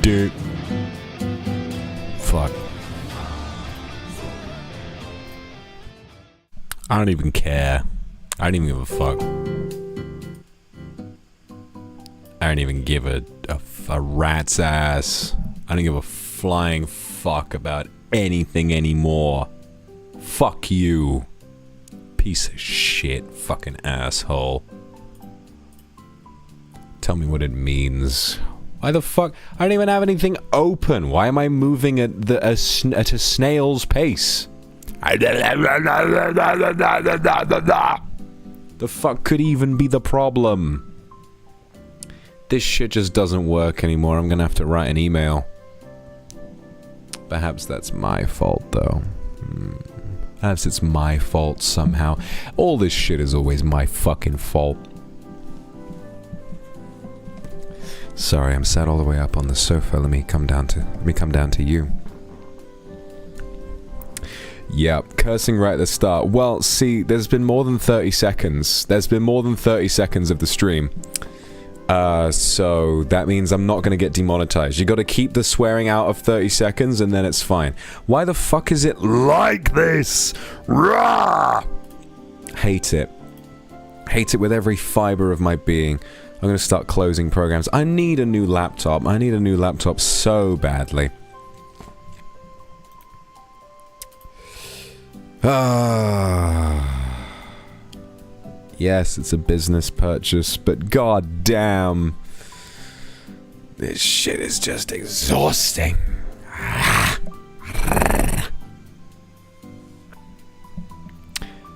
dick. Fuck. I don't even care. I don't even give a fuck. I don't even give a rat's ass. I don't give a flying fuck about anything anymore. Fuck you. Piece of shit. Fucking asshole. Tell me what it means. Why the fuck? I don't even have anything open. Why am I moving at a snail's pace? The fuck could even be the problem? This shit just doesn't work anymore. I'm gonna have to write an email. Perhaps that's my fault, though. Perhaps it's my fault somehow. All this shit is always my fucking fault. Sorry, I'm sat all the way up on the sofa. Let me come down to you. Yep, cursing right at the start. Well, see, there's been more than 30 seconds. There's been more than 30 seconds of the stream. So that means I'm not gonna get demonetized. You gotta keep the swearing out of 30 seconds and then it's fine. Why the fuck is it like this? Rah! Hate it. Hate it with every fiber of my being. I'm gonna start closing programs. I need a new laptop. I need a new laptop so badly. Yes, it's a business purchase, but god damn. This shit is just exhausting.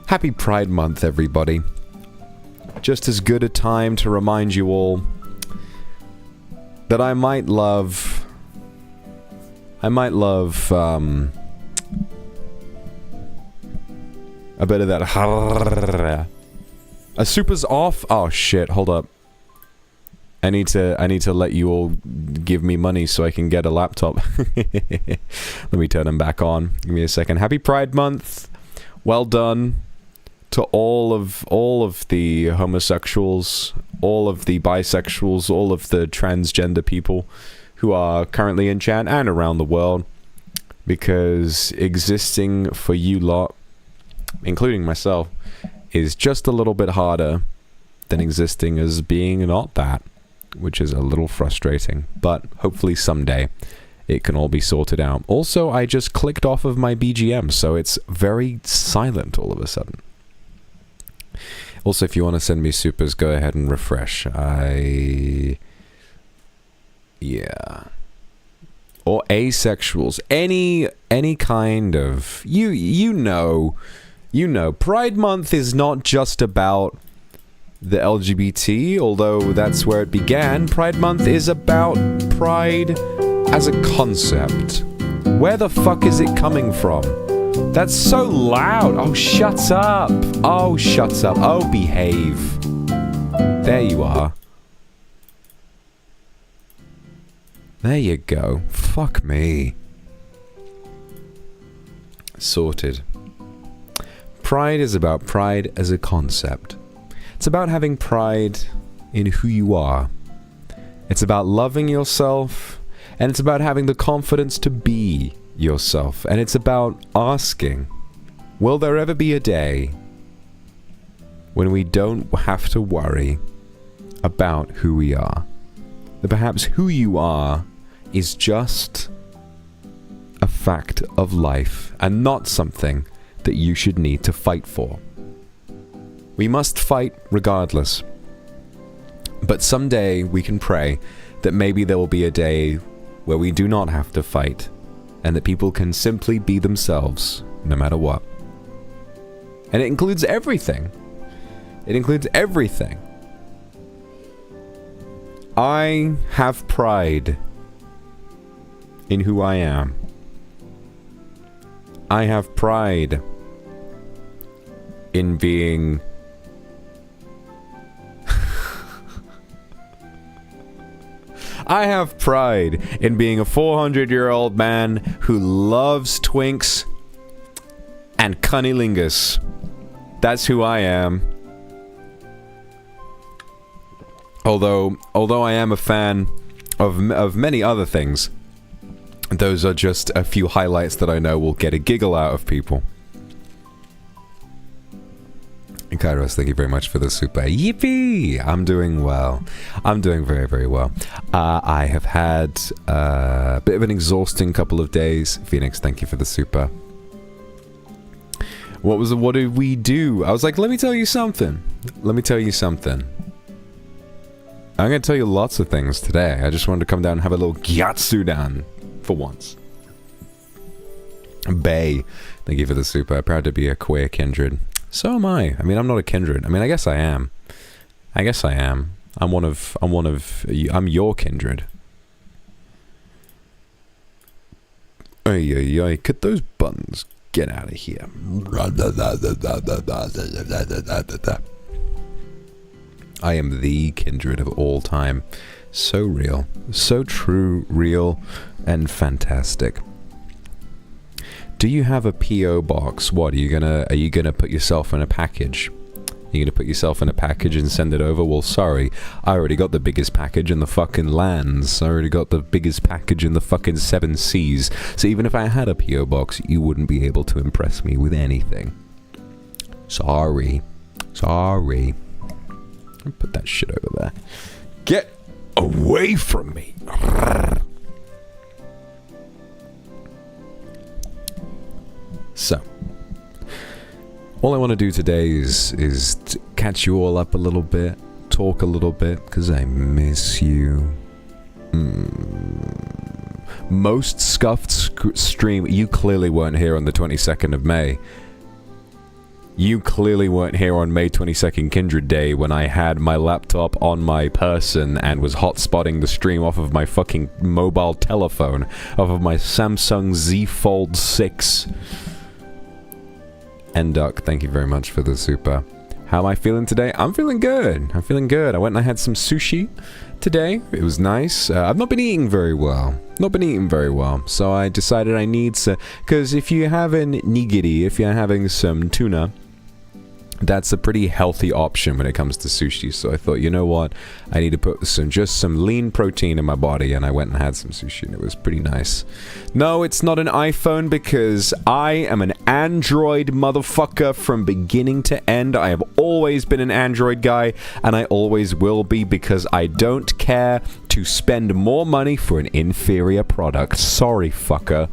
Happy Pride Month, everybody. Just as good a time to remind you all that I might love a bit of that. A super's off? Oh shit, hold up. I need to let you all give me money so I can get a laptop. Let me turn them back on. Give me a second. Happy Pride Month. Well done to all of the homosexuals, all of the bisexuals, all of the transgender people who are currently in chat and around the world, because existing for you lot, including myself, is just a little bit harder than existing as being not that, which is a little frustrating, but hopefully someday it can all be sorted out. Also, I just clicked off of my BGM, so it's very silent all of a sudden. Also, if you want to send me supers, go ahead and refresh. Yeah. Or asexuals. Any kind of... You know, Pride Month is not just about the LGBT, although that's where it began. Pride Month is about pride as a concept. Where the fuck is it coming from? That's so loud. Oh, shut up. Oh, shut up. Oh, behave. There you are. There you go. Fuck me. Sorted. Pride is about pride as a concept. It's about having pride in who you are. It's about loving yourself, and it's about having the confidence to be yourself. And it's about asking, will there ever be a day when we don't have to worry about who we are? That perhaps who you are is just a fact of life and not something that you should need to fight for. We must fight regardless. But someday we can pray that maybe there will be a day where we do not have to fight, and that people can simply be themselves no matter what. And it includes everything. It includes everything. I have pride in who I am. I have pride in being... I have pride in being a 400-year-old man who loves twinks and cunnilingus. That's who I am. Although I am a fan of many other things. Those are just a few highlights that I know will get a giggle out of people. Kairos, thank you very much for the super. Yippee! I'm doing well. I'm doing very, very well. I have had a bit of an exhausting couple of days. Phoenix, thank you for the super. What did we do? I was like, let me tell you something. Let me tell you something. I'm going to tell you lots of things today. I just wanted to come down and have a little gyatsudan for once. Bay, thank you for the super. Proud to be a queer kindred. So am I. I mean, I'm not a kindred. I mean, I guess I am. I guess I am. I'm your kindred. Ay, ay, ay. Could those buttons get out of here? I am the kindred of all time. So real. So true, real, and fantastic. Do you have a P.O. box? What, are you gonna put yourself in a package? You're gonna put yourself in a package and send it over? Well, sorry. I already got the biggest package in the fucking lands. I already got the biggest package in the fucking 7 seas. So even if I had a P.O. box, you wouldn't be able to impress me with anything. Sorry. Sorry. Put that shit over there. Get away from me. So, all I want to do today is to catch you all up a little bit, talk a little bit, because I miss you. Most scuffed stream, you clearly weren't here on the 22nd of May. You clearly weren't here on May 22nd Kindred Day when I had my laptop on my person and was hotspotting the stream off of my fucking mobile telephone, off of my Samsung Z Fold 6. Duck, thank you very much for the super. How am I feeling today? I'm feeling good. I'm feeling good. I went and I had some sushi today. It was nice. I've not been eating very well. So I decided I need to... Because if you're having nigiri, if you're having some tuna, that's a pretty healthy option when it comes to sushi. So I thought, you know what? I need to put just some lean protein in my body, and I went and had some sushi, and it was pretty nice. No, it's not an iPhone because I am an Android motherfucker from beginning to end. I have always been an Android guy, and I always will be because I don't care to spend more money for an inferior product. Sorry, fucker.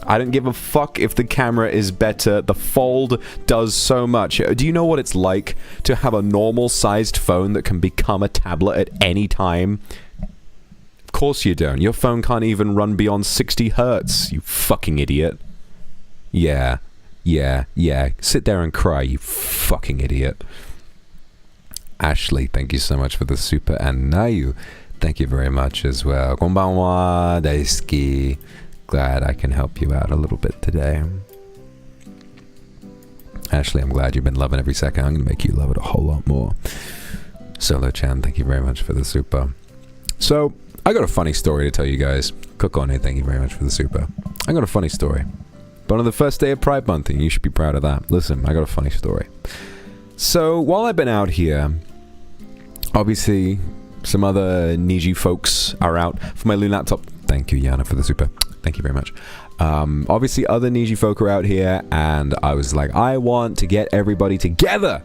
I don't give a fuck if the camera is better. The Fold does so much. Do you know what it's like to have a normal-sized phone that can become a tablet at any time? Of course you don't. Your phone can't even run beyond 60 hertz, you fucking idiot. Yeah. Sit there and cry, you fucking idiot. Ashley, thank you so much for the super. And Nayu, thank you very much as well. Konbanwa, daisuki. Glad I can help you out a little bit today. Ashley, I'm glad you've been loving every second. I'm going to make you love it a whole lot more. Solo-chan, thank you very much for the super. So, I got a funny story to tell you guys. Kokone, thank you very much for the super. I got a funny story. But on the first day of Pride Month, and you should be proud of that. Listen, I got a funny story. So, while I've been out here, obviously, some other Niji folks are out for my loon laptop. Thank you, Yana, for the super. Thank you very much. Obviously, other Niji folk are out here, and I was like, I want to get everybody together.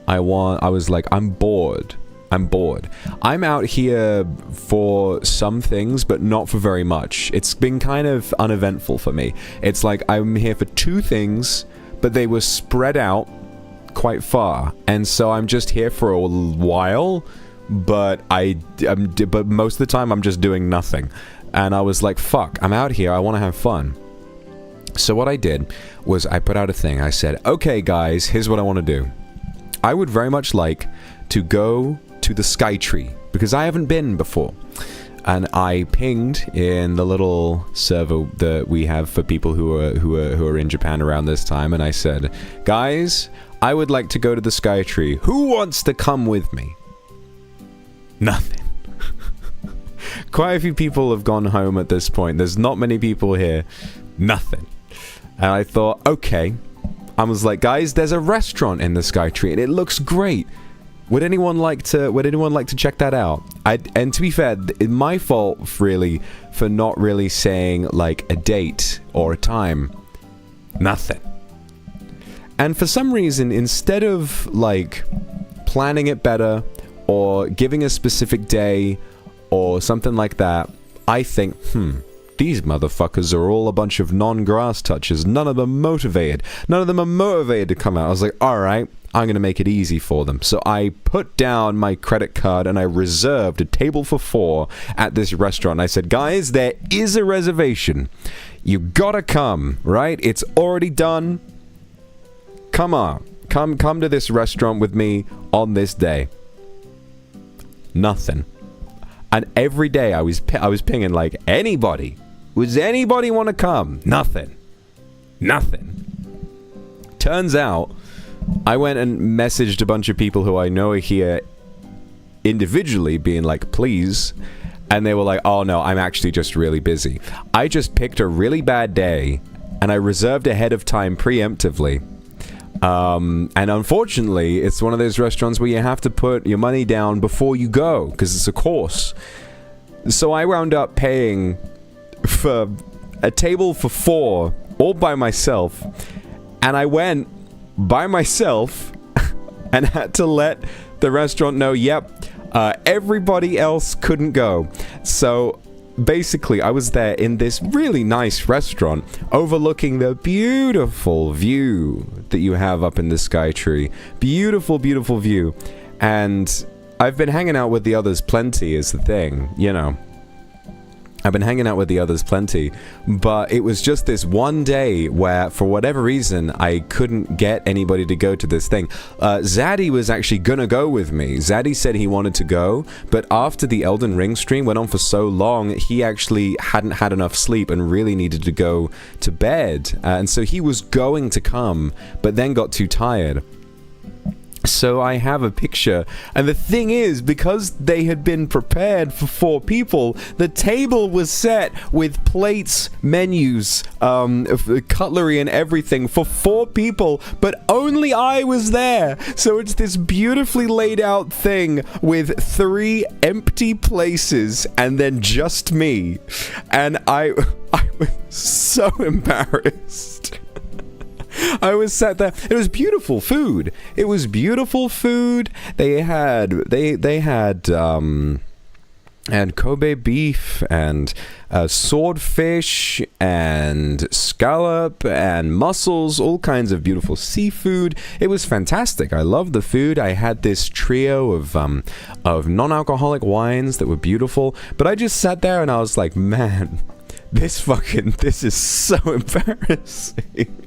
I was like, I'm bored. I'm out here for some things, but not for very much. It's been kind of uneventful for me. It's like I'm here for 2 things, but they were spread out quite far. And so I'm just here for a while, but but most of the time I'm just doing nothing. And I was like, fuck, I'm out here, I want to have fun. So what I did was I put out a thing. I said, okay guys, here's what I want to do. I would very much like to go to the Skytree, because I haven't been before. And I pinged in the little server that we have for people who are in Japan around this time, and I said, guys, I would like to go to the Skytree. Who wants to come with me? Nothing. Quite a few people have gone home at this point. There's not many people here. Nothing. And I thought, okay. I was like, guys, there's a restaurant in the Skytree, and it looks great. Would anyone like to check that out? And to be fair, it's my fault really for not really saying like a date or a time. Nothing. And for some reason, instead of like planning it better or giving a specific day or something like that, I think, these motherfuckers are all a bunch of non-grass touchers. None of them motivated. None of them are motivated to come out. I was like, alright, I'm going to make it easy for them. So I put down my credit card and I reserved a table for 4 at this restaurant. I said, guys, there is a reservation. You gotta come, right? It's already done. Come on. Come to this restaurant with me on this day. Nothing. And every day I was pinging like, anybody. Does anybody want to come? Nothing. Turns out, I went and messaged a bunch of people who I know are here individually, being like, please. And they were like, oh no, I'm actually just really busy. I just picked a really bad day, and I reserved ahead of time preemptively. And unfortunately, it's one of those restaurants where you have to put your money down before you go, because it's a course. So I wound up paying for a table for 4, all by myself. And I went by myself and had to let the restaurant know, yep, everybody else couldn't go. So basically, I was there in this really nice restaurant overlooking the beautiful view that you have up in the sky tree. Beautiful, beautiful view. And I've been hanging out with the others plenty is the thing, you know. I've been hanging out with the others plenty, but it was just this one day where, for whatever reason, I couldn't get anybody to go to this thing. Zaddy was actually gonna go with me. Zaddy said he wanted to go, but after the Elden Ring stream went on for so long, he actually hadn't had enough sleep and really needed to go to bed. And so he was going to come, but then got too tired. So I have a picture, and the thing is, because they had been prepared for 4 people, the table was set with plates, menus, cutlery and everything for 4 people, but only I was there. So it's this beautifully laid out thing with 3 empty places and then just me. And I was so embarrassed. I was sat there. It was beautiful food. It was beautiful food. They had Kobe beef and swordfish and scallop and mussels, all kinds of beautiful seafood. It was fantastic. I loved the food. I had this trio of non-alcoholic wines that were beautiful. But I just sat there and I was like, man, this is so embarrassing.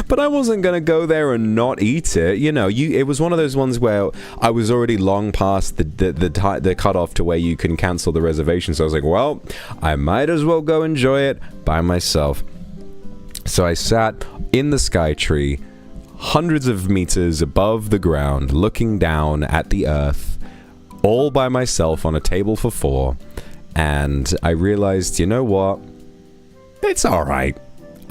But I wasn't going to go there and not eat it. You know, it was one of those ones where I was already long past the cutoff to where you can cancel the reservation. So I was like, well, I might as well go enjoy it by myself. So I sat in the sky tree, hundreds of meters above the ground, looking down at the earth, all by myself on a table for 4. And I realized, you know what? It's alright.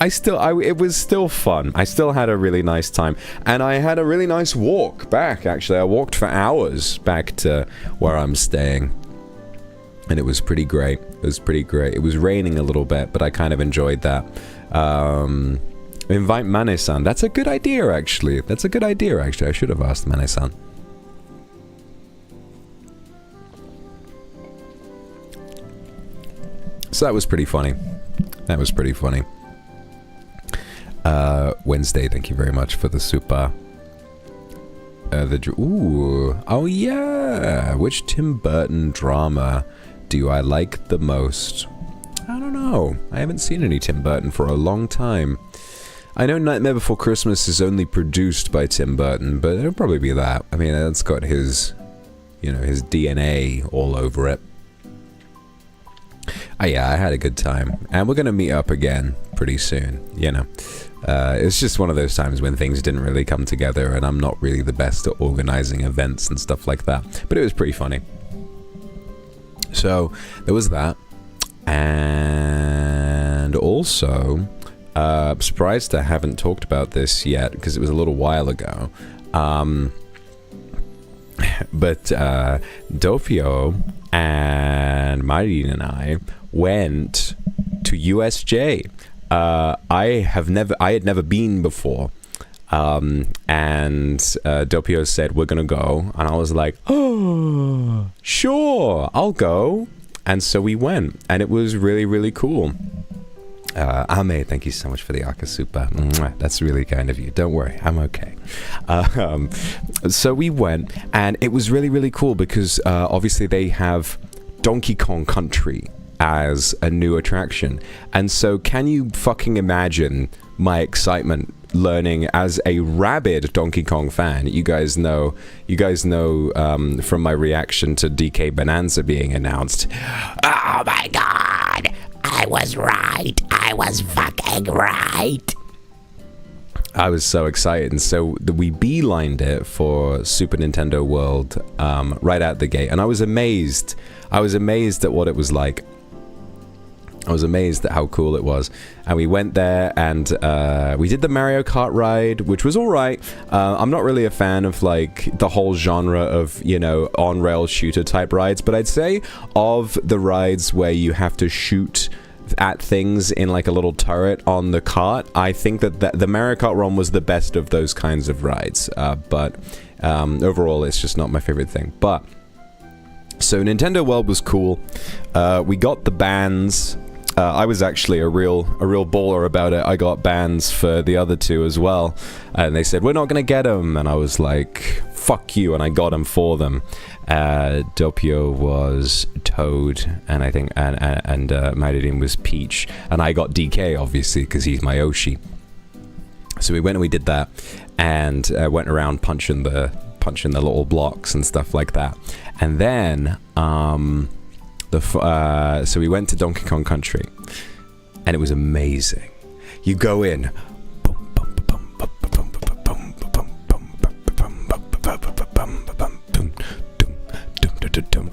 It was still fun. I still had a really nice time. And I had a really nice walk back, actually. I walked for hours back to where I'm staying. And it was pretty great. It was pretty great. It was raining a little bit, but I kind of enjoyed that. Invite Mane-san. That's a good idea, actually. I should have asked Mane-san. So that was pretty funny. Wednesday, thank you very much for the super. Oh yeah! Which Tim Burton drama do I like the most? I don't know. I haven't seen any Tim Burton for a long time. I know Nightmare Before Christmas is only produced by Tim Burton, but it'll probably be that. I mean, it's got his, his DNA all over it. Oh yeah, I had a good time. And we're gonna meet up again pretty soon, It's just one of those times when things didn't really come together, and I'm not really the best at organizing events and stuff like that. But it was pretty funny. So, there was that. And also, surprised I haven't talked about this yet, because it was a little while ago. But Doppio and Marin and I went to USJ. I had never been before. And Doppio said, we're gonna go. And I was like, oh, sure, I'll go. And so we went. And it was really, really cool. Ame, thank you so much for the Akasupa. That's really kind of you. Don't worry, I'm okay. So we went, and it was really, really cool because obviously they have Donkey Kong Country as a new attraction. And so can you fucking imagine my excitement learning as a rabid Donkey Kong fan? You guys know from my reaction to DK Bonanza being announced. Oh my god! I was right. I was fucking right. I was so excited, and so we beelined it for Super Nintendo World right out the gate, and I was amazed. I was amazed at what it was like. I was amazed at how cool it was. And we went there and we did the Mario Kart ride, which was all right. I'm not really a fan of like the whole genre of, you know, on-rail shooter type rides, but I'd say of the rides where you have to shoot at things in like a little turret on the cart, I think that the Mario Kart run was the best of those kinds of rides. But overall, it's just not my favorite thing. But so Nintendo World was cool. We got the bands. I was actually a real baller about it. I got bands for the other two as well, and they said we're not gonna get them, and I was like, "Fuck you!" and I got them for them. Doppio was Toad, and I think and Maridin was Peach, and I got DK obviously because he's my Yoshi. So we went and we did that, and went around punching the little blocks and stuff like that, and then so we went to Donkey Kong Country, and it was amazing. You go in.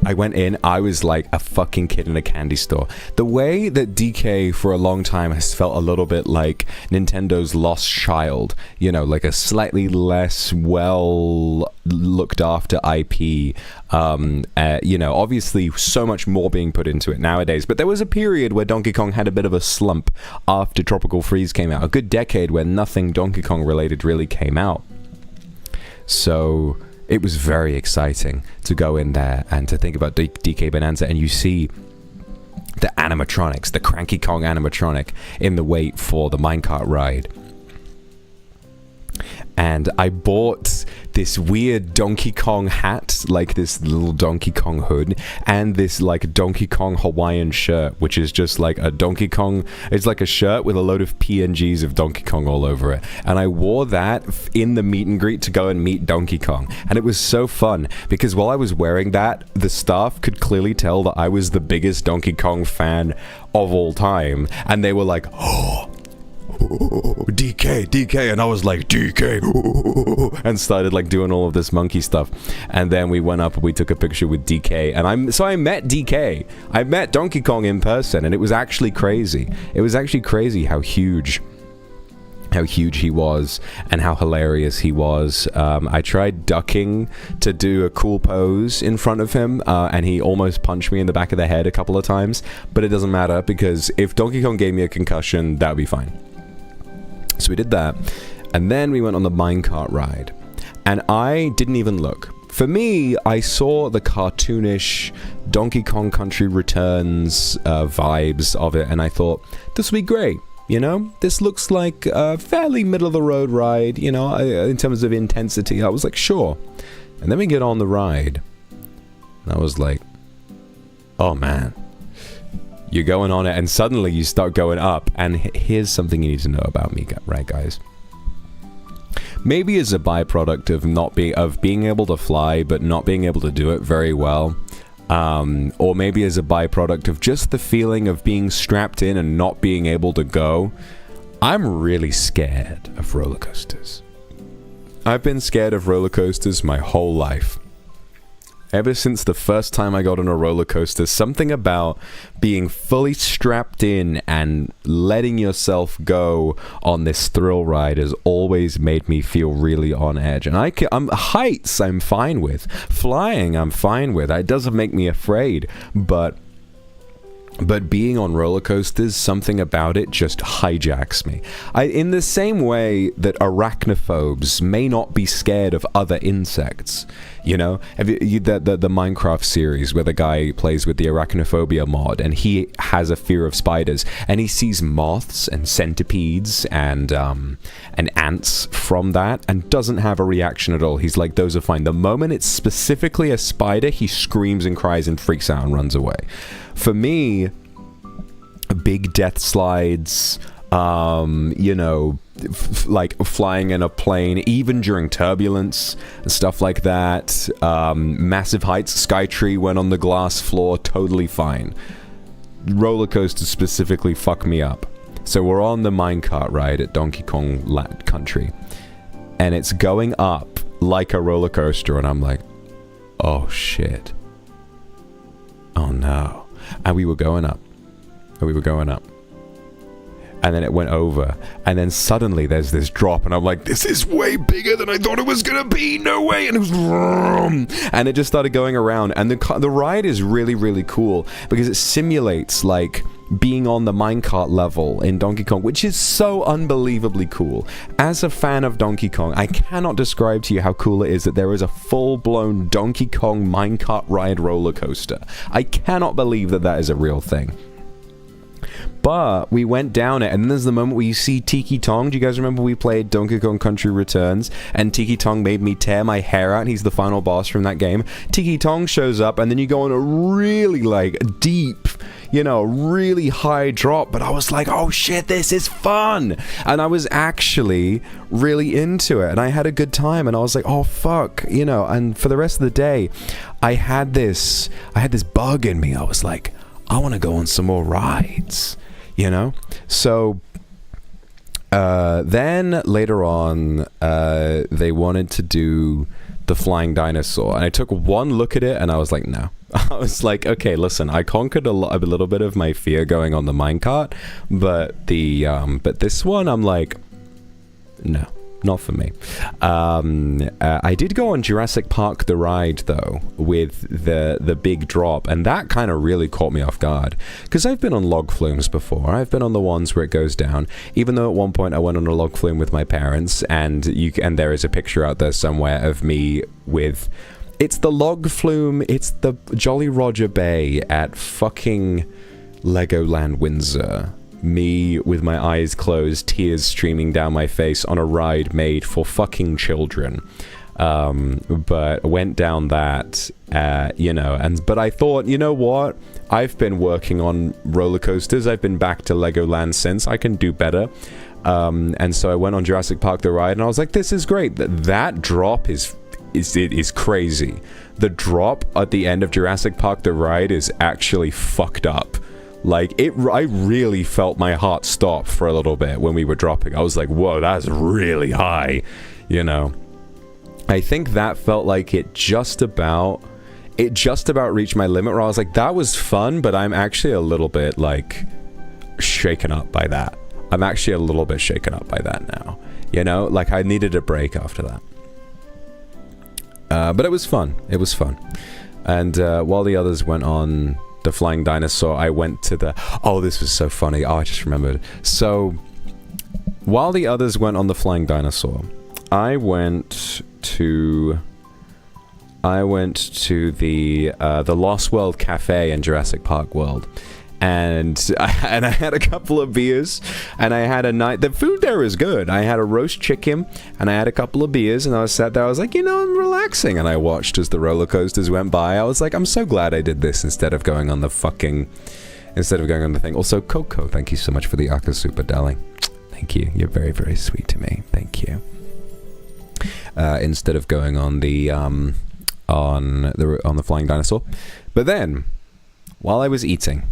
I went in, I was like a fucking kid in a candy store. The way that DK for a long time has felt a little bit like Nintendo's lost child, you know, like a slightly less well looked after IP. You know, obviously so much more being put into it nowadays, but there was a period where Donkey Kong had a bit of a slump after Tropical Freeze came out, a good decade where nothing Donkey Kong related really came out. So it was very exciting to go in there and to think about DK Bonanza, and you see the animatronics, the Cranky Kong animatronic in the wait for the minecart ride. And I bought this weird Donkey Kong hat, like this little Donkey Kong hood, and this like Donkey Kong Hawaiian shirt, which is just like a Donkey Kong, it's like a shirt with a load of PNGs of Donkey Kong all over it. And I wore that in the meet and greet to go and meet Donkey Kong. And it was so fun, because while I was wearing that, the staff could clearly tell that I was the biggest Donkey Kong fan of all time. And they were like, oh, DK, and I was like, DK, and started like doing all of this monkey stuff. And then we went up and we took a picture with DK, and I met DK. I met Donkey Kong in person, and it was actually crazy. It was actually crazy how huge he was and how hilarious he was. I tried ducking to do a cool pose in front of him, and he almost punched me in the back of the head a couple of times, but it doesn't matter, because if Donkey Kong gave me a concussion, that would be fine. So we did that, and then we went on the minecart ride, and I didn't even look. For me, I saw the cartoonish Donkey Kong Country Returns vibes of it, and I thought, this will be great, you know? This looks like a fairly middle-of-the-road ride, you know, in terms of intensity. I was like, sure. And then we get on the ride, and I was like, oh man. You're going on it, and suddenly you start going up, and here's something you need to know about me, right, guys? Maybe as a byproduct of being able to fly, but not being able to do it very well, or maybe as a byproduct of just the feeling of being strapped in and not being able to go, I'm really scared of roller coasters. I've been scared of roller coasters my whole life. Ever since the first time I got on a roller coaster, something about being fully strapped in and letting yourself go on this thrill ride has always made me feel really on edge. And heights I'm fine with. Flying I'm fine with. It doesn't make me afraid, but being on roller coasters, something about it just hijacks me. In the same way that arachnophobes may not be scared of other insects. You know, the Minecraft series where the guy plays with the arachnophobia mod, and he has a fear of spiders, and he sees moths and centipedes and ants from that, and doesn't have a reaction at all. He's like, those are fine. The moment it's specifically a spider, he screams and cries and freaks out and runs away. For me, big death slides, you know, like flying in a plane, even during turbulence and stuff like that. Massive heights, Skytree went on the glass floor, totally fine. Roller coasters specifically fuck me up. So we're on the minecart ride at Donkey Kong Country, and it's going up like a roller coaster, and I'm like, oh shit. Oh no. And we were going up. And then it went over, and then suddenly there's this drop, and I'm like, this is way bigger than I thought it was gonna be, no way. And it was vroom, and it just started going around, and the ride is really, really cool because it simulates like being on the minecart level in Donkey Kong, which is so unbelievably cool. As a fan of Donkey Kong, I cannot describe to you how cool it is that there is a full-blown Donkey Kong minecart ride roller coaster. I cannot believe that that is a real thing. But we went down it, and then there's the moment where you see Tiki Tong. Do you guys remember we played Donkey Kong Country Returns, and Tiki Tong made me tear my hair out, and he's the final boss from that game? Tiki Tong shows up, and then you go on a really, like, deep, you know, really high drop, but I was like, oh shit, this is fun! And I was actually really into it, and I had a good time, and I was like, oh fuck, you know, and for the rest of the day, I had this bug in me. I was like, I want to go on some more rides, you know? So then later on, they wanted to do the flying dinosaur, and I took one look at it and I was like, no. I was like, okay, listen, I conquered a little bit of my fear going on the minecart, but this one, I'm like, no. Not for me. I did go on Jurassic Park the ride though, with the big drop, and that kind of really caught me off guard, because I've been on log flumes before. I've been on the ones where it goes down, even though at one point I went on a log flume with my parents, and there is a picture out there somewhere of me with, it's the log flume, it's the Jolly Roger Bay at fucking Legoland Windsor. Me with my eyes closed, tears streaming down my face on a ride made for fucking children. But went down that, you know, but I thought, you know what? I've been working on roller coasters. I've been back to Legoland since. I can do better. And so I went on Jurassic Park the ride, and I was like, this is great. That drop is crazy. The drop at the end of Jurassic Park the ride is actually fucked up. Like, I really felt my heart stop for a little bit when we were dropping. I was like, whoa, that's really high, you know. I think that felt like it just about reached my limit, where I was like, that was fun, but I'm actually a little bit, like, shaken up by that. I'm actually a little bit shaken up by that now, you know. Like, I needed a break after that. But it was fun. It was fun. And while the others went on the flying dinosaur, I went to the... Oh, this was so funny. Oh, I just remembered. So, while the others went on the flying dinosaur, I went to the Lost World Cafe in Jurassic Park World. And I had a couple of beers, and I had a night. The food there is good. I had a roast chicken, and I had a couple of beers, and I was sat there. I was like, you know, I'm relaxing, and I watched as the roller coasters went by. I was like, I'm so glad I did this instead of going on the thing. Also, Coco, thank you so much for the Aka Super, darling. Thank you. You're very, very sweet to me. Thank you. Instead of going on the flying dinosaur, but then while I was eating.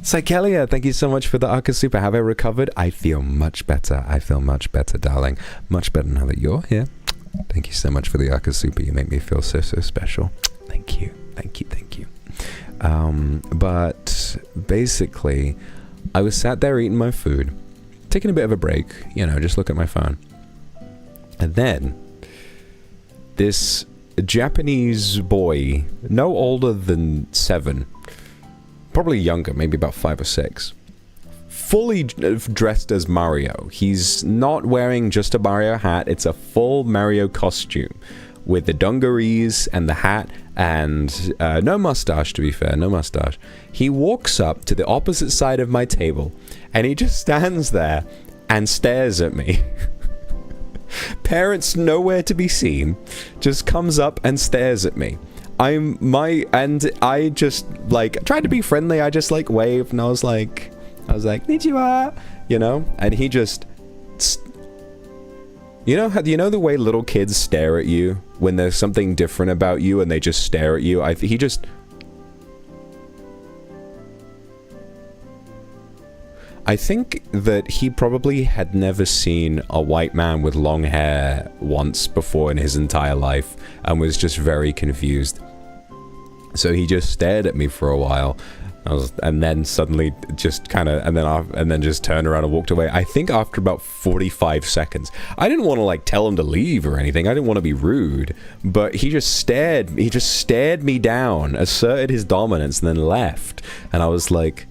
Psychelia, thank you so much for the Aka Super. Have I recovered? I feel much better. I feel much better, darling. Much better now that you're here. Thank you so much for the Akasupa. You make me feel so, so special. Thank you. Thank you. Thank you. But basically, I was sat there eating my food, taking a bit of a break, you know, just look at my phone. And then this Japanese boy, no older than 7, probably younger, maybe about 5 or 6, fully dressed as Mario. He's not wearing just a Mario hat, it's a full Mario costume with the dungarees and the hat and no mustache, to be fair, no mustache. He walks up to the opposite side of my table and he just stands there and stares at me. Parents nowhere to be seen, just comes up and stares at me. I just like tried to be friendly. I just like waved and I was like Konnichiwa, you know, and he just, you know the way little kids stare at you when there's something different about you and they just stare at you. I think that he probably had never seen a white man with long hair once before in his entire life and was just very confused. So he just stared at me for a while. And then suddenly just kind of, and then just turned around and walked away. I think after about 45 seconds. I didn't want to like tell him to leave or anything. I didn't want to be rude, but he just stared me down, asserted his dominance, and then left. And I was like,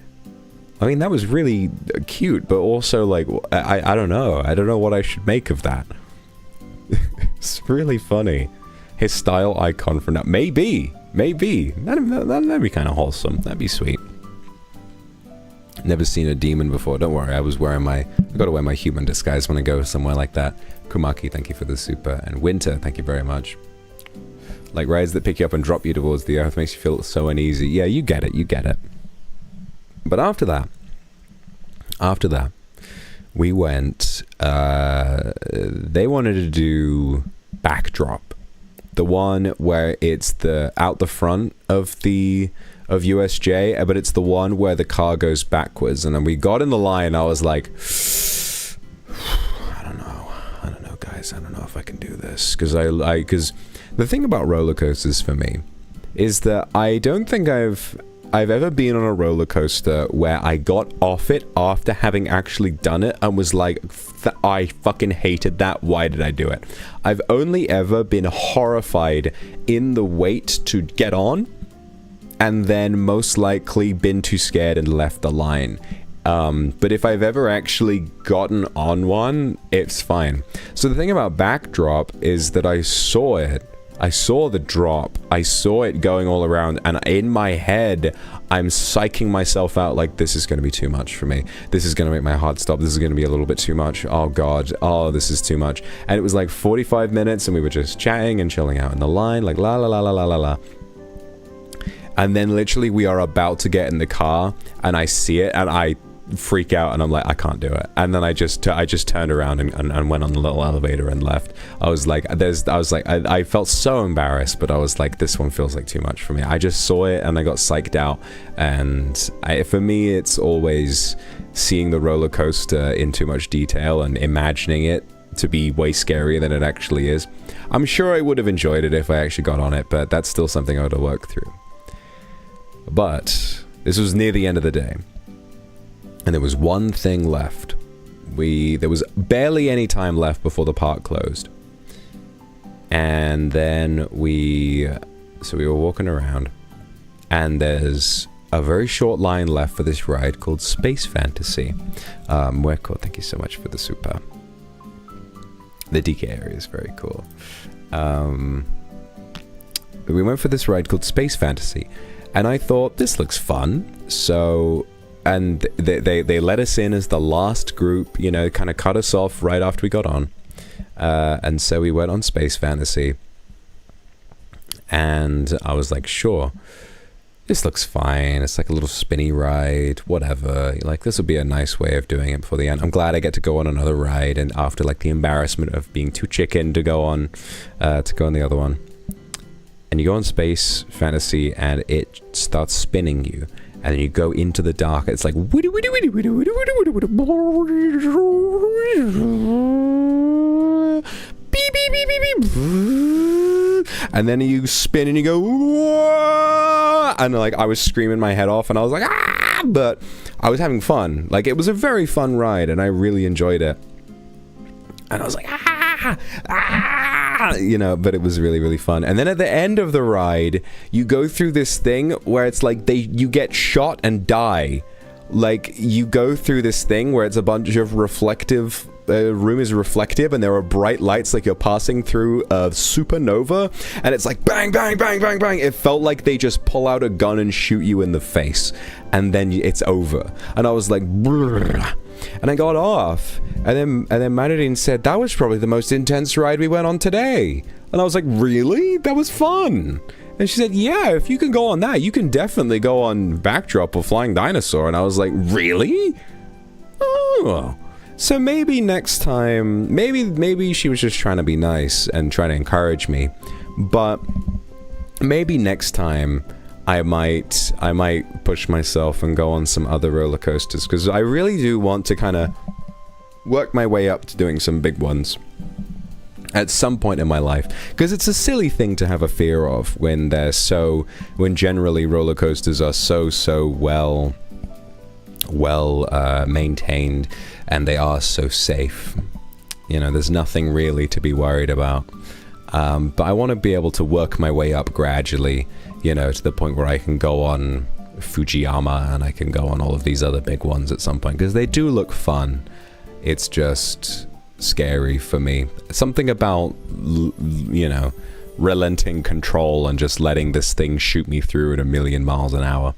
I mean, that was really cute, but also like, I don't know. I don't know what I should make of that. It's really funny. His style icon for now. Maybe. That'd be kind of wholesome. That'd be sweet. Never seen a demon before. Don't worry, I gotta wear my human disguise when I go somewhere like that. Kumaki, thank you for the super. And Winter, thank you very much. Like rides that pick you up and drop you towards the earth makes you feel so uneasy. Yeah, you get it. But after that, we went, they wanted to do Backdrop. The one where it's out the front of USJ, but it's the one where the car goes backwards. And then we got in the line, I was like, I don't know, guys. I don't know if I can do this. Because the thing about roller coasters for me is that I don't think I've ever been on a roller coaster where I got off it after having actually done it and was like, I fucking hated that. Why did I do it? I've only ever been horrified in the wait to get on, and then most likely been too scared and left the line. But if I've ever actually gotten on one, it's fine. So the thing about Backdrop is that I saw it. I saw the drop, I saw it going all around, and in my head, I'm psyching myself out like, this is going to be too much for me. This is going to make my heart stop. This is going to be a little bit too much. Oh god, oh, this is too much. And it was like 45 minutes, and we were just chatting and chilling out in the line, like la la la la la la la. And then literally we are about to get in the car, and I see it, and I freak out, and I'm like, I can't do it. And then I just turned around and went on the little elevator and left. I felt so embarrassed, but I was like, this one feels like too much for me. I just saw it and I got psyched out. And for me, it's always seeing the roller coaster in too much detail and imagining it to be way scarier than it actually is. I'm sure I would have enjoyed it if I actually got on it, but that's still something I would have worked through. But this was near the end of the day. And there was one thing left. There was barely any time left before the park closed. And then we were walking around, and there's a very short line left for this ride called Space Fantasy. Mueko, thank you so much for the super. The DK area is very cool. We went for this ride called Space Fantasy, and I thought, this looks fun. And they let us in as the last group, you know, kind of cut us off right after we got on. And so we went on Space Fantasy. And I was like, sure, this looks fine. It's like a little spinny ride, whatever. Like, this will be a nice way of doing it before the end. I'm glad I get to go on another ride. And after, like, the embarrassment of being too chicken to go on the other one. And you go on Space Fantasy, and it starts spinning you. And then you go into the dark. It's like beep beep, beep, beep, beep. And then you spin and you go, whoa! And like I was screaming my head off and I was like, ah! But I was having fun. Like it was a very fun ride and I really enjoyed it. And I was like, ah! Ah! You know, but it was really, really fun. And then at the end of the ride, you go through this thing where it's like you get shot and die. Like, you go through this thing where it's a bunch of reflective, room is reflective and there are bright lights like you're passing through a supernova and it's like bang, bang, bang, bang, bang. It felt like they just pull out a gun and shoot you in the face and then it's over. And I was like, brrr. And I got off and then Manadine said, that was probably the most intense ride we went on today. And I was like, really? That was fun. And she said, yeah, if you can go on that, you can definitely go on Backdrop or Flying Dinosaur. And I was like, really? Oh. So maybe next time, maybe she was just trying to be nice and trying to encourage me. But maybe next time I might push myself and go on some other roller coasters. Because I really do want to kind of work my way up to doing some big ones at some point in my life, because it's a silly thing to have a fear of when generally roller coasters are so well maintained and they are so safe. You know, there's nothing really to be worried about. But I want to be able to work my way up gradually, you know, to the point where I can go on Fujiyama and I can go on all of these other big ones at some point, because they do look fun. It's just scary for me. Something about, you know, relenting control and just letting this thing shoot me through at 1,000,000 miles an hour.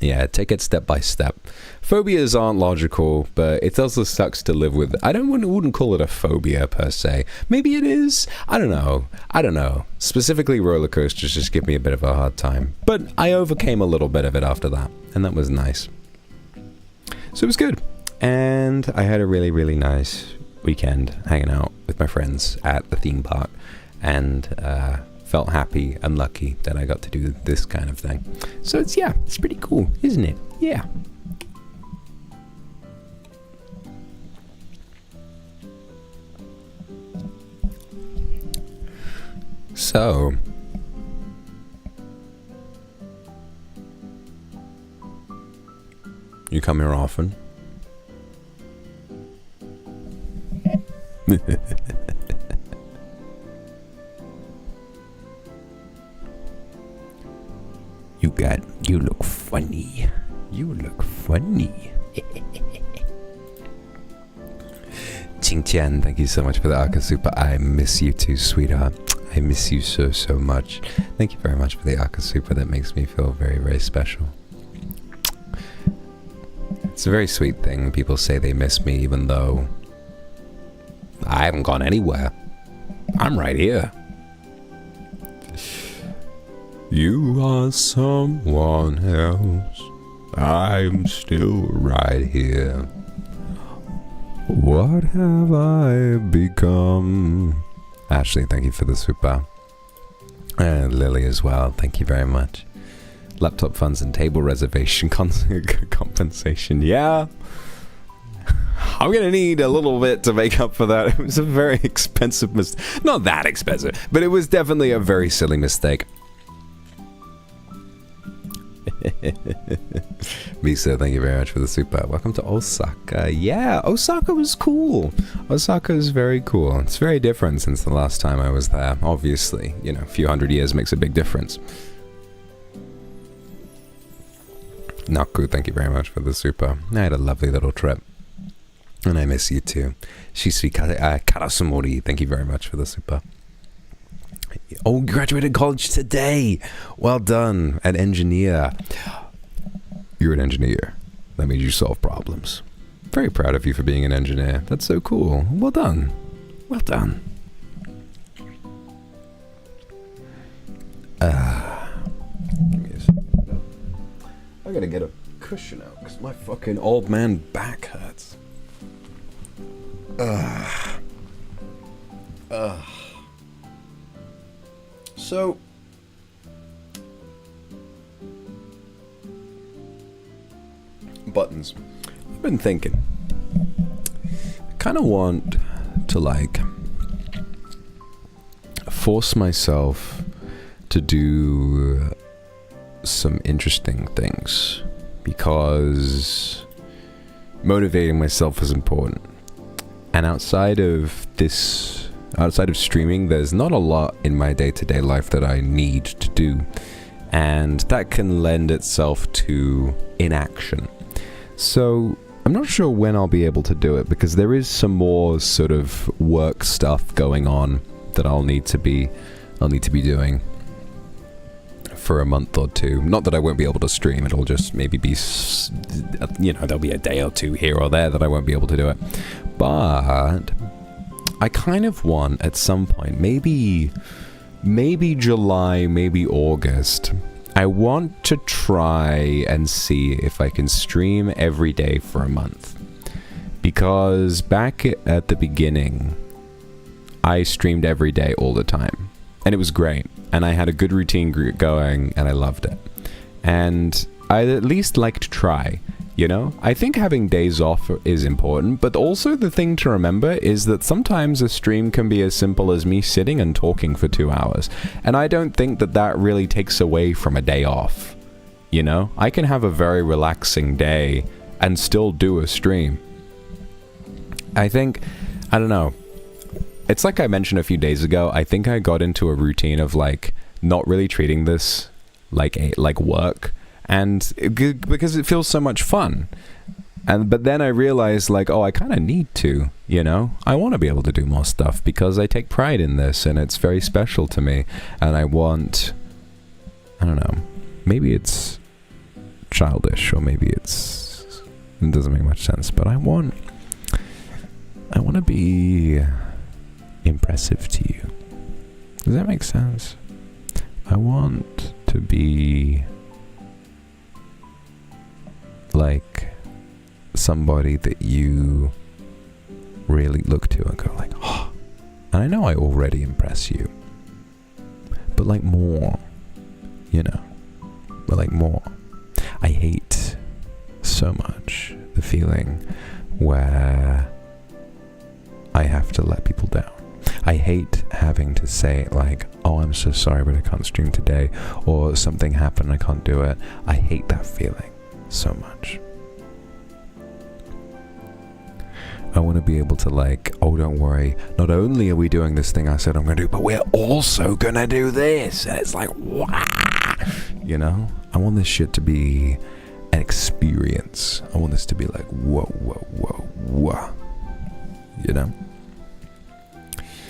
Yeah, take it step by step. Phobias aren't logical, but it also sucks to live with. I wouldn't call it a phobia per se. Maybe it is. I don't know. Specifically, roller coasters just give me a bit of a hard time. But I overcame a little bit of it after that, and that was nice. So it was good. And I had a really, really nice weekend hanging out with my friends at the theme park, and felt happy and lucky that I got to do this kind of thing. So it's pretty cool, isn't it? Yeah. So, you come here often? You look funny. You look funny. Qingqian, thank you so much for the Aka Super. I miss you too, sweetheart. I miss you so, so much. Thank you very much for the Aka Super. That makes me feel very, very special. It's a very sweet thing when people say they miss me, even though I haven't gone anywhere. I'm right here. You are someone else. I'm still right here. What have I become? Ashley, thank you for the super. And Lily as well, thank you very much. Laptop funds and table reservation compensation. Yeah. I'm gonna need a little bit to make up for that. It was a very expensive mistake. Not that expensive, but it was definitely a very silly mistake. Misa, thank you very much for the super. Welcome to Osaka. Yeah, Osaka was cool. Osaka is very cool. It's very different since the last time I was there. Obviously, you know, a few hundred years makes a big difference. Naku, thank you very much for the super. I had a lovely little trip. And I miss you too. Shisui Karasumori, thank you very much for the super. Oh, you graduated college today. Well done. An engineer. You're an engineer. That means you solve problems. Very proud of you for being an engineer. That's so cool. Well done. Well done. I gotta get a cushion out because my fucking old man back hurts. So, buttons. I've been thinking. I kind of want to, like, force myself to do some interesting things because motivating myself is important. And outside of streaming, there's not a lot in my day-to-day life that I need to do, and that can lend itself to inaction. So I'm not sure when I'll be able to do it, because there is some more sort of work stuff going on that I'll need to be doing for a month or two. Not that I won't be able to stream, it'll just maybe be, there'll be a day or two here or there that I won't be able to do it. But I kind of want, at some point, maybe July, maybe August, I want to try and see if I can stream every day for a month. Because back at the beginning, I streamed every day all the time. And it was great. And I had a good routine going, and I loved it. And I'd at least like to try, you know? I think having days off is important, but also the thing to remember is that sometimes a stream can be as simple as me sitting and talking for 2 hours. And I don't think that that really takes away from a day off, you know? I can have a very relaxing day and still do a stream. I don't know. It's like I mentioned a few days ago, I think I got into a routine of like not really treating this like work, and because it feels so much fun. But then I realized like, oh, I kind of need to, you know? I want to be able to do more stuff because I take pride in this and it's very special to me, and I don't know, maybe it's childish or maybe it doesn't make much sense, but I want to be impressive to you. Does that make sense? I want to be like somebody that you really look to and go like, oh. And I know I already impress you, but like more, you know, but like more. I hate so much the feeling where I have to let people down. I hate having to say like, oh, I'm so sorry, but I can't stream today, or something happened, I can't do it. I hate that feeling so much. I want to be able to like, oh, don't worry, not only are we doing this thing I said I'm going to do, but we're also going to do this. And it's like, wow, you know? I want this shit to be an experience. I want this to be like, whoa, whoa, whoa, whoa, you know?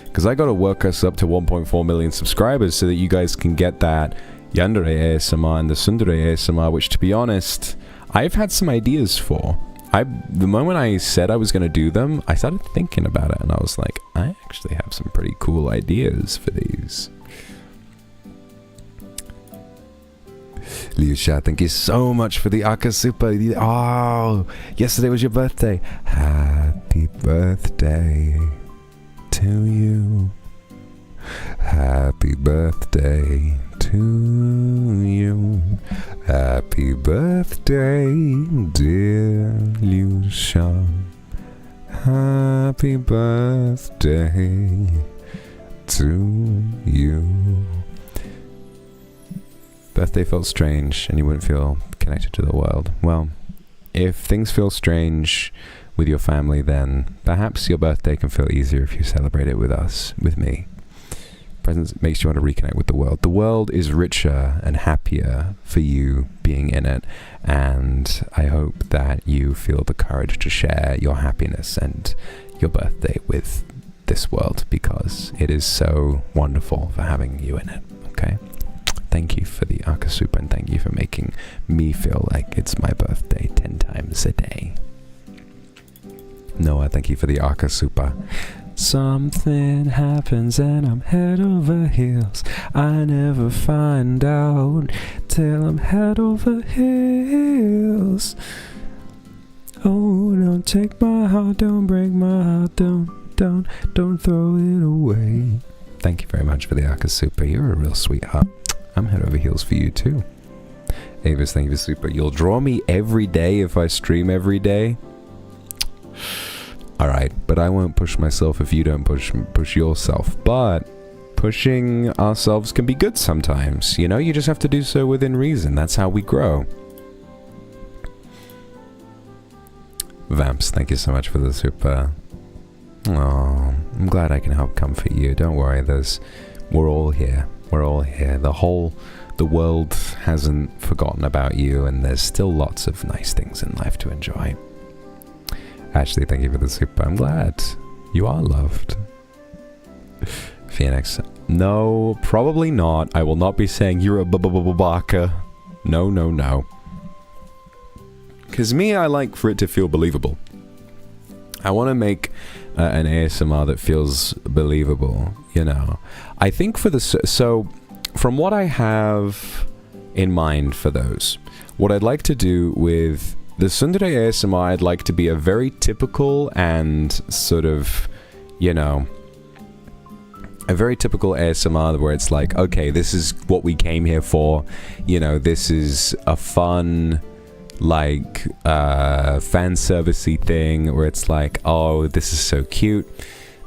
Because I got to work us up to 1.4 million subscribers so that you guys can get that Yandere ASMR and the Sundere ASMR, which, to be honest, I've had some ideas for. The moment I said I was going to do them, I started thinking about it, and I was like, I actually have some pretty cool ideas for these. Liusha, thank you so much for the Akasupa. Oh, yesterday was your birthday. Happy birthday to you. Happy birthday to you. Happy birthday, dear Liusha. Happy birthday to you. Birthday felt strange and you wouldn't feel connected to the world. Well, if things feel strange with your family, then perhaps your birthday can feel easier if you celebrate it with us, with me. Presence makes you want to reconnect with the world. The world is richer and happier for you being in it, and I hope that you feel the courage to share your happiness and your birthday with this world, because it is so wonderful for having you in it, okay? Thank you for the Akasupa, and thank you for making me feel like it's my birthday 10 times a day. Noah, thank you for the Akasupa. Something happens and I'm head over heels. I never find out till I'm head over heels. Oh, don't take my heart, don't break my heart, don't throw it away. Thank you very much for the Akasupa. You're a real sweetheart. I'm head over heels for you too. Avis, thank you for super. You'll draw me every day if I stream every day. Alright, but I won't push myself if you don't push yourself. But pushing ourselves can be good sometimes. You know, you just have to do so within reason. That's how we grow. Vamps, thank you so much for the super. Oh, I'm glad I can help comfort you. Don't worry, we're all here. We're all here. The world hasn't forgotten about you, and there's still lots of nice things in life to enjoy. Ashley, thank you for the super. I'm glad you are loved. Phoenix, no, probably not. I will not be saying you're a baka. No, no, no. Because me, I like for it to feel believable. I want to make an ASMR that feels believable, you know. I think for the... So, from what I have in mind for those, what I'd like to do with the Tsundere ASMR, I'd like to be a very typical and sort of, you know, a very typical ASMR where it's like, okay, this is what we came here for. You know, this is a fun, like, fan servicey thing where it's like, oh, this is so cute.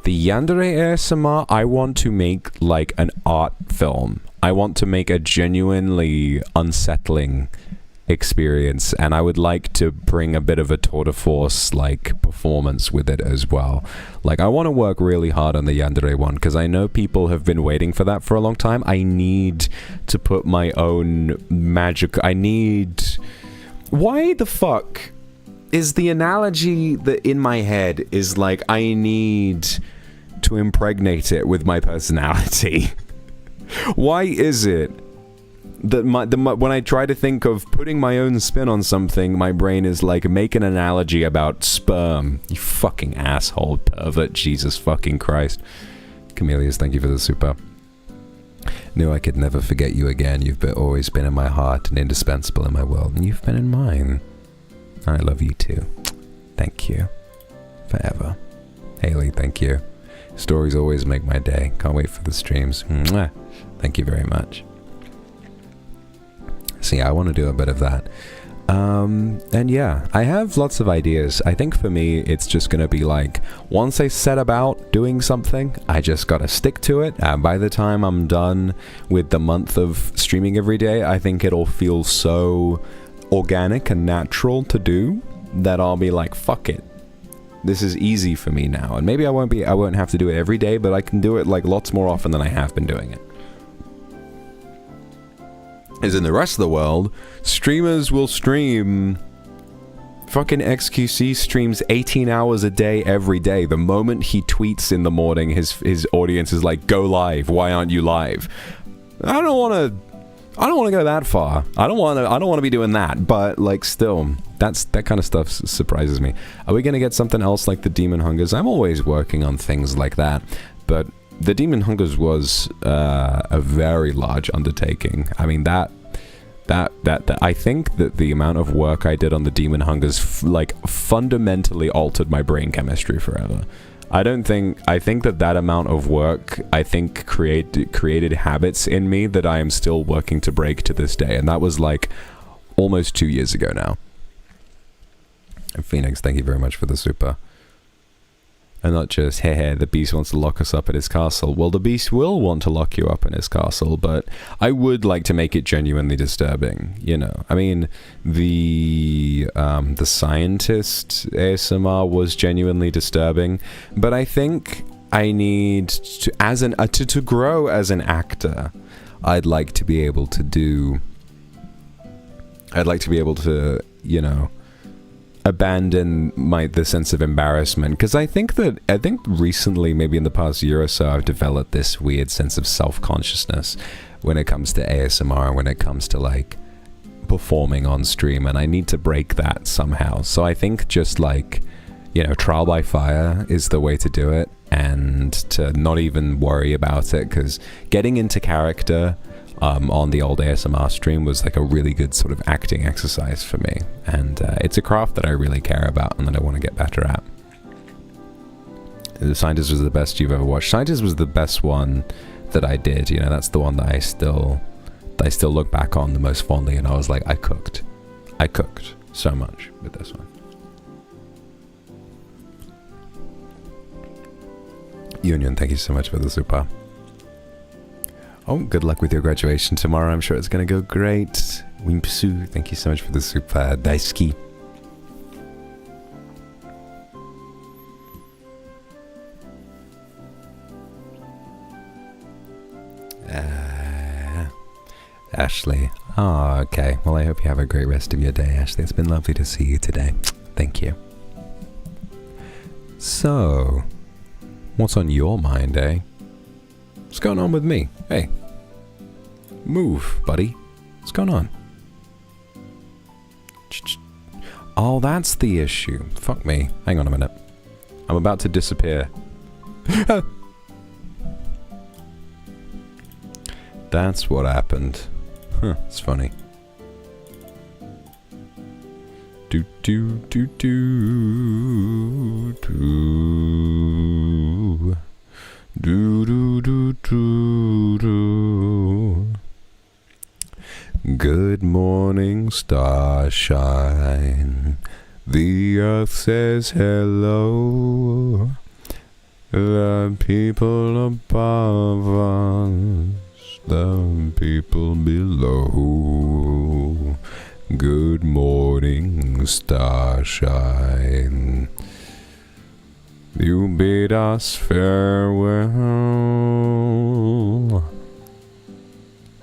The Yandere ASMR, I want to make like an art film. I want to make a genuinely unsettling experience, and I would like to bring a bit of a tour de force like performance with it as well. Like, I want to work really hard on the Yandere one because I know people have been waiting for that for a long time. I need to put my own magic. Why the fuck is the analogy that in my head is like I need to impregnate it with my personality? Why is it that when I try to think of putting my own spin on something, my brain is like, make an analogy about sperm? You fucking asshole pervert, Jesus fucking Christ. Camellias, thank you for the super. Knew I could never forget you again. You've always been in my heart and indispensable in my world, and you've been in mine. I love you too. Thank you. Forever. Haley, thank you. Stories always make my day. Can't wait for the streams. Mwah. Thank you very much. So yeah, I want to do a bit of that. And yeah, I have lots of ideas. I think for me, it's just going to be like, once I set about doing something, I just got to stick to it. And by the time I'm done with the month of streaming every day, I think it'll feel so organic and natural to do that I'll be like, fuck it. This is easy for me now. And maybe I won't have to do it every day, but I can do it like lots more often than I have been doing it. As in the rest of the world, streamers will stream. Fucking XQC streams 18 hours a day every day. The moment he tweets in the morning, his audience is like, go live, why aren't you live? I don't want to go that far. I don't want to be doing that, but like still, that kind of stuff surprises me. Are we going to get something else like the Demon Hungers? I'm always working on things like that, but the Demon Hungers was a very large undertaking. I mean, that I think that the amount of work I did on the Demon Hungers like fundamentally altered my brain chemistry forever. I think that amount of work, I think, created habits in me that I am still working to break to this day, and that was like almost 2 years ago now. And Phoenix, thank you very much for the super. And not just, hey, the beast wants to lock us up at his castle. Well, the beast will want to lock you up in his castle, but I would like to make it genuinely disturbing, you know. I mean, the scientist ASMR was genuinely disturbing, but I think I need to, to grow as an actor, I'd like to be able to, you know, abandon the sense of embarrassment, because I think recently, maybe in the past year or so, I've developed this weird sense of self-consciousness when it comes to ASMR and when it comes to like performing on stream, and I need to break that somehow. So I think just like, you know, trial by fire is the way to do it, and to not even worry about it, because getting into character on the old ASMR stream was like a really good sort of acting exercise for me, and it's a craft that I really care about and that I want to get better at. The Scientist was the best you've ever watched. Scientist was the best one that I did, you know, that's the one that I still look back on the most fondly, and I was like, I cooked so much with this one. Union, thank you so much for the super. Oh, good luck with your graduation tomorrow. I'm sure it's gonna go great. Wimpsu, thank you so much for the super daisuki. Ashley. Oh, okay. Well, I hope you have a great rest of your day, Ashley. It's been lovely to see you today. Thank you. So, what's on your mind, eh? What's going on with me? Hey. Move, buddy. What's going on? Oh, that's the issue. Fuck me. Hang on a minute. I'm about to disappear. That's what happened. Huh, it's funny. Do do do do do do do do do do. Good morning, starshine. The earth says hello. The people above us, the people below. Good morning, starshine. You bid us farewell.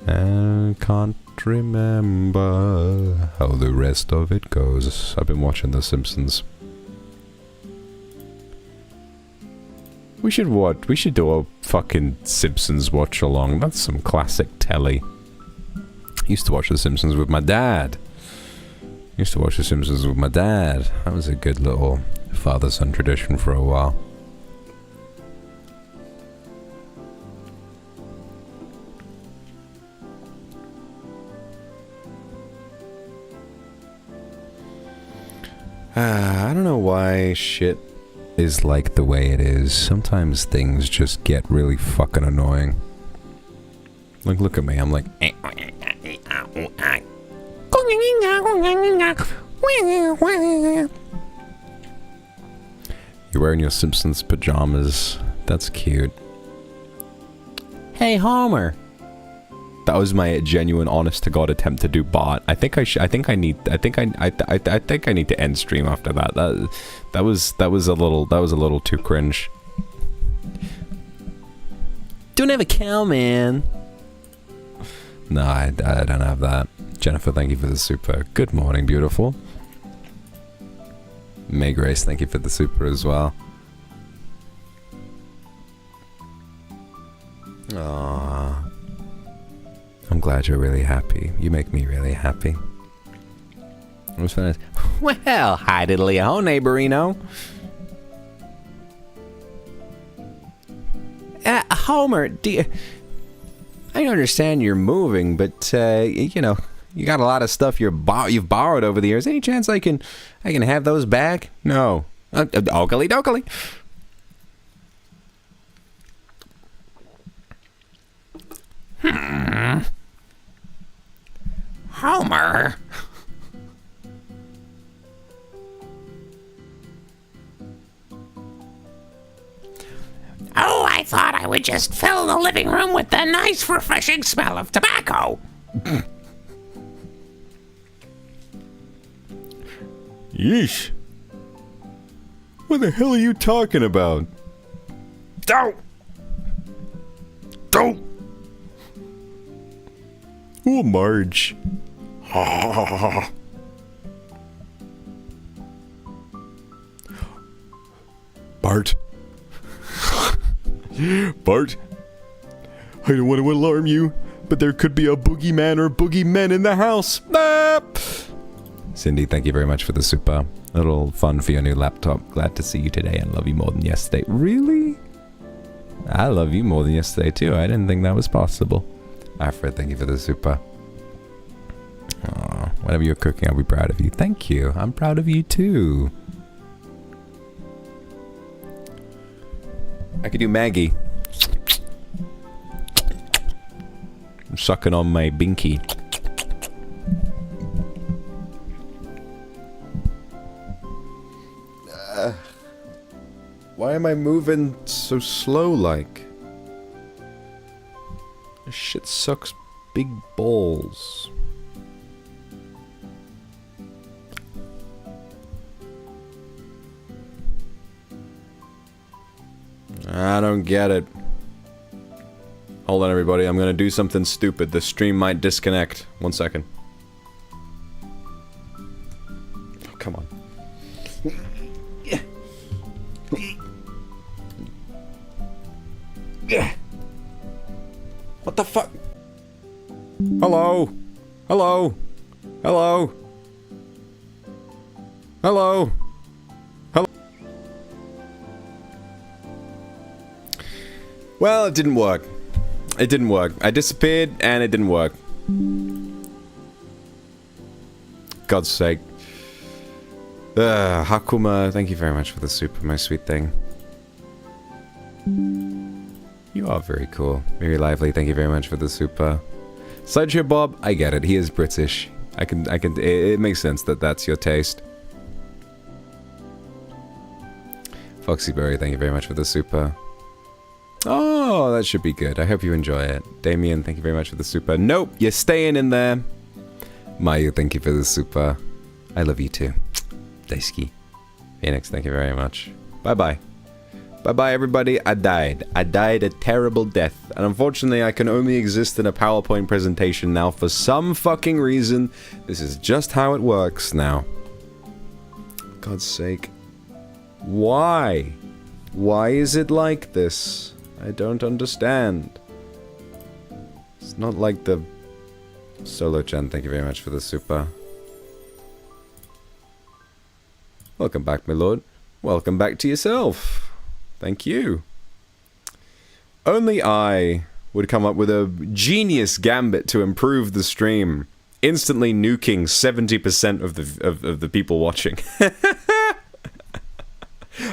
I can't remember how the rest of it goes. I've been watching The Simpsons. We should do a fucking Simpsons watch along. That's some classic telly. Used to watch The Simpsons with my dad. That was a good little father-son tradition for a while. I don't know why shit is like the way it is. Sometimes things just get really fucking annoying. Like, look at me, I'm like... You're wearing your Simpsons pajamas. That's cute. Hey, Homer. That was my genuine, honest-to-God attempt to do bot. I think I need to end stream after that. That was a little too cringe. Don't have a cow, man. No, I don't have that. Jennifer, thank you for the super. Good morning, beautiful. May Grace, thank you for the super as well. Aww. I'm glad you're really happy. You make me really happy. What's fun? Well, hi diddly-o, neighborino. Homer, I understand you're moving, but you know, you got a lot of stuff you've borrowed over the years. Any chance I can have those back? No. Oakley dokley. Homer. Oh, I thought I would just fill the living room with the nice, refreshing smell of tobacco. Yeesh. What the hell are you talking about? Don't. Oh, Marge. Bart. Bart. I don't want to alarm you, but there could be a boogeyman or boogeymen in the house. Ah! Cindy, thank you very much for the super. A little fun for your new laptop. Glad to see you today and love you more than yesterday. Really? I love you more than yesterday too. I didn't think that was possible. Alfred, thank you for the super. Aww, whatever you're cooking, I'll be proud of you. Thank you. I'm proud of you too. I could do Maggie. I'm sucking on my binky. Why am I moving so slow like? This shit's sucks big balls. I don't get it. Hold on, everybody. I'm gonna do something stupid. The stream might disconnect. 1 second. Oh, come on. What the fuck? Hello? Hello? Hello? Hello? Hello? Well, it didn't work. It didn't work. I disappeared and it didn't work. God's sake. Hakuma, thank you very much for the super, my sweet thing. You are very cool. Very lively, thank you very much for the super. Sideshow Bob, I get it. He is British. It makes sense that that's your taste. Foxyberry, thank you very much for the super. Oh, that should be good. I hope you enjoy it. Damien, thank you very much for the super. Nope, you're staying in there. Mayu, thank you for the super. I love you too. Daisuki. Phoenix, thank you very much. Bye-bye. Bye-bye, everybody. I died. I died a terrible death. And unfortunately, I can only exist in a PowerPoint presentation now for some fucking reason. This is just how it works now. God's sake. Why? Why is it like this? I don't understand. It's not like the... Solo-chan, thank you very much for the super. Welcome back, my lord. Welcome back to yourself. Thank you. Only I would come up with a genius gambit to improve the stream, instantly nuking 70% of the people watching.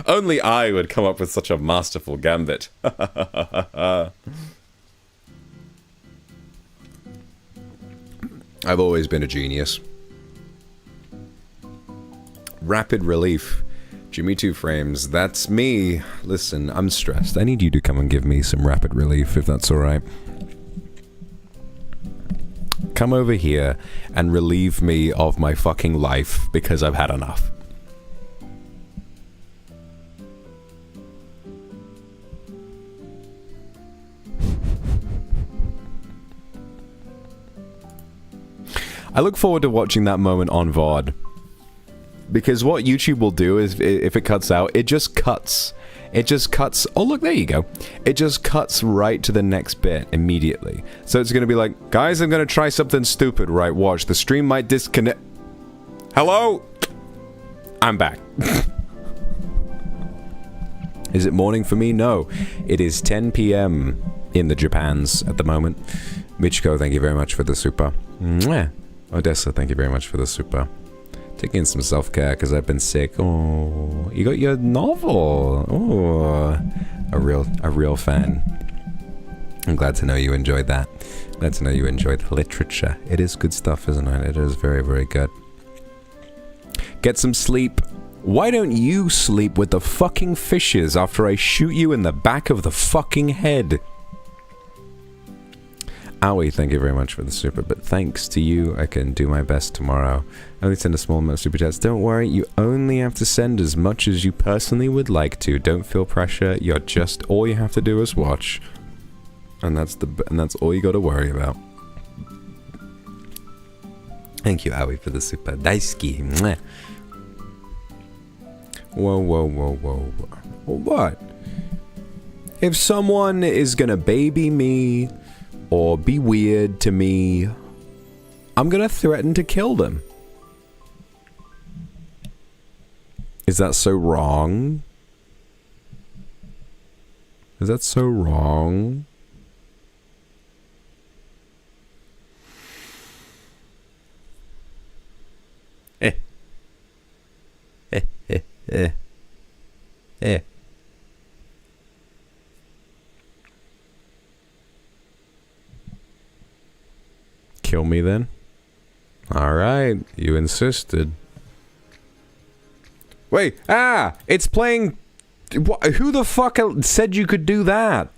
Only I would come up with such a masterful gambit. I've always been a genius. Rapid relief. Jimmy 2 frames. That's me. Listen, I'm stressed. I need you to come and give me some rapid relief, if that's alright. Come over here and relieve me of my fucking life, because I've had enough. I look forward to watching that moment on VOD. Because what YouTube will do is, if it cuts out, it just cuts. It just cuts. Oh, look, there you go. It just cuts right to the next bit immediately. So it's going to be like, guys, I'm going to try something stupid. Right, watch. The stream might disconnect. Hello? I'm back. Is it morning for me? No. It is 10 p.m. in the Japans at the moment. Michiko, thank you very much for the super. Mwah. Odessa, thank you very much for the super. Taking some self-care because I've been sick. Oh, you got your novel. Oh, a real fan. I'm glad to know you enjoyed that. Glad to know you enjoyed the literature. It is good stuff, isn't it? It is very, very good. Get some sleep. Why don't you sleep with the fucking fishes after I shoot you in the back of the fucking head? Owie, thank you very much for the super, but thanks to you, I can do my best tomorrow. Only send a small amount of super chats. Don't worry, you only have to send as much as you personally would like to. Don't feel pressure. You're just, all you have to do is watch. And that's all you gotta worry about. Thank you, Owie, for the super. Daisuki. Mwah. Whoa, whoa, whoa, whoa. What? If someone is gonna baby me, or be weird to me, I'm gonna threaten to kill them. Is that so wrong? Is that so wrong? Eh. Eh, eh, eh. Eh. Kill me then? Alright, you insisted. Wait, it's playing... Who the fuck said you could do that?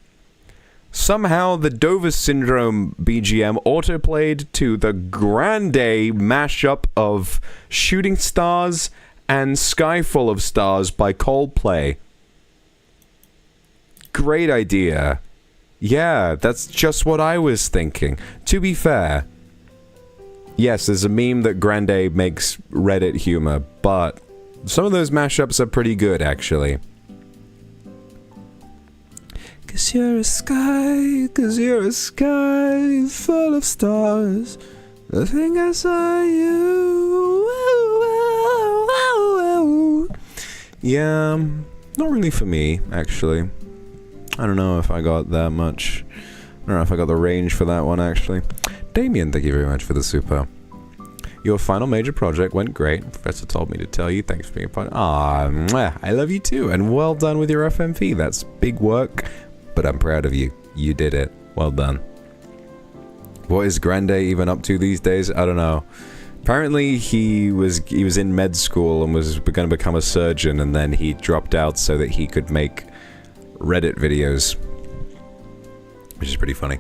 Somehow the Dover Syndrome BGM autoplayed to the grande mashup of Shooting Stars and Sky Full of Stars by Coldplay. Great idea. Yeah, that's just what I was thinking. To be fair, yes, there's a meme that Grande makes Reddit humor, but some of those mashups are pretty good, actually. 'Cause you're a sky full of stars. I think I saw you. Yeah, not really for me, actually. I don't know if I got that much. I don't know if I got the range for that one, actually. Damien, thank you very much for the super. Your final major project went great. Professor told me to tell you. Thanks for being a part. Ah, I love you too. And well done with your FMV. That's big work, but I'm proud of you. You did it. Well done. What is Grande even up to these days? I don't know. Apparently he was in med school and was going to become a surgeon, and then he dropped out so that he could make Reddit videos, which is pretty funny.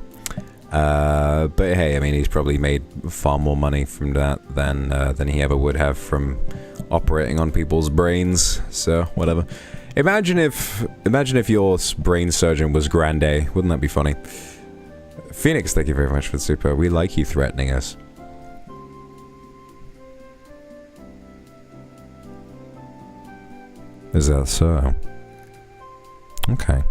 But hey, I mean, he's probably made far more money from that than he ever would have from operating on people's brains. So whatever. Imagine if your brain surgeon was Grande. Wouldn't that be funny? Phoenix, thank you very much for the super. We like you threatening us. Is that so? Okay.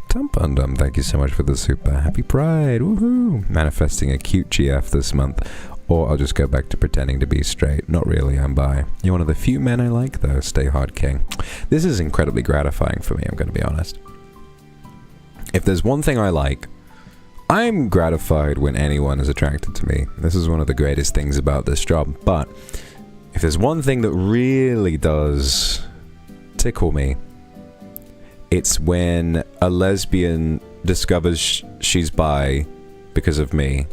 Dumpundum, thank you so much for the super. Happy Pride, woohoo! Manifesting a cute GF this month. Or I'll just go back to pretending to be straight. Not really, I'm bi. You're one of the few men I like, though. Stay hard, king. This is incredibly gratifying for me, I'm going to be honest. If there's one thing I like, I'm gratified when anyone is attracted to me. This is one of the greatest things about this job. But if there's one thing that really does tickle me, it's when a lesbian discovers she's bi because of me.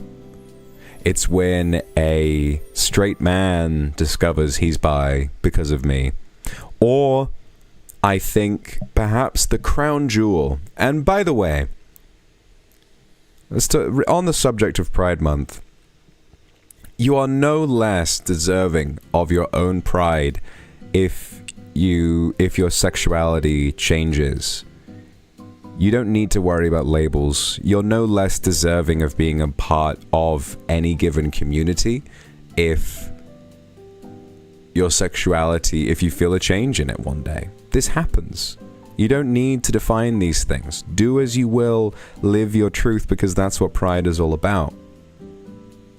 It's when a straight man discovers he's bi because of me. Or, I think, perhaps the crown jewel. And by the way, on the subject of Pride Month, you are no less deserving of your own pride if your sexuality changes. You don't need to worry about labels. You're no less deserving of being a part of any given community if your sexuality, if you feel a change in it one day. This happens. You don't need to define these things. Do as you will, live your truth, because that's what Pride is all about.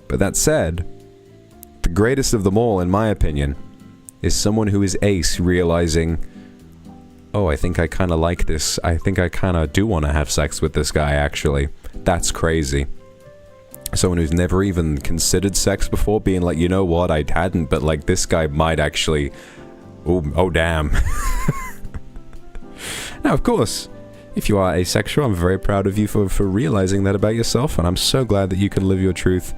But that said, the greatest of them all, in my opinion, is someone who is ace realizing, oh, I think I kind of like this. I think I kind of do want to have sex with this guy, actually. That's crazy. Someone who's never even considered sex before, being like, you know what, I hadn't, but like, this guy might actually... Oh damn. Now, of course, if you are asexual, I'm very proud of you for realizing that about yourself, and I'm so glad that you can live your truth.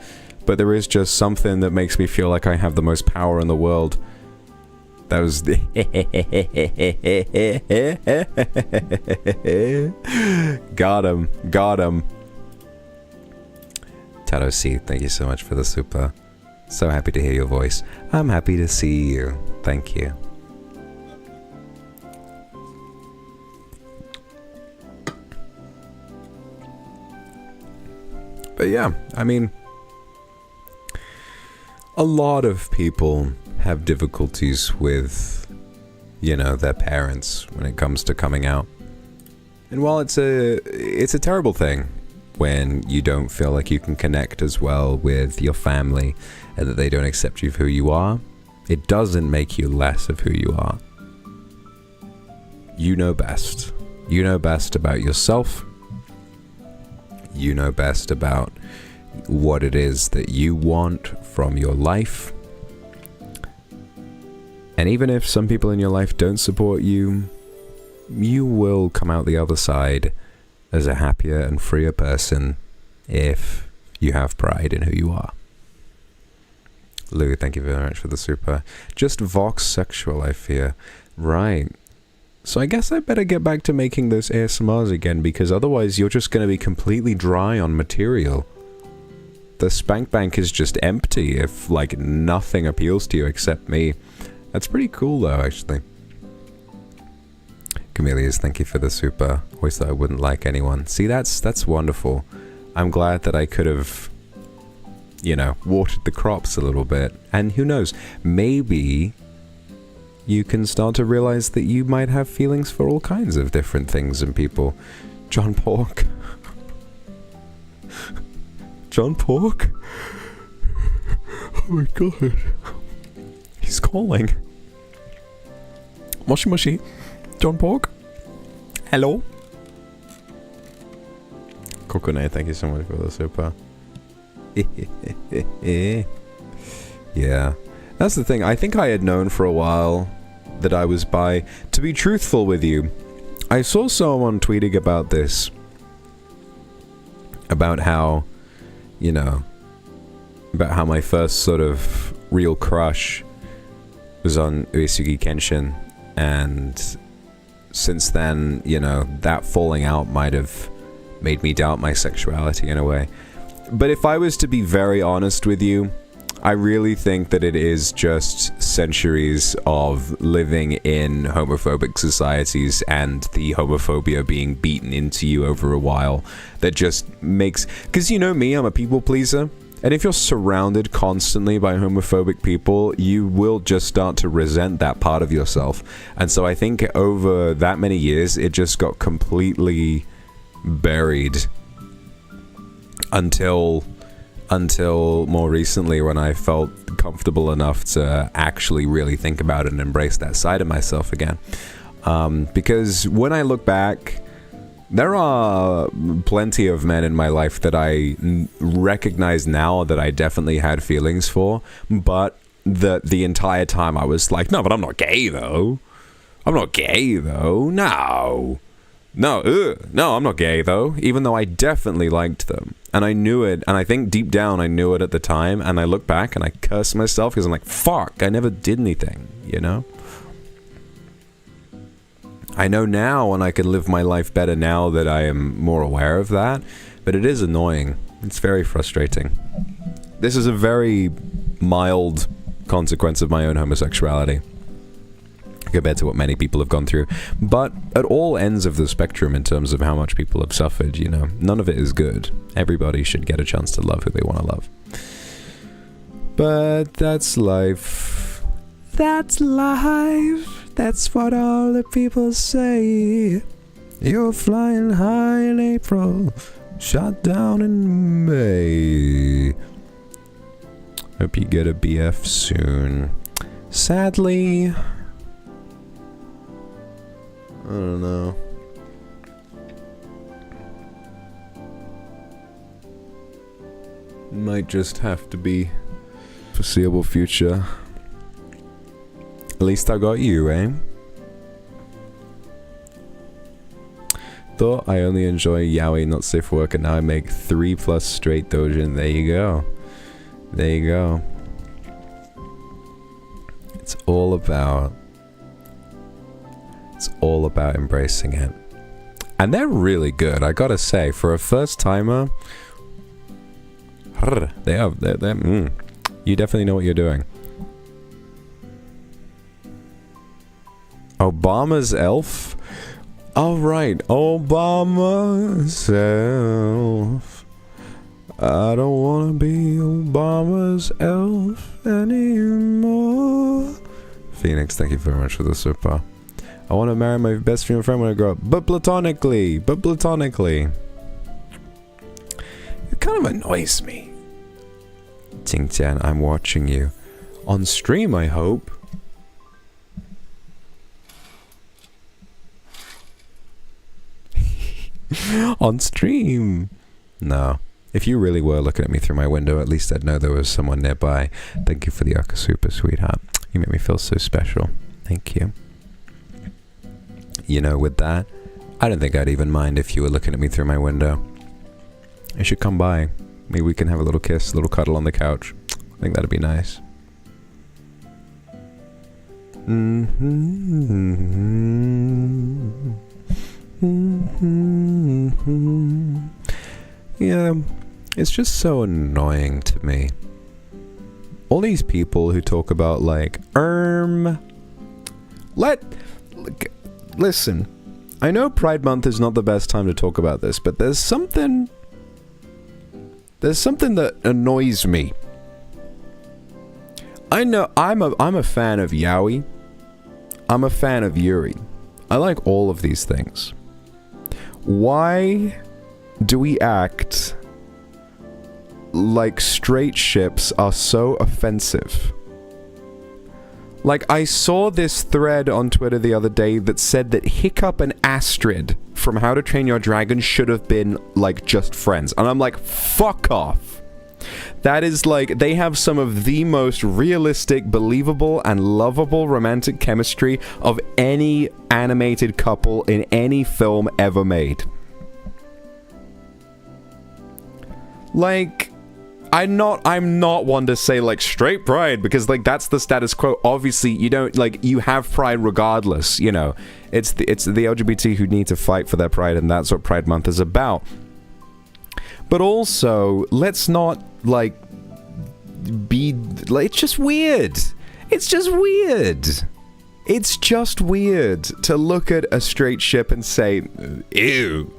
But there is just something that makes me feel like I have the most power in the world. That was the... Got him. Got him. Tato C, thank you so much for the super. So happy to hear your voice. I'm happy to see you. Thank you. But yeah, I mean, a lot of people have difficulties with, you know, their parents when it comes to coming out. And while it's a terrible thing when you don't feel like you can connect as well with your family and that they don't accept you for who you are, it doesn't make you less of who you are. You know best. You know best about yourself. You know best about what it is that you want from your life. And even if some people in your life don't support you, you will come out the other side as a happier and freer person if you have pride in who you are. Lou, thank you very much for the super. Just Vox sexual, I fear. Right. So I guess I better get back to making those ASMRs again, because otherwise you're just going to be completely dry on material. The spank bank is just empty if, like, nothing appeals to you except me. That's pretty cool, though, actually. Camellias, thank you for the super. Always thought I wouldn't like anyone. See, that's wonderful. I'm glad that I could have, you know, watered the crops a little bit. And who knows, maybe you can start to realize that you might have feelings for all kinds of different things and people. John Pork. John Pork? Oh my god. He's calling. Moshi Moshi. John Pork? Hello? Kokone, thank you so much for the super. Yeah. That's the thing. I think I had known for a while that I was bi. To be truthful with you, I saw someone tweeting about this. About how, you know, about how my first sort of real crush was on Uesugi Kenshin. And since then, you know, that falling out might have made me doubt my sexuality in a way. But if I was to be very honest with you, I really think that it is just centuries of living in homophobic societies and the homophobia being beaten into you over a while that just makes... Because you know me, I'm a people pleaser. And if you're surrounded constantly by homophobic people, you will just start to resent that part of yourself. And so I think over that many years, it just got completely buried until more recently, when I felt comfortable enough to actually really think about it and embrace that side of myself again. Because when I look back, there are plenty of men in my life that I recognize now that I definitely had feelings for, but the entire time I was like, no, but I'm not gay though. I'm not gay though. No. No, I'm not gay though, even though I definitely liked them. And I knew it, and I think deep down I knew it at the time, and I look back and I curse myself because I'm like, fuck, I never did anything, you know? I know now, and I can live my life better now that I am more aware of that, but it is annoying. It's very frustrating. This is a very mild consequence of my own homosexuality, compared to what many people have gone through. But at all ends of the spectrum in terms of how much people have suffered, you know, none of it is good. Everybody should get a chance to love who they want to love. But that's life. That's life. That's what all the people say. You're flying high in April, shot down in May. Hope you get a BF soon. Sadly, I don't know. Might just have to be foreseeable future. At least I got you, eh? Thought I only enjoy yaoi, not safe for work, and now I make 3+ straight dojin. There you go. There you go. It's all about embracing it. And they're really good, I gotta say. For a first timer, you definitely know what you're doing. Obama's elf? Oh right, Obama's elf. I don't wanna be Obama's elf anymore. Phoenix, thank you very much for the super. I want to marry my best female friend when I grow up, but platonically. It kind of annoys me. Ting-Tian, I'm watching you. On stream, I hope. On stream. No. If you really were looking at me through my window, at least I'd know there was someone nearby. Thank you for the Akasupa, sweetheart. You make me feel so special. Thank you. You know, with that, I don't think I'd even mind if you were looking at me through my window. You should come by. Maybe we can have a little kiss, a little cuddle on the couch. I think that'd be nice. Yeah, it's just so annoying to me. All these people who talk about like, listen, I know Pride Month is not the best time to talk about this, but there's something that annoys me. I know I'm a fan of yaoi. I'm a fan of yuri. I like all of these things. Why do we act like straight ships are so offensive? Like, I saw this thread on Twitter the other day that said that Hiccup and Astrid from How to Train Your Dragon should have been, like, just friends. And I'm like, fuck off. That is, like, they have some of the most realistic, believable, and lovable romantic chemistry of any animated couple in any film ever made. Like, I'm not one to say, like, straight pride, because, like, that's the status quo. Obviously, you don't, like, you have pride regardless, you know. It's the LGBT who need to fight for their pride, and that's what Pride Month is about. But also, let's not, like, be, like, it's just weird. It's just weird. It's just weird to look at a straight ship and say, ew.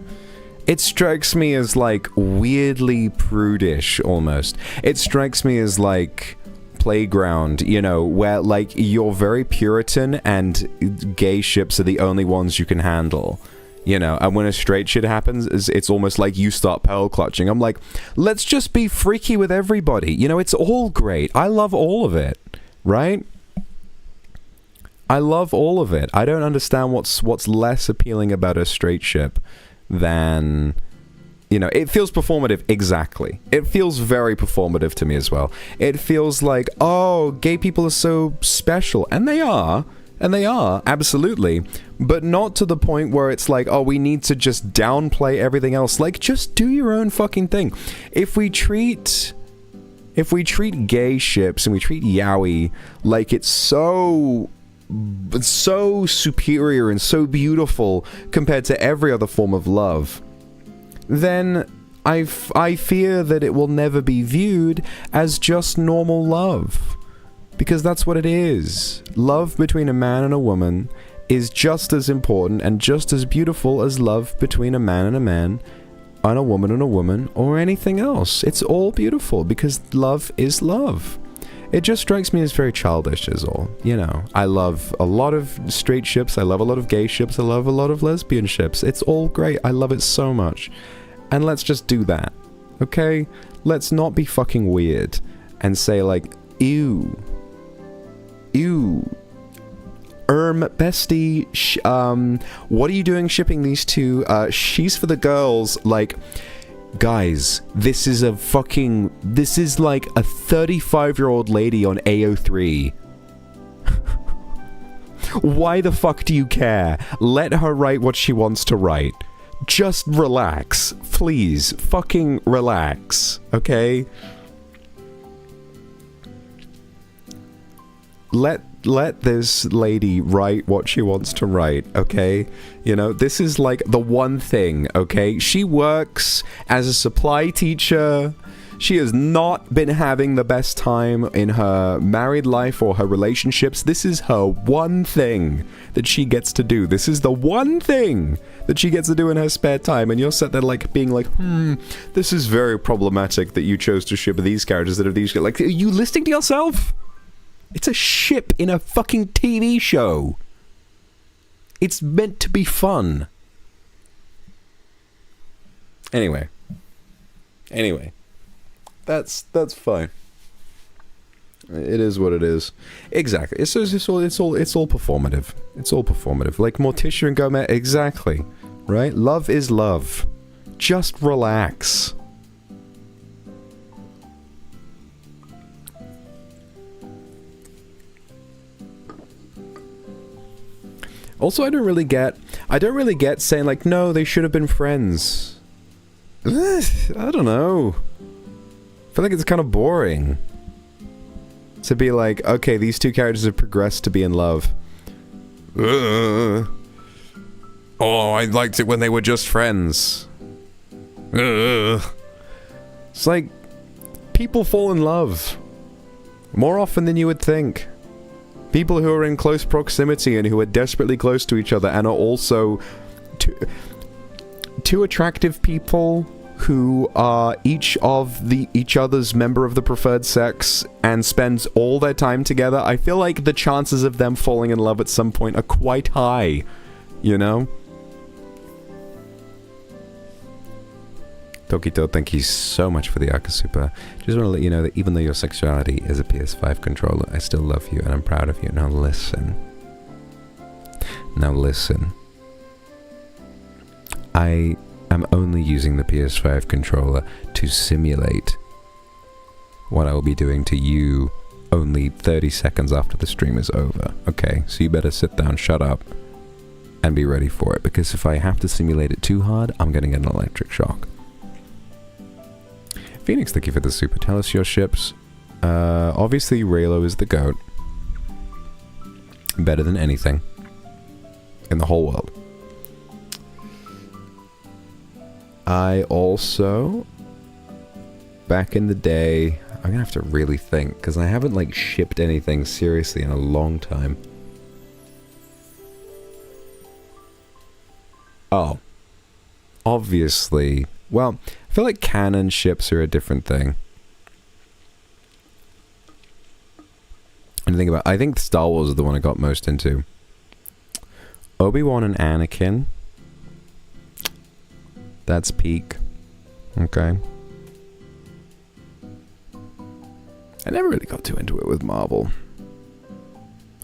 It strikes me as, like, weirdly prudish, almost. It strikes me as, like, playground, you know, where, like, you're very Puritan and gay ships are the only ones you can handle. You know, and when a straight shit happens, it's almost like you start pearl clutching. I'm like, let's just be freaky with everybody. You know, it's all great. I love all of it, right? I love all of it. I don't understand what's less appealing about a straight ship than, you know, it feels performative. Exactly. It feels very performative to me as well. It feels like, oh, gay people are so special. And they are. And they are, absolutely. But not to the point where it's like, oh, we need to just downplay everything else. Like, just do your own fucking thing. If we treat gay ships and we treat yaoi like it's so superior and so beautiful compared to every other form of love, then I fear that it will never be viewed as just normal love. Because that's what it is. Love between a man and a woman is just as important and just as beautiful as love between a man and a woman, or anything else. It's all beautiful because love is love. It just strikes me as very childish is all. You know, I love a lot of straight ships, I love a lot of gay ships, I love a lot of lesbian ships. It's all great. I love it so much. And let's just do that. Okay? Let's not be fucking weird and say like, ew. Bestie, what are you doing shipping these two? She's for the girls. Like, guys, this is like a 35-year-old lady on AO3. Why the fuck do you care? Let her write what she wants to write. Just relax. Please, fucking relax. Okay? Let this lady write what she wants to write, okay? You know, this is like the one thing, okay? She works as a supply teacher. She has not been having the best time in her married life or her relationships. This is her one thing that she gets to do. This is the one thing that she gets to do in her spare time. And you're sat there like being like, this is very problematic that you chose to ship these characters that are these. Like, are you listening to yourself? It's a ship in a fucking TV show. It's meant to be fun. Anyway. That's fine. It is what it is. Exactly. It's all performative. It's all performative. Like Morticia and Gomez. Exactly. Right? Love is love. Just relax. Also, I don't really get saying like, no, they should have been friends. I don't know. I feel like it's kind of boring. To be like, okay, these two characters have progressed to be in love. Oh, I liked it when they were just friends. It's like, people fall in love more often than you would think. People who are in close proximity and who are desperately close to each other and are also two attractive people who are each other's member of the preferred sex and spends all their time together. I feel like the chances of them falling in love at some point are quite high, you know? Tokito, thank you so much for the Akasupa. Just want to let you know that even though your sexuality is a PS5 controller, I still love you and I'm proud of you. Now listen. Now listen. I am only using the PS5 controller to simulate what I will be doing to you only 30 seconds after the stream is over. Okay, so you better sit down, shut up, and be ready for it. Because if I have to simulate it too hard, I'm gonna get an electric shock. Phoenix, thank you for the super. Tell us your ships. Obviously, Raylo is the GOAT. Better than anything in the whole world. I also, back in the day, I'm gonna have to really think, because I haven't, like, shipped anything seriously in a long time. Oh. Obviously. Well, I feel like canon ships are a different thing. And I think Star Wars is the one I got most into. Obi-Wan and Anakin. That's peak. Okay. I never really got too into it with Marvel.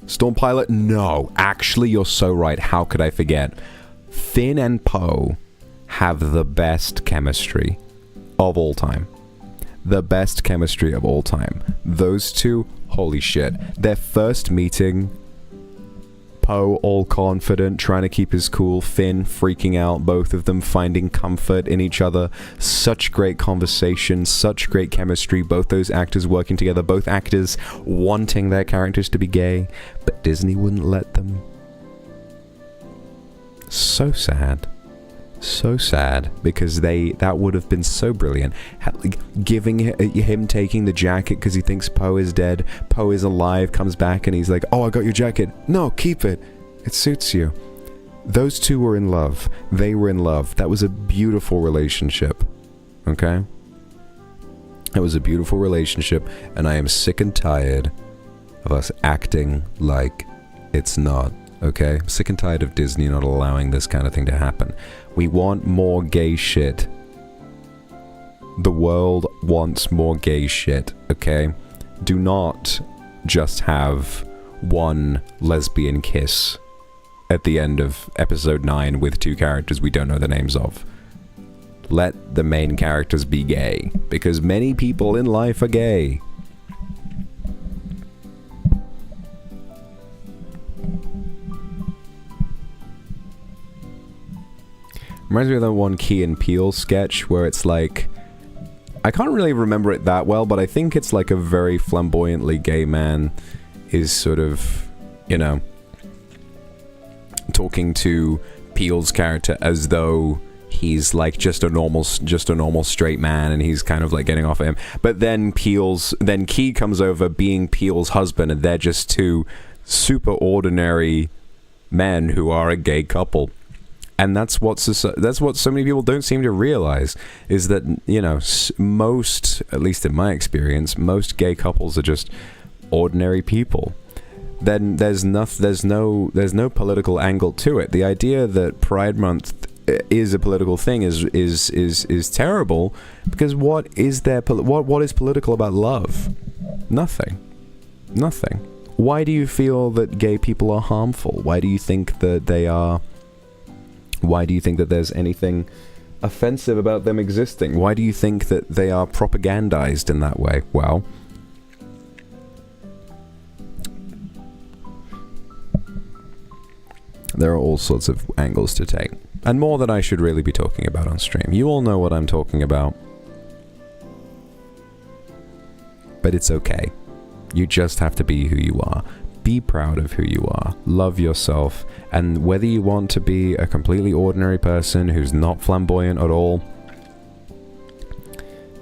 Storm Pilot? No. Actually, you're so right. How could I forget? Finn and Poe have the best chemistry of all time. The best chemistry of all time. Those two, holy shit. Their first meeting, Poe all confident, trying to keep his cool, Finn freaking out, both of them finding comfort in each other. Such great conversation, such great chemistry, both those actors working together, both actors wanting their characters to be gay, but Disney wouldn't let them. So sad. So sad, because that would have been so brilliant. Giving him taking the jacket because he thinks Poe is dead. Poe is alive, comes back, and he's like, oh, I got your jacket. No, keep it. It suits you. Those two were in love. They were in love. That was a beautiful relationship. Okay? It was a beautiful relationship, and I am sick and tired of us acting like it's not. Okay? I'm sick and tired of Disney not allowing this kind of thing to happen. We want more gay shit. The world wants more gay shit, okay? Do not just have one lesbian kiss at the end of episode 9 with two characters we don't know the names of. Let the main characters be gay, because many people in life are gay. Reminds me of that one Key and Peele sketch where it's like, I can't really remember it that well, but I think it's like a very flamboyantly gay man is sort of, you know, talking to Peele's character as though he's like just a normal straight man, and he's kind of like getting off of him. But then Key comes over being Peele's husband, and they're just two super ordinary men who are a gay couple. And that's what so many people don't seem to realize, is that, you know, most, at least in my experience, most gay couples are just ordinary people. Then there's no political angle to it. The idea that Pride Month is a political thing is terrible, because what is political about love? Nothing. Why do you feel that gay people are harmful? Why do you think that there's anything offensive about them existing? Why do you think that they are propagandized in that way? Well, there are all sorts of angles to take, and more that I should really be talking about on stream. You all know what I'm talking about, but it's okay. You just have to be who you are. Be proud of who you are. Love yourself. And whether you want to be a completely ordinary person who's not flamboyant at all,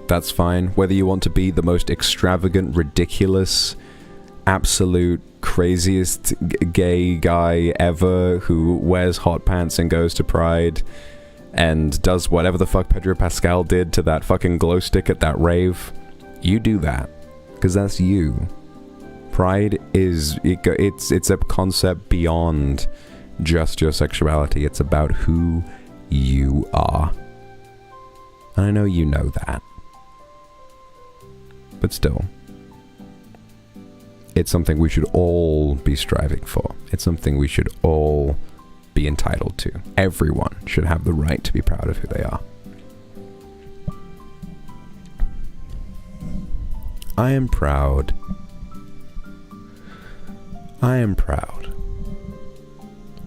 that's fine. Whether you want to be the most extravagant, ridiculous, absolute craziest gay guy ever who wears hot pants and goes to Pride and does whatever the fuck Pedro Pascal did to that fucking glow stick at that rave, you do that. Because that's you. Pride is... It's a concept beyond just your sexuality. It's about who you are. And I know you know that. But still. It's something we should all be striving for. It's something we should all be entitled to. Everyone should have the right to be proud of who they are. I am proud. I am proud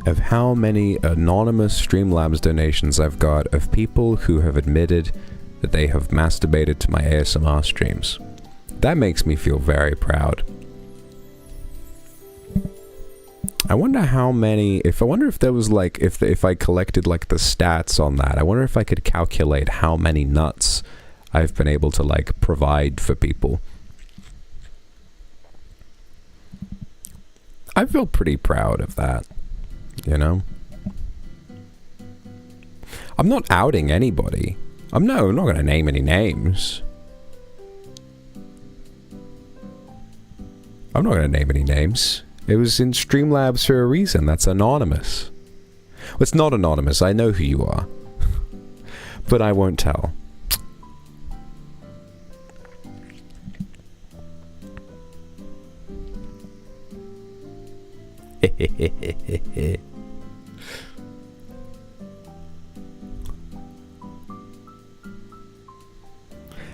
of how many anonymous Streamlabs donations I've got of people who have admitted that they have masturbated to my ASMR streams. That makes me feel very proud. I wonder how many, I wonder if there was like, if I collected like the stats on that, I wonder if I could calculate how many nuts I've been able to like provide for people. I feel pretty proud of that, you know? I'm not outing anybody. I'm not going to name any names. I'm not going to name any names. It was in Streamlabs for a reason. That's anonymous. Well, it's not anonymous. I know who you are. But I won't tell.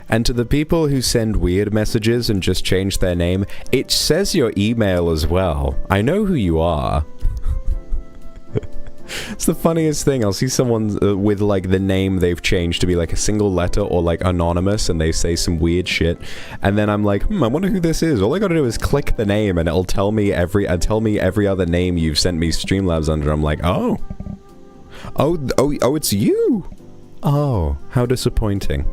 And to the people who send weird messages and just change their name, it says your email as well. I know who you are. It's the funniest thing. I'll see someone with like the name they've changed to be like a single letter or like anonymous, and they say some weird shit, and then I'm like, I wonder who this is. All I gotta do is click the name and it'll tell me every other name you've sent me Streamlabs under. I'm like, oh, it's you. Oh, how disappointing.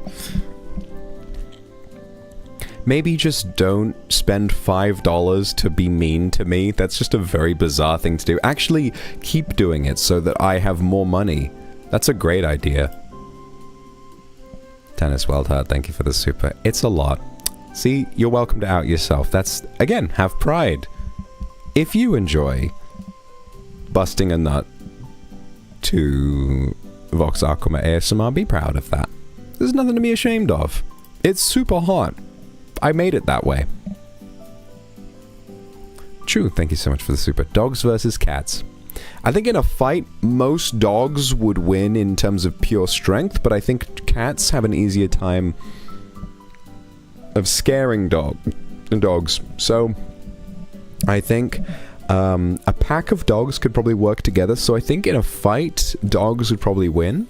Maybe just don't spend $5 to be mean to me. That's just a very bizarre thing to do. Actually, keep doing it so that I have more money. That's a great idea. Tennis Wildheart, thank you for the super. It's a lot. See, you're welcome to out yourself. That's, again, have pride. If you enjoy busting a nut to Vox Akuma ASMR, be proud of that. There's nothing to be ashamed of. It's super hot. I made it that way. True, thank you so much for the super. Dogs versus cats. I think in a fight, most dogs would win in terms of pure strength, but I think cats have an easier time of scaring dogs. So, I think a pack of dogs could probably work together, so I think in a fight, dogs would probably win.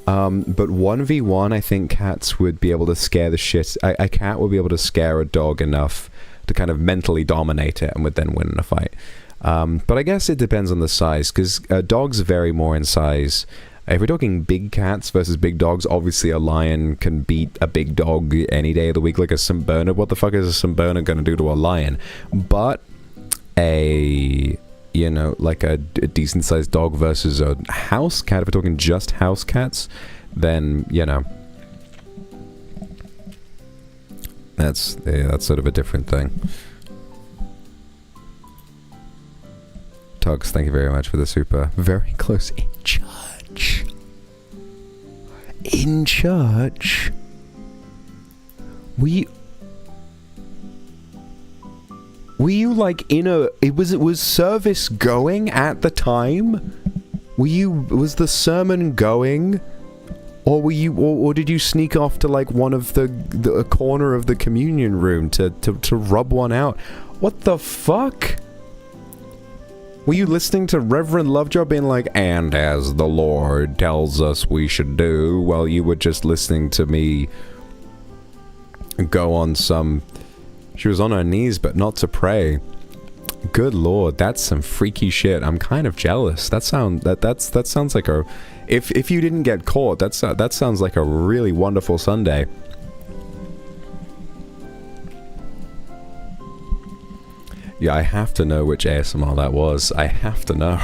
But 1v1, I think cats would be able to scare the shit. A cat would be able to scare a dog enough to kind of mentally dominate it and would then win in a fight. But I guess it depends on the size, because dogs vary more in size. If we're talking big cats versus big dogs, obviously a lion can beat a big dog any day of the week, like a St. Bernard. What the fuck is a St. Bernard gonna do to a lion? But you know, like a decent-sized dog versus a house cat, if we're talking just house cats, then, you know, that's sort of a different thing. Tugs, thank you very much for the super. Very close in church. In church? Were you like in a... Was service going at the time? Was the sermon going? Or were you... Or did you sneak off to like one of the corner of the communion room to rub one out? What the fuck? Were you listening to Reverend Lovejoy being like, and as the Lord tells us we should do, while you were just listening to me go on some She was on her knees, but not to pray. Good lord, that's some freaky shit. I'm kind of jealous. That sounds like a... If you didn't get caught, that sounds like a really wonderful Sunday. Yeah, I have to know which ASMR that was. I have to know.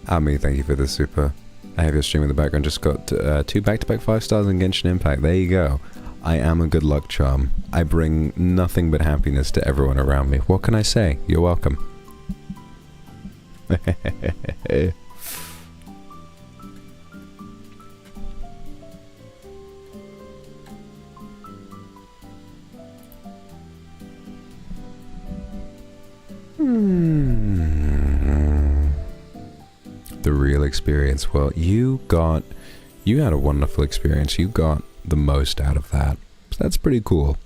Ami, thank you for the super. I have your stream in the background. Just got 2 back-to-back 5 stars in Genshin Impact. There you go. I am a good luck charm. I bring nothing but happiness to everyone around me. What can I say? You're welcome. The real experience. Well, you had a wonderful experience. You got the most out of that. So that's pretty cool.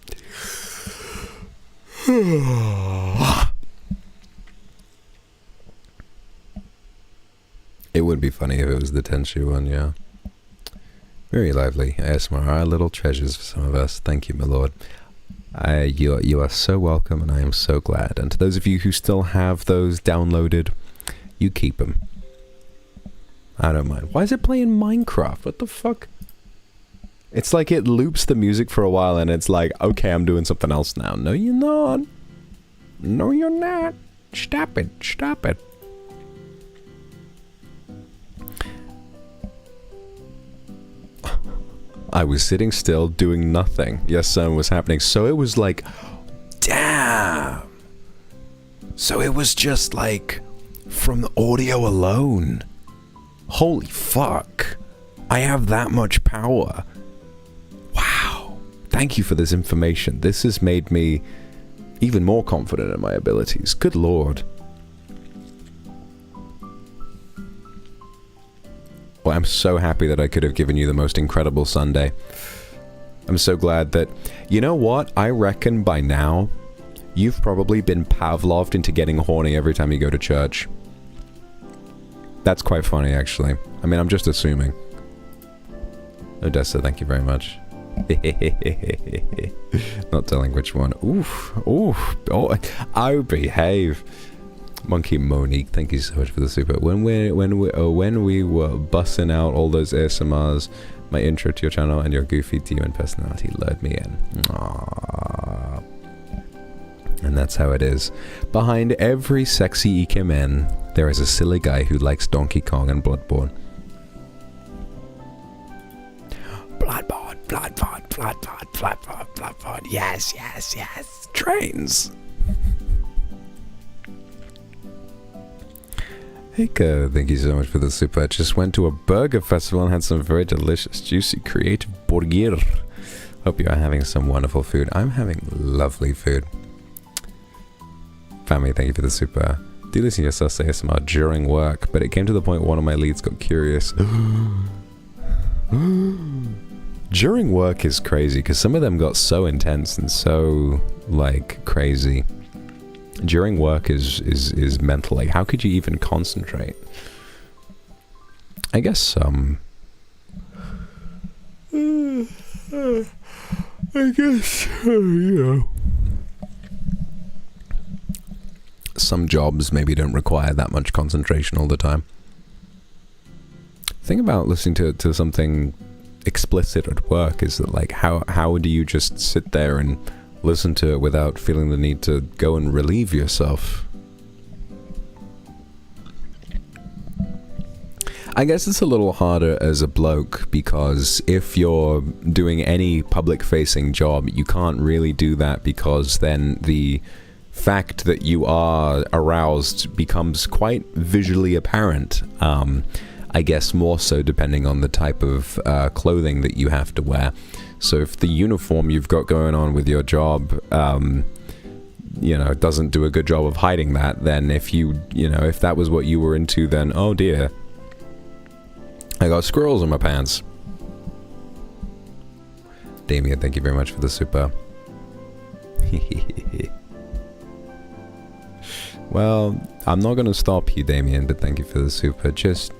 It would be funny if it was the Tenchu one, yeah. Very lively. ASMR are little treasures for some of us. Thank you, my lord. You are so welcome, and I am so glad. And to those of you who still have those downloaded, you keep them. I don't mind. Why is it playing Minecraft? What the fuck? It's like it loops the music for a while and it's like, okay, I'm doing something else now. No, you're not. No, you're not. Stop it. Stop it. I was sitting still doing nothing. Yes, something was happening. So it was like, damn. So it was just like, from the audio alone. Holy fuck. I have that much power. Wow. Thank you for this information. This has made me even more confident in my abilities. Good lord. Well, I'm so happy that I could have given you the most incredible Sunday. I'm so glad that... You know what? I reckon by now, you've probably been Pavloved into getting horny every time you go to church. That's quite funny, actually. I mean, I'm just assuming. Odessa, thank you very much. Not telling which one. Oof. Oof. Oh, I behave. Monkey Monique, thank you so much for the super. When we were bussing out all those ASMRs, my intro to your channel and your goofy demon personality lured me in. Aww. And that's how it is. Behind every sexy Ikemen, there is a silly guy who likes Donkey Kong and Bloodborne. Bloodborne, Bloodborne, Bloodborne, Bloodborne, Bloodborne. Yes, yes, yes. Trains. Heiko, thank you so much for the super. I just went to a burger festival and had some very delicious, juicy, creative burger. Hope you are having some wonderful food. I'm having lovely food. Family, thank you for the super. Do listen to your sus ASMR during work, but it came to the point one of my leads got curious. During work is crazy, because some of them got so intense and so, like, crazy. During work is mental. Like, how could you even concentrate? I guess, I guess, you know. Some jobs maybe don't require that much concentration all the time. The thing about listening to something explicit at work is that, like, how do you just sit there and listen to it without feeling the need to go and relieve yourself? I guess it's a little harder as a bloke, because if you're doing any public-facing job, you can't really do that, because then the fact that you are aroused becomes quite visually apparent. I guess more so depending on the type of clothing that you have to wear. So if the uniform you've got going on with your job, you know, doesn't do a good job of hiding that, then if you know, if that was what you were into, then oh dear, I got squirrels in my pants. Damien, thank you very much for the super. Well, I'm not going to stop you, Damien, but thank you for the super. Just...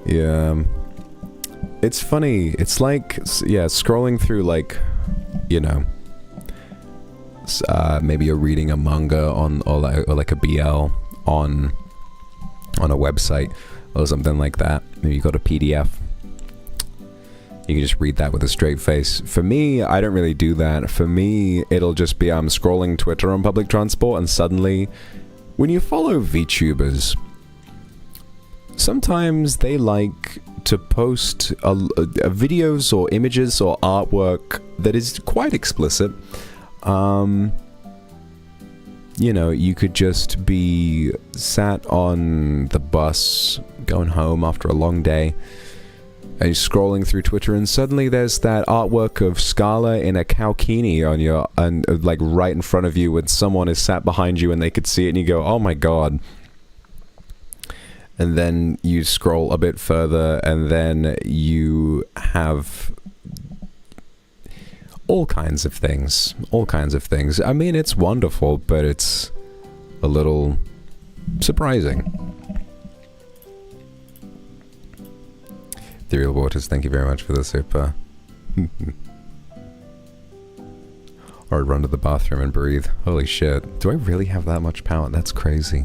Yeah. It's funny. It's like, yeah, scrolling through, like, you know, maybe you're reading a manga on, or like a BL on a website or something like that. Maybe you got a PDF. You can just read that with a straight face. For me, I don't really do that. For me, it'll just be I'm scrolling Twitter on public transport, and suddenly, when you follow VTubers, sometimes they like to post videos or images or artwork that is quite explicit. You know, you could just be sat on the bus going home after a long day, and you're scrolling through Twitter, and suddenly there's that artwork of Scala in a cowkini on your, and like right in front of you, and someone is sat behind you and they could see it, and you go, oh my god. And then you scroll a bit further, and then you have all kinds of things. All kinds of things. I mean, it's wonderful, but it's a little surprising. Ethereal Waters, thank you very much for the super. Or I'd run to the bathroom and breathe. Holy shit. Do I really have that much power? That's crazy.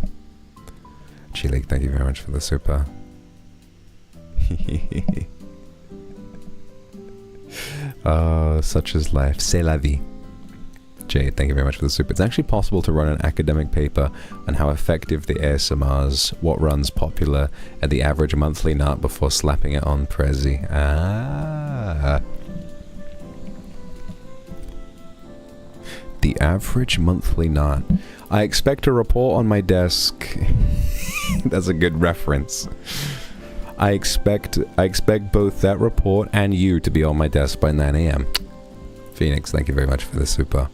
Chile, thank you very much for the super. Such is life. C'est la vie. Jade, thank you very much for the super. It's actually possible to run an academic paper on how effective the ASMRs, what runs popular, at the average monthly nut before slapping it on Prezi. Ah. The average monthly nut. I expect a report on my desk. That's a good reference. I expect both that report and you to be on my desk by 9 AM. Phoenix, thank you very much for the super.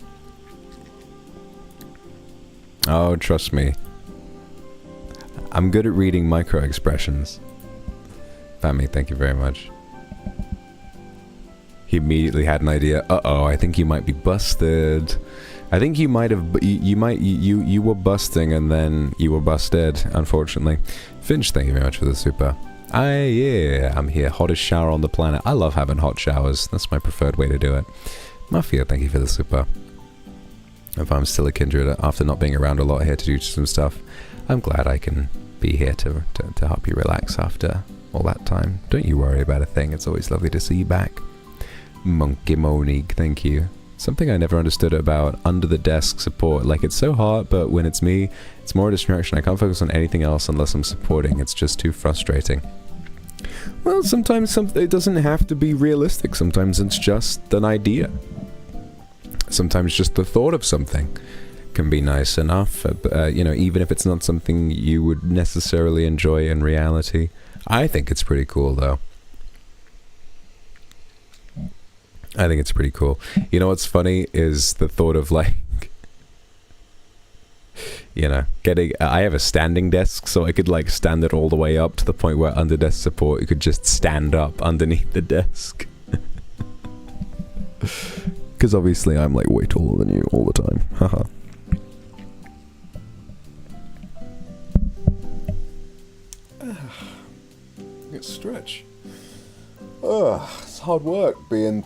Oh, trust me. I'm good at reading micro expressions. Fami, thank you very much. He immediately had an idea. Uh-oh, I think you might be busted. I think you might have, you were busting and then you were busted, unfortunately. Finch, thank you very much for the super. Yeah, I'm here. Hottest shower on the planet. I love having hot showers. That's my preferred way to do it. Mafia, thank you for the super. If I'm still a kindred after not being around a lot here to do some stuff, I'm glad I can be here to help you relax after all that time. Don't you worry about a thing. It's always lovely to see you back. Monkey Monique, thank you. Something I never understood about under the desk support. Like, it's so hard, but when it's me, it's more a distraction. I can't focus on anything else unless I'm supporting. It's just too frustrating. Well, sometimes it doesn't have to be realistic. Sometimes it's just an idea. Sometimes just the thought of something can be nice enough. You know, even if it's not something you would necessarily enjoy in reality. I think it's pretty cool, though. I think it's pretty cool. You know what's funny is the thought of, like, you know, I have a standing desk, so I could, like, stand it all the way up to the point where under desk support you could just stand up underneath the desk. Because obviously I'm, like, way taller than you all the time. Haha. Let's stretch. It's hard work being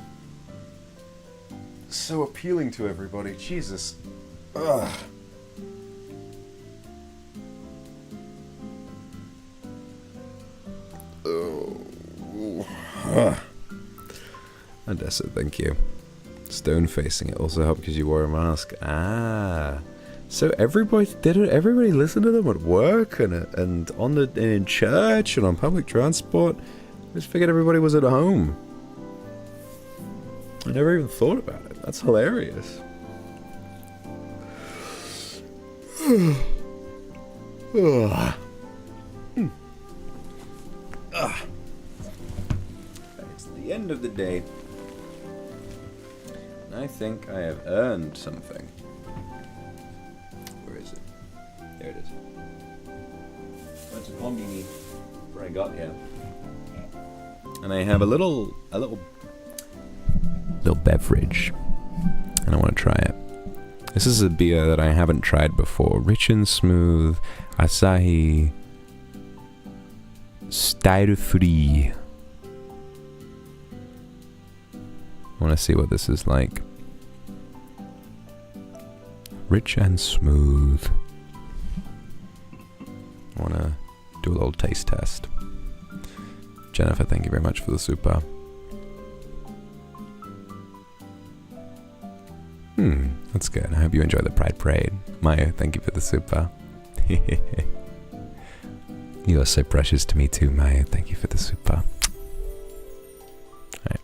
so appealing to everybody. Jesus. Ugh. Odessa, thank you. Stone facing it also helped because you wore a mask. Ah, so everybody listen to them at work and in church and on public transport. I just figured everybody was at home. I never even thought about it. That's hilarious. It's the end of the day. And I think I have earned something. Where is it? There it is. Went to Combini before I got here. And I have a little beverage, and I want to try it. This is a beer that I haven't tried before. Rich and smooth, Asahi style free. I want to see what this is like. Rich and smooth. I want to do a little taste test. Jennifer, thank you very much for the super. That's good. I hope you enjoy the Pride Parade. Maya, thank you for the super. You are so precious to me too, Maya. Thank you for the super. Alright.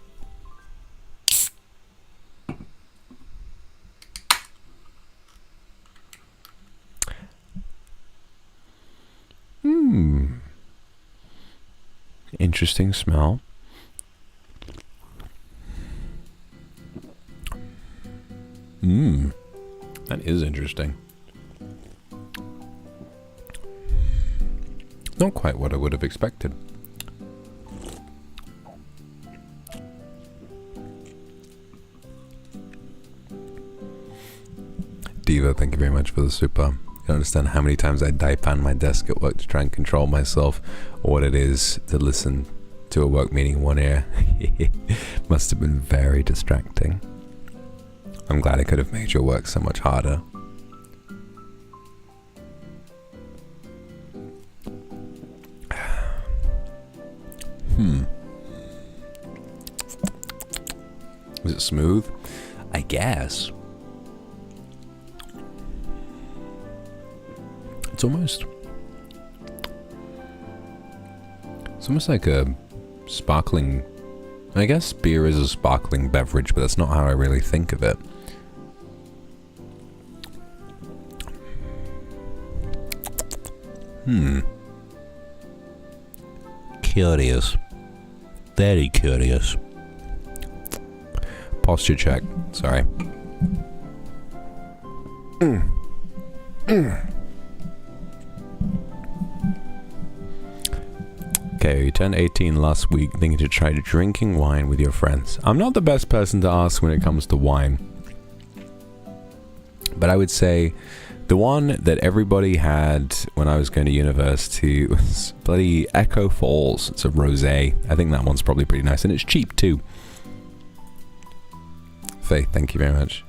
Interesting smell. That is interesting. Not quite what I would have expected. Diva, thank you very much for the super. You don't understand how many times I pan my desk at work to try and control myself, or what it is to listen to a work meeting in one ear. Must have been very distracting. I'm glad I could have made your work so much harder. Is it smooth? I guess. It's almost like a sparkling. I guess beer is a sparkling beverage, but that's not how I really think of it. Curious. Very curious. Posture check. Sorry. Okay, you turned 18 last week, thinking to try drinking wine with your friends. I'm not the best person to ask when it comes to wine. But I would say the one that everybody had when I was going to university was bloody Echo Falls. It's a rosé. I think that one's probably pretty nice, and it's cheap too. Faith, thank you very much.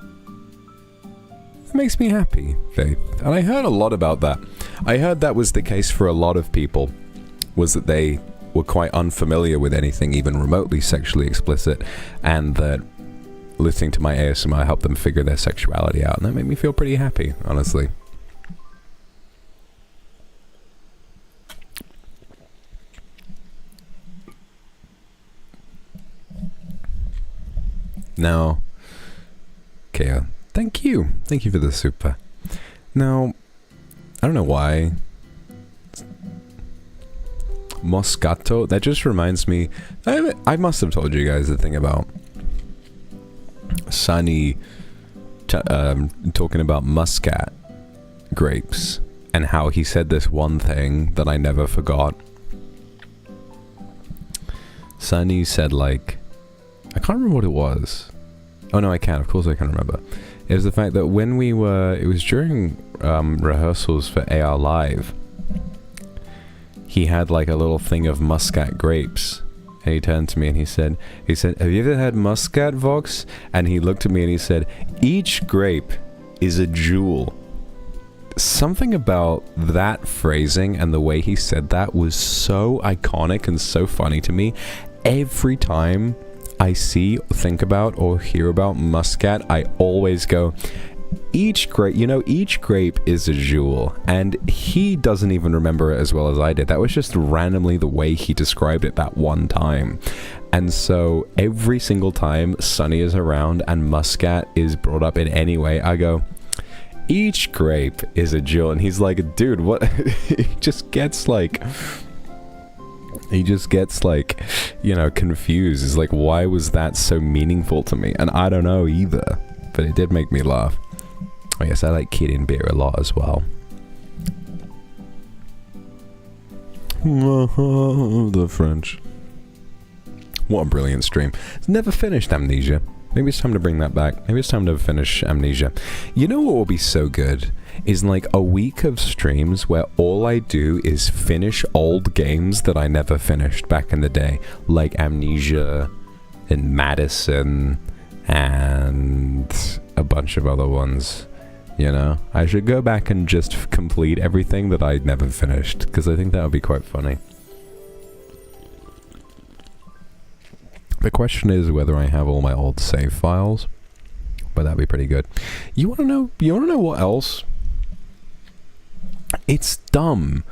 It makes me happy, Faith. And I heard a lot about that. I heard that was the case for a lot of people, was that they were quite unfamiliar with anything even remotely sexually explicit, and that listening to my ASMR helped them figure their sexuality out, and that made me feel pretty happy, honestly. Now, okay, thank you for the super. Now, I don't know why. Moscato, that just reminds me, I must have told you guys the thing about Sunny talking about muscat grapes and how he said this one thing that I never forgot. Sunny said, like, I can't remember what it was. Oh no, I can. Of course I can remember. It was the fact that when we were, it was during rehearsals for AR Live, he had like a little thing of muscat grapes. And he turned to me and he said, have you ever had muscat, Vox? And he looked at me and he said, each grape is a jewel. Something about that phrasing and the way he said that was so iconic and so funny to me. Every time I see, think about, or hear about muscat, I always go, each grape is a jewel. And he doesn't even remember it as well as I did. That was just randomly the way he described it that one time. And so every single time Sunny is around and muscat is brought up in any way, I go, each grape is a jewel. And he's like, dude, what? He just gets like, you know, confused. He's like, why was that so meaningful to me? And I don't know either, but it did make me laugh. I guess I like Kirin beer a lot as well. The French. What a brilliant stream. It's never finished, Amnesia. Maybe it's time to bring that back. Maybe it's time to finish Amnesia. You know what will be so good? Is like a week of streams where all I do is finish old games that I never finished back in the day. Like Amnesia and Madison and a bunch of other ones. You know? I should go back and just complete everything that I never finished, because I think that would be quite funny. The question is whether I have all my old save files, but that'd be pretty good. You wanna know what else? It's dumb,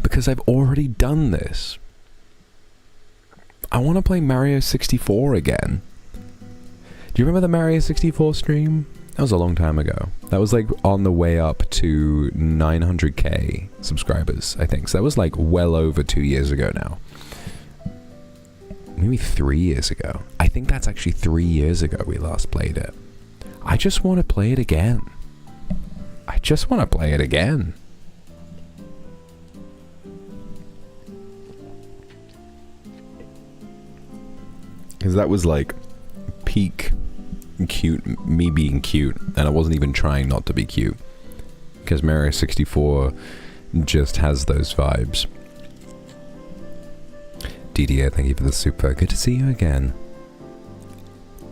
because I've already done this. I want to play Mario 64 again. Do you remember the Mario 64 stream? That was a long time ago. That was like on the way up to 900k subscribers, I think. So that was like well over 2 years ago now. Maybe 3 years ago. I think that's actually 3 years ago we last played it. I just want to play it again. I just want to play it again. Because that was like peak cute, me being cute, and I wasn't even trying not to be cute. Because Mario 64 just has those vibes. DDA, thank you for the super. Good to see you again.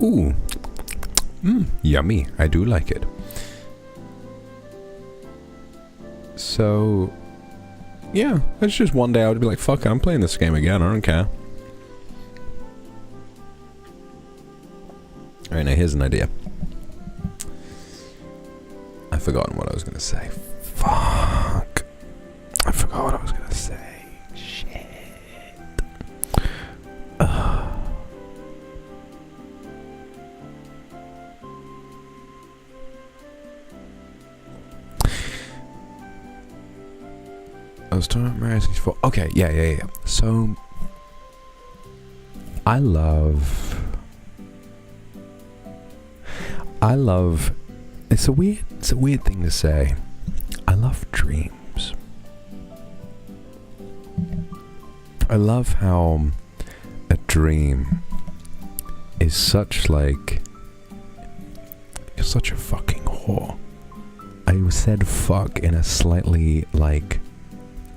Ooh. Yummy. I do like it. So, yeah, it's just one day I would be like, fuck it, I'm playing this game again, I don't care. Alright, now here's an idea. I've forgotten what I was going to say. Fuck. I forgot what I was going to say. Shit. I was talking about Mario 64. Okay, yeah. So, I love, it's a weird thing to say. I love dreams. I love how a dream is such like, you're such a fucking whore. I said fuck in a slightly like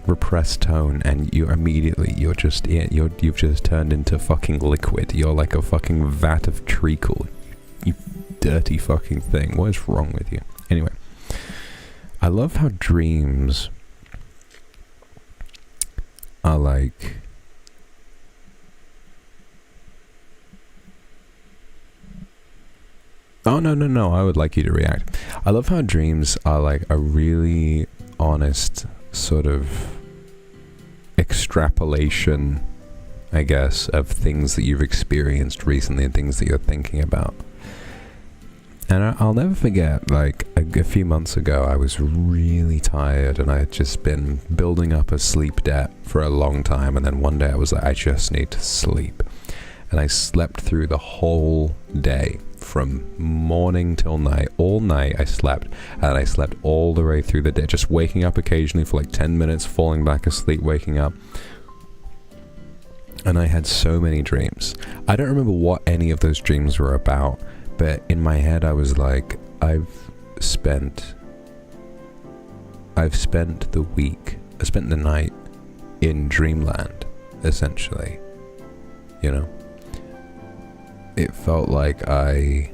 repressed tone, and you've just turned into fucking liquid. You're like a fucking vat of treacle. You dirty fucking thing. What is wrong with you? Anyway, I love how dreams are like, oh no, I would like you to react. I love how dreams are like a really honest sort of extrapolation, I guess, of things that you've experienced recently and things that you're thinking about. And I'll never forget, like, a few months ago, I was really tired, and I had just been building up a sleep debt for a long time, and then one day I was like, I just need to sleep. And I slept through the whole day, from morning till night. All night I slept, and I slept all the way through the day, just waking up occasionally for like 10 minutes, falling back asleep, waking up. And I had so many dreams. I don't remember what any of those dreams were about, but in my head I was like, I've spent the night in dreamland, essentially. You know? It felt like I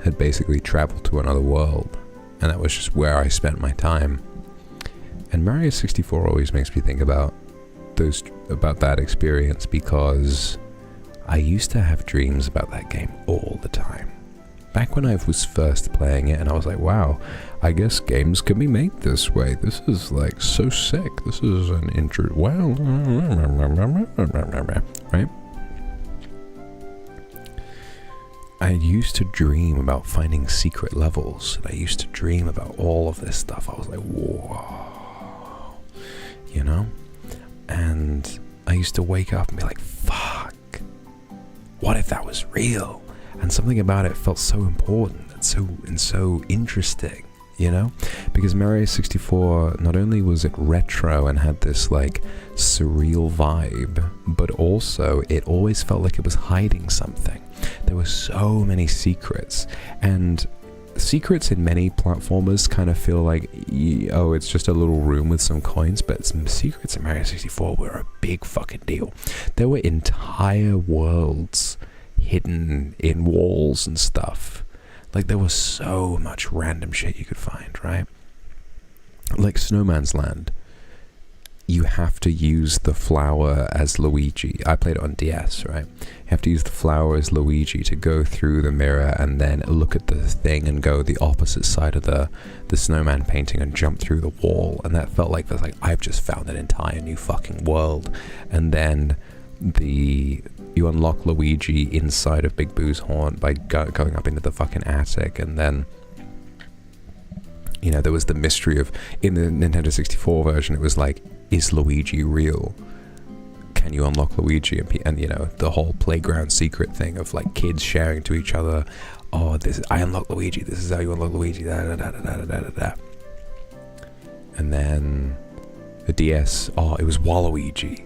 had basically traveled to another world, and that was just where I spent my time. And Mario 64 always makes me think about that experience, because I used to have dreams about that game all the time. Back when I was first playing it, and I was like, wow, I guess games can be made this way. This is like so sick. This is an right? I used to dream about finding secret levels, and I used to dream about all of this stuff. I was like, whoa, you know? And I used to wake up and be like, fuck, what if that was real? And something about it felt so important and so interesting, you know? Because Mario 64, not only was it retro and had this like surreal vibe, but also it always felt like it was hiding something. There were so many secrets, and secrets in many platformers kind of feel like, oh, it's just a little room with some coins, but some secrets in Mario 64 were a big fucking deal. There were entire worlds hidden in walls and stuff. Like, there was so much random shit you could find, right? Like Snowman's Land. You have to use the flower as Luigi. I played it on DS, right? You have to use the flower as Luigi to go through the mirror and then look at the thing and go the opposite side of the snowman painting and jump through the wall. And that felt like, I've just found an entire new fucking world. And then you unlock Luigi inside of Big Boo's horn by going up into the fucking attic, and then, you know, there was the mystery of, in the Nintendo 64 version, it was like, is Luigi real? Can you unlock Luigi? And you know, the whole playground secret thing of like kids sharing to each other, oh, I unlocked Luigi, this is how you unlock Luigi, da da da da da da da da. And then the DS, oh, it was Waluigi.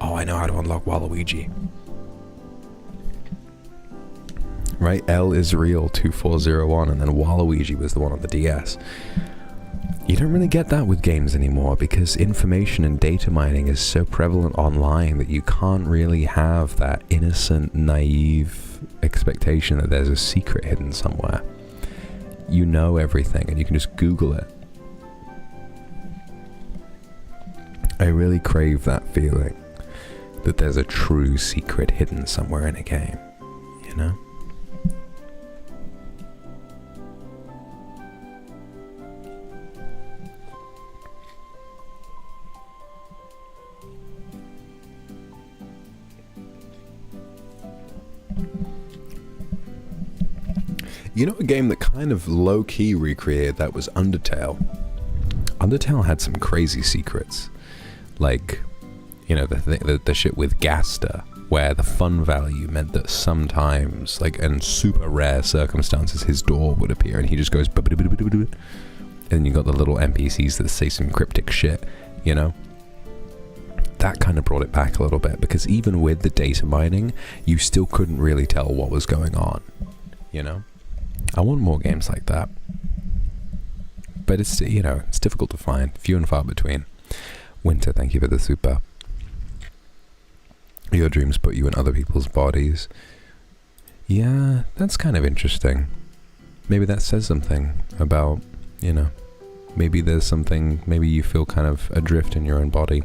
Oh, I know how to unlock Waluigi. Right, L is real 2401, and then Waluigi was the one on the DS. You don't really get that with games anymore because information and data mining is so prevalent online that you can't really have that innocent, naive expectation that there's a secret hidden somewhere. You know everything and you can just Google it. I really crave that feeling that there's a true secret hidden somewhere in a game, you know? You know, a game that kind of low-key recreated that was Undertale. Undertale had some crazy secrets. Like, you know, the shit with Gaster, where the fun value meant that sometimes, like, in super rare circumstances, his door would appear and he just goes... And you got the little NPCs that say some cryptic shit, you know? That kind of brought it back a little bit, because even with the data mining, you still couldn't really tell what was going on, you know? I want more games like that. But it's, you know, it's difficult to find. Few and far between. Winter, thank you for the super. Your dreams put you in other people's bodies. Yeah, that's kind of interesting. Maybe that says something about, you know, maybe there's something, maybe you feel kind of adrift in your own body.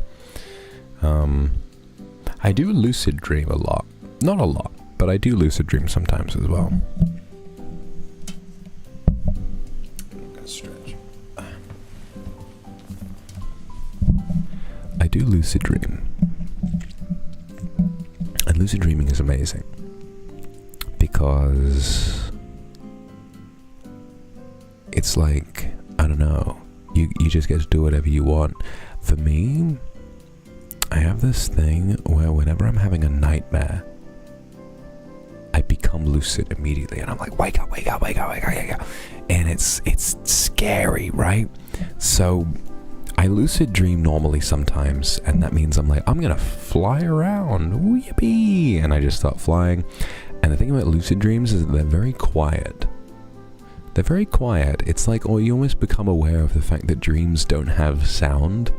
I do lucid dream a lot. Not a lot, but I do lucid dream sometimes as well. Stretch. I do lucid dream. And lucid dreaming is amazing because it's like, I don't know, you just get to do whatever you want. For me, I have this thing where whenever I'm having a nightmare, I become lucid immediately, and I'm like, wake up, wake up, wake up, wake up, wake up. And it's scary, right? So I lucid dream normally sometimes, and that means I'm like, I'm gonna fly around, yippee, and I just start flying. And the thing about lucid dreams is that they're very quiet. They're very quiet. It's like, or you almost become aware of the fact that dreams don't have sound.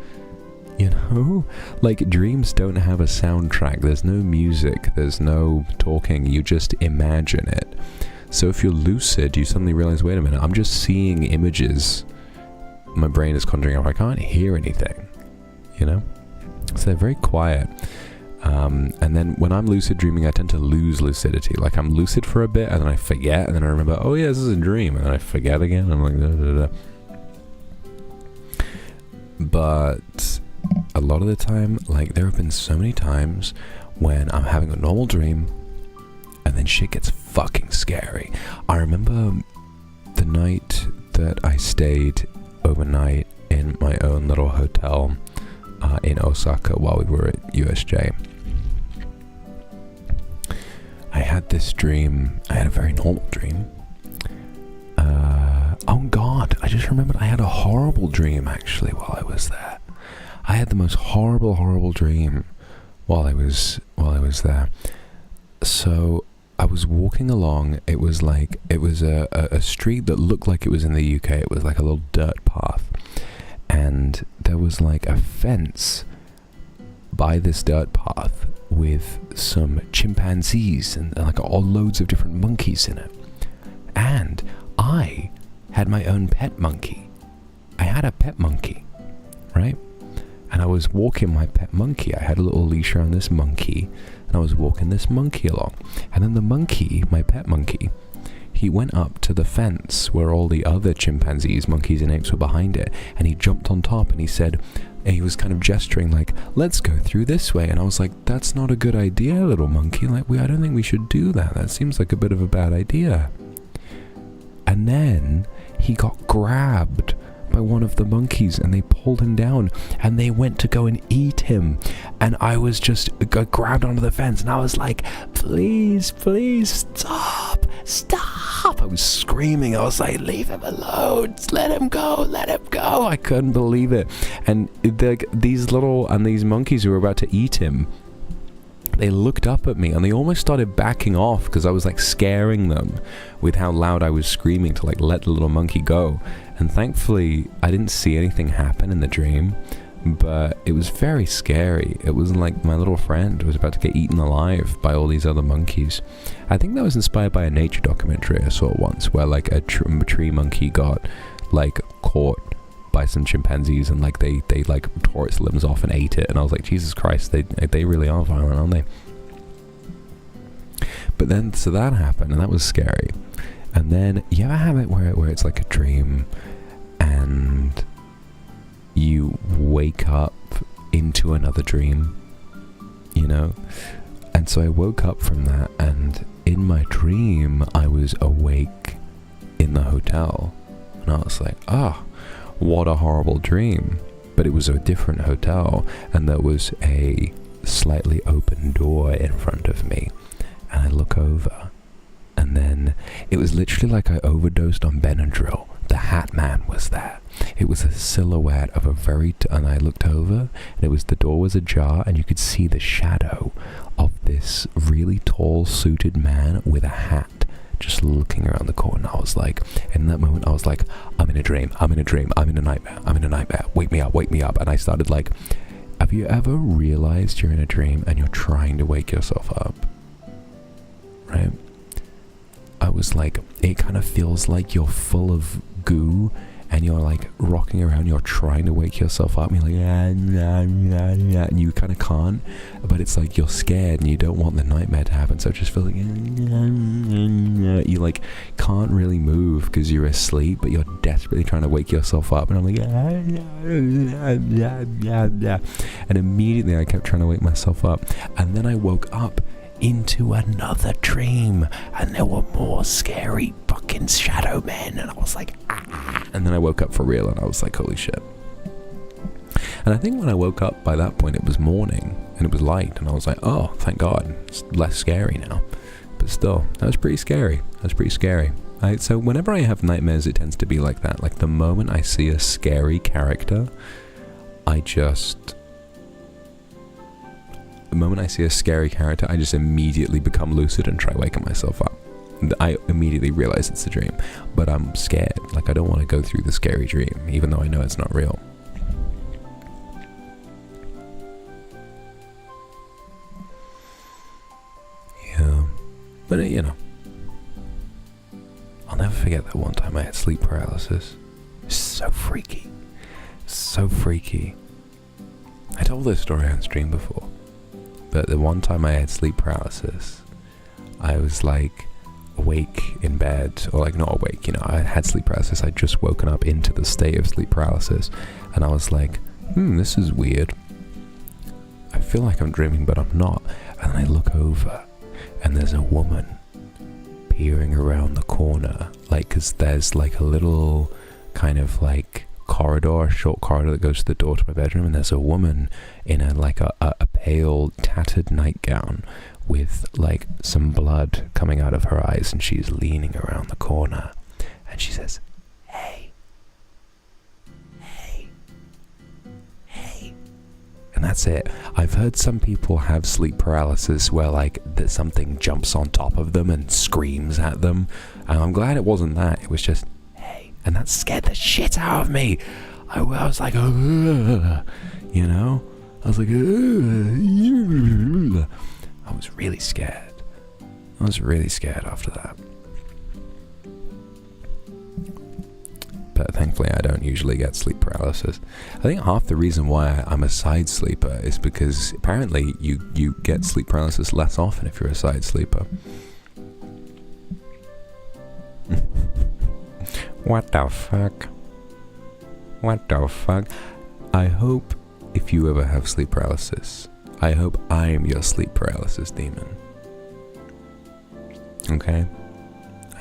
You know, like dreams don't have a soundtrack. There's no music, there's no talking, you just imagine it. So if you're lucid, you suddenly realize, wait a minute, I'm just seeing images. My brain is conjuring up, I can't hear anything, you know? So they're very quiet. And then when I'm lucid dreaming, I tend to lose lucidity. Like I'm lucid for a bit and then I forget, and then I remember, oh yeah, this is a dream, and then I forget again. I'm like, da, da, da. But a lot of the time, like there have been so many times when I'm having a normal dream and then shit gets fucking scary. I remember the night that I stayed overnight in my own little hotel in Osaka while we were at USJ. I had this dream. I had a very normal dream. Oh god, I just remembered I had a horrible dream actually while I was there. I had the most horrible dream while I was there. So I was walking along. It was a street that looked like it was in the UK. It was like a little dirt path, and there was like a fence by this dirt path with some chimpanzees and like all loads of different monkeys in it. And I had my own pet monkey. I had a pet monkey, right? And I was walking my pet monkey. I had a little leash around this monkey, and I was walking this monkey along. And then the monkey, my pet monkey, he went up to the fence where all the other chimpanzees, monkeys and apes were behind it, and he jumped on top and he said, and he was kind of gesturing like, let's go through this way. And I was like, that's not a good idea, little monkey. Like, I don't think we should do that. That seems like a bit of a bad idea. And then he got grabbed by one of the monkeys and they pulled him down and they went to go and eat him. And I was just grabbed onto the fence and I was like, please, please stop, stop. I was screaming. I was like, leave him alone. Let him go. Let him go. I couldn't believe it. And these monkeys who were about to eat him, they looked up at me and they almost started backing off because I was like scaring them with how loud I was screaming to like let the little monkey go. And thankfully I didn't see anything happen in the dream, but it was very scary. It was like my little friend was about to get eaten alive by all these other monkeys. I think that was inspired by a nature documentary I saw once where like a tree monkey got like caught by some chimpanzees and like they like tore its limbs off and ate it, and I was like, Jesus Christ, they really are violent, aren't they? But then so that happened and that was scary. And then you ever have it where it's like a dream and you wake up into another dream, you know? And so I woke up from that, and in my dream I was awake in the hotel, and I was like, what a horrible dream. But it was a different hotel, and there was a slightly open door in front of me, and I look over, and then it was literally like I overdosed on Benadryl. The Hat Man was there. It was a silhouette of and I looked over, and the door was ajar, and you could see the shadow of this really tall suited man with a hat just looking around the corner. I was like, in that moment I was like, I'm in a dream, I'm in a dream, I'm in a nightmare, wake me up. And I started like, have you ever realized you're in a dream and you're trying to wake yourself up? Right? I was like, it kind of feels like you're full of goo and you're like rocking around, you're trying to wake yourself up, and you're like, and you kind of can't, but it's like you're scared and you don't want the nightmare to happen, so it just feels like you like can't really move because you're asleep, but you're desperately trying to wake yourself up. And I'm like, and immediately I kept trying to wake myself up, and then I woke up into another dream, and there were more scary fucking shadow men, and I was like, and then I woke up for real, and I was like, holy shit. And I think when I woke up, by that point it was morning and it was light, and I was like, oh, thank God, it's less scary now. But still, that was pretty scary. So whenever I have nightmares, it tends to be like that. Like the moment I see a scary character, I just immediately become lucid and try waking myself up. I immediately realize it's a dream, but I'm scared. Like I don't want to go through the scary dream, even though I know it's not real. Yeah, but you know, I'll never forget that one time I had sleep paralysis. So freaky. I told this story on stream before. But the one time I had sleep paralysis, I was like awake in bed, or like not awake, you know, I had sleep paralysis. I'd just woken up into the state of sleep paralysis, and I was like, this is weird. I feel like I'm dreaming, but I'm not. And then I look over, and there's a woman peering around the corner, like, because there's like a little kind of like short corridor that goes to the door to my bedroom, and there's a woman in a pale tattered nightgown with like some blood coming out of her eyes, and she's leaning around the corner, and she says, hey, and that's it. I've heard some people have sleep paralysis where like that something jumps on top of them and screams at them, and I'm glad it wasn't that. It was just, hey, and that scared the shit out of me. I was like, ugh, you know, I was like, ugh. I was really scared. I was really scared after that. But thankfully I don't usually get sleep paralysis. I think half the reason why I'm a side sleeper is because apparently you get sleep paralysis less often if you're a side sleeper. What the fuck? What the fuck? I hope if you ever have sleep paralysis, I hope I am your sleep paralysis demon. Okay?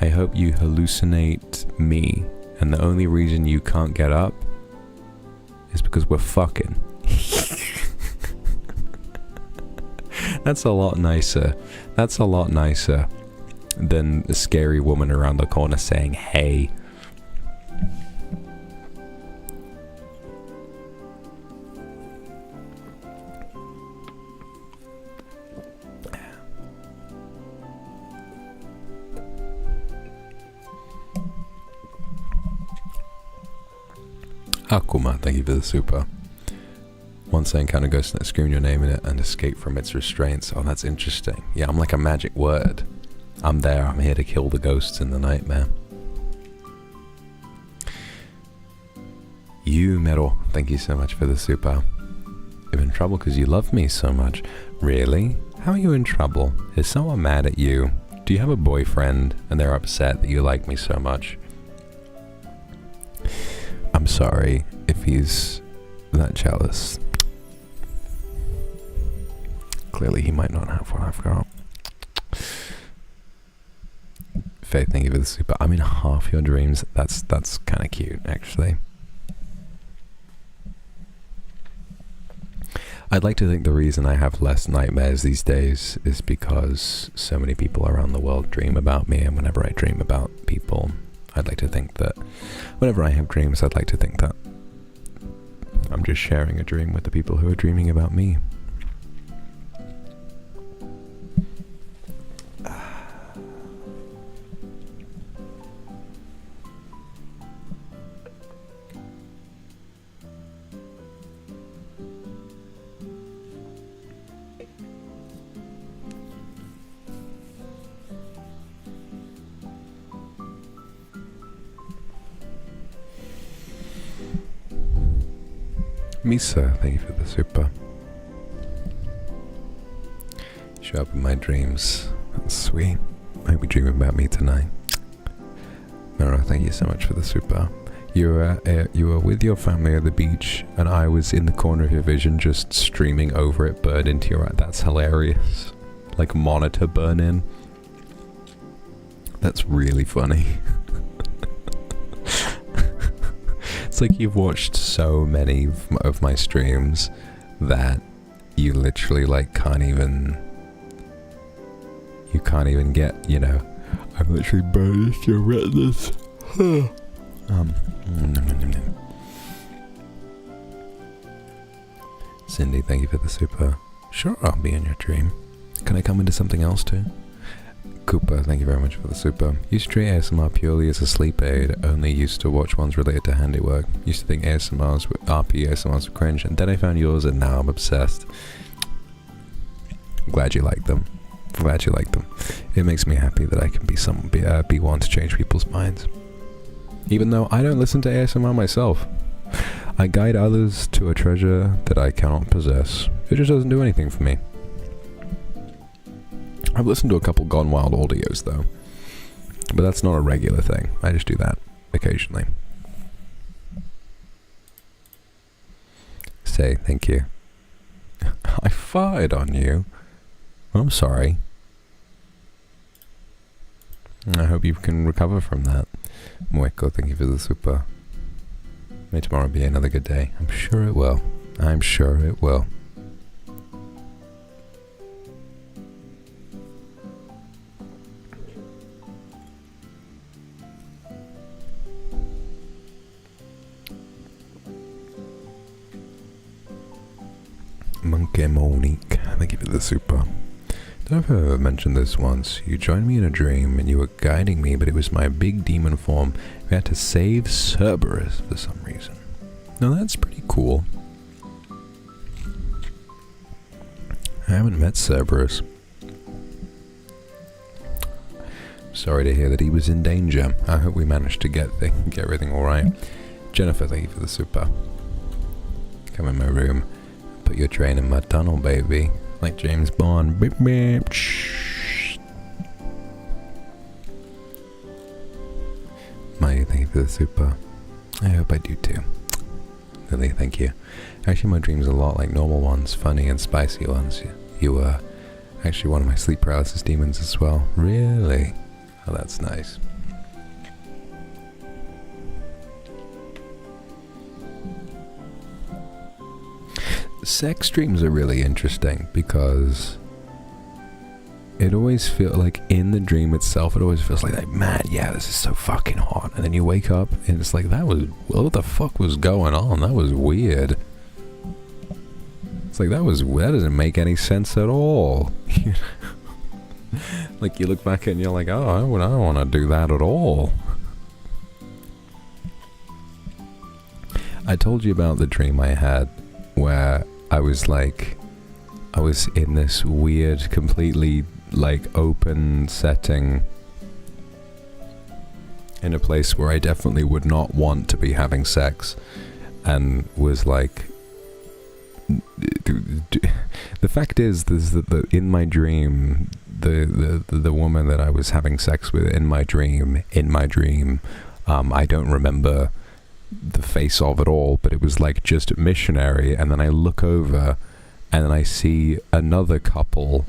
I hope you hallucinate me, and the only reason you can't get up is because we're fucking. That's a lot nicer. That's a lot nicer than a scary woman around the corner saying, hey. Akuma, thank you for the super. Once I encounter a ghost and I scream your name in it and escape from its restraints. Oh, that's interesting. Yeah, I'm like a magic word. I'm there, I'm here to kill the ghosts in the nightmare. You, Meryl, thank you so much for the super. You're in trouble because you love me so much. Really? How are you in trouble? Is someone mad at you? Do you have a boyfriend and they're upset that you like me so much? I'm sorry if he's that jealous. Clearly he might not have what I've got. Faith, thank you for the super. I'm in half your dreams. That's kind of cute, actually. I'd like to think the reason I have less nightmares these days is because so many people around the world dream about me, and whenever I dream about people, I'd like to think that whenever I have dreams, I'd like to think that I'm just sharing a dream with the people who are dreaming about me. Misa, thank you for the super. Show up in my dreams. That's sweet. I hope you dream about me tonight. Mara, thank you so much for the super. You were with your family at the beach, and I was in the corner of your vision, just streaming over it, burned into your eye. That's hilarious. Like monitor burn in. That's really funny. It's like you've watched so many of my streams that you literally like can't even get, you know, I'm literally burnished your retinas. Cindy, thank you for the super. Sure, I'll be in your dream. Can I come into something else too? Cooper, thank you very much for the super. Used to treat ASMR purely as a sleep aid, only used to watch ones related to handiwork. Used to think ASMRs were RP, ASMRs were cringe, and then I found yours and now I'm obsessed. I'm glad you like them. I'm glad you like them. It makes me happy that I can be one to change people's minds. Even though I don't listen to ASMR myself. I guide others to a treasure that I cannot possess. It just doesn't do anything for me. I've listened to a couple Gone Wild audios though, but that's not a regular thing. I just do that occasionally. Say thank you. I fired on you. I'm sorry. I hope you can recover from that. Moeko, thank you for the super. May tomorrow be another good day. I'm sure it will. I'm sure it will. Monkey Monique, thank you for the super. Don't know if I've ever mentioned this once. You joined me in a dream and you were guiding me, but it was my big demon form. We had to save Cerberus for some reason. Now that's pretty cool. I haven't met Cerberus. Sorry to hear that he was in danger. I hope we managed to get everything alright. Jennifer, thank you for the super. Come in my room. Put your train in my tunnel, baby. Like James Bond. Beep, beep. Shh. Miley, thank you for the super. I hope I do too. Lily, thank you. Actually, my dreams are a lot like normal ones. Funny and spicy ones. You were actually one of my sleep paralysis demons as well. Really? Oh, that's nice. Sex dreams are really interesting because it always feels like in the dream itself, it always feels like, man, yeah, this is so fucking hot. And then you wake up and it's like, what the fuck was going on? That was weird. It's like, that doesn't make any sense at all. Like you look back and you're like, oh, I don't want to do that at all. I told you about the dream I had where I was in this weird, completely like open setting in a place where I definitely would not want to be having sex, and was like, the fact is that in my dream, the woman that I was having sex with in my dream, I don't remember the face of it all, but it was like just missionary, and then I look over and then I see another couple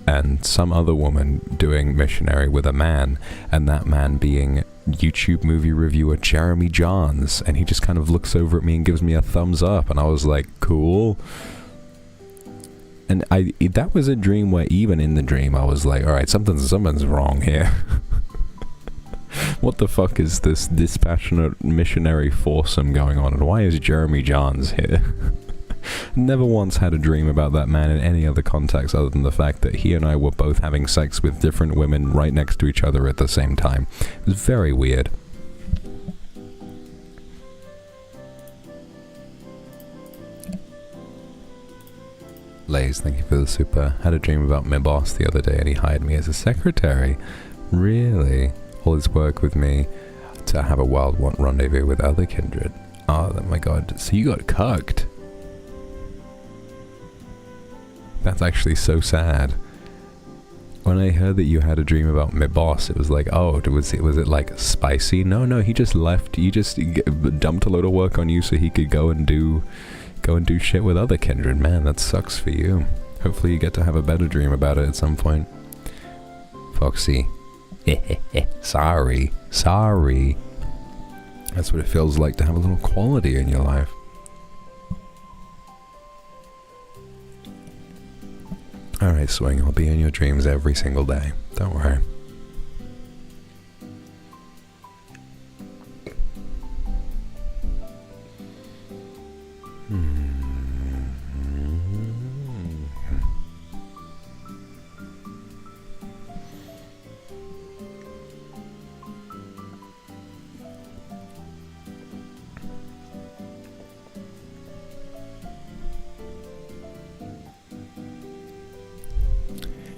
and some other woman doing missionary with a man, and that man being YouTube movie reviewer Jeremy Johns, and he just kind of looks over at me and gives me a thumbs up, and I was like, cool. And that was a dream where even in the dream I was like, alright, something's wrong here. What the fuck is this dispassionate missionary foursome going on, and why is Jeremy Johns here? Never once had a dream about that man in any other context other than the fact that he and I were both having sex with different women right next to each other at the same time. It was very weird. Lays, thank you for the super. Had a dream about my boss the other day and he hired me as a secretary. Really? All his work with me to have a wild rendezvous with other kindred. Oh my god, so you got cucked. That's actually so sad. When I heard that you had a dream about my boss, it was like, oh, was it like spicy? No, he just left. He just dumped a load of work on you so he could go and do shit with other kindred. Man, that sucks for you. Hopefully you get to have a better dream about it at some point. Foxy. Sorry. That's what it feels like to have a little quality in your life. Alright, Swing, I'll be in your dreams every single day. Don't worry.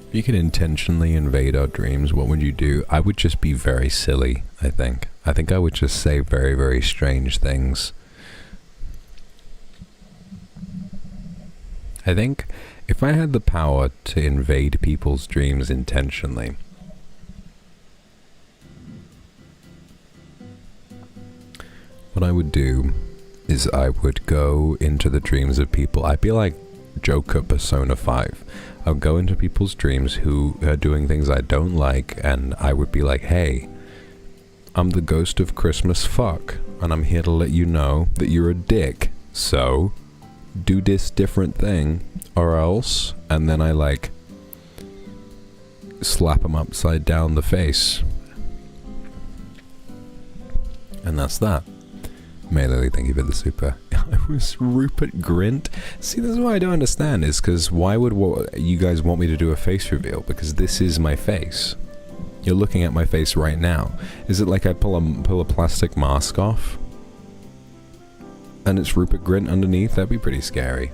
If you could intentionally invade our dreams, what would you do? I would just be very silly, I think. I think I would just say very, very strange things. I think if I had the power to invade people's dreams intentionally, what I would do is I would go into the dreams of people. I'd be like Joker Persona 5. I would go into people's dreams who are doing things I don't like, and I would be like, hey, I'm the ghost of Christmas fuck, and I'm here to let you know that you're a dick, so do this different thing, or else, and then I like slap him upside down the face. And that's that. May Lily, thank you for the super. I was Rupert Grint. See, this is what I don't understand, is because why would you guys want me to do a face reveal? Because this is my face. You're looking at my face right now. Is it like I pull a plastic mask off? And it's Rupert Grint underneath? That'd be pretty scary.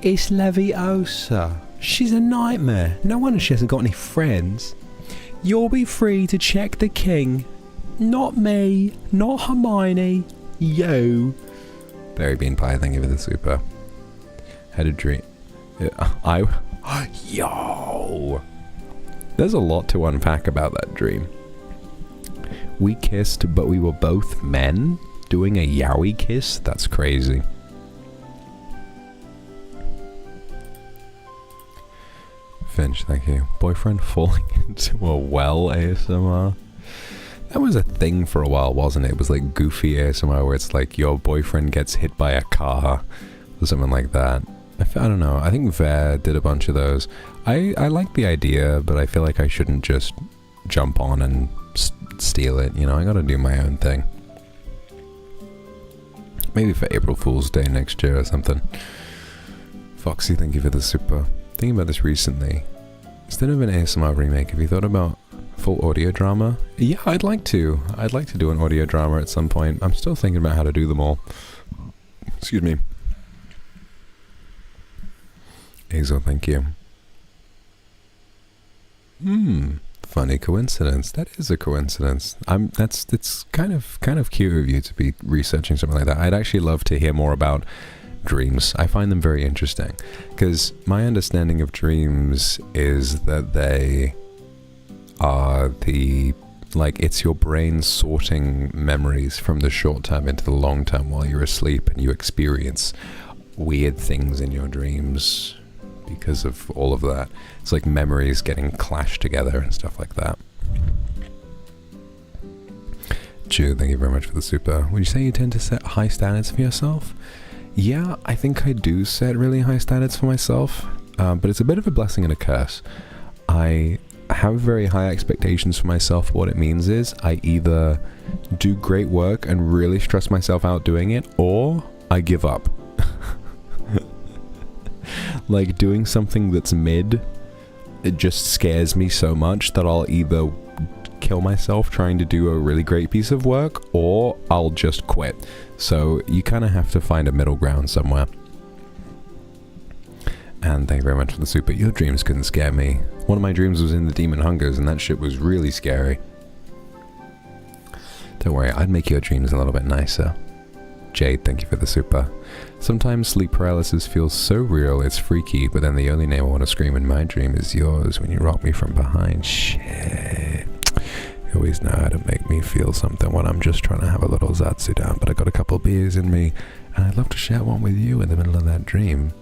It's Leviosa. She's a nightmare. No wonder she hasn't got any friends. You'll be free to check the king. Not me. Not Hermione. Yo. Berry Bean Pie, thank you for the super. Had a dream. Yo. There's a lot to unpack about that dream. We kissed, but we were both men? Doing a yowie kiss? That's crazy. Finch, thank you. Boyfriend falling into a well ASMR. That was a thing for a while, wasn't it? It was like goofy ASMR where it's like your boyfriend gets hit by a car or something like that. I don't know. I think Ver did a bunch of those. I like the idea, but I feel like I shouldn't just jump on and steal it. You know, I gotta do my own thing. Maybe for April Fool's Day next year or something. Foxy, thank you for the super. Thinking about this recently. Instead of an ASMR remake, have you thought about full audio drama? Yeah, I'd like to. I'd like to do an audio drama at some point. I'm still thinking about how to do them all. Excuse me. Hazel, thank you. Funny coincidence. That is a coincidence. It's kind of cute of you to be researching something like that. I'd actually love to hear more about dreams. I find them very interesting because my understanding of dreams is that they are it's your brain sorting memories from the short term into the long term while you're asleep, and you experience weird things in your dreams because of all of that. It's like memories getting clashed together and stuff like that. Chew, thank you very much for the super. Would you say you tend to set high standards for yourself? Yeah, I think I do set really high standards for myself, but it's a bit of a blessing and a curse. I have very high expectations for myself. What it means is I either do great work and really stress myself out doing it, or I give up. Like doing something that's mid, it just scares me so much that I'll either kill myself trying to do a really great piece of work, or I'll just quit. So you kind of have to find a middle ground somewhere. And thank you very much for the super. Your dreams couldn't scare me. One of my dreams was in the Demon Hungers, and that shit was really scary. Don't worry, I'd make your dreams a little bit nicer. Jade, thank you for the super. Sometimes sleep paralysis feels so real it's freaky, but then the only name I want to scream in my dream is yours when you rock me from behind. Shit. You always know how to make me feel something when I'm just trying to have a little zatsu down, but I got a couple beers in me, and I'd love to share one with you in the middle of that dream.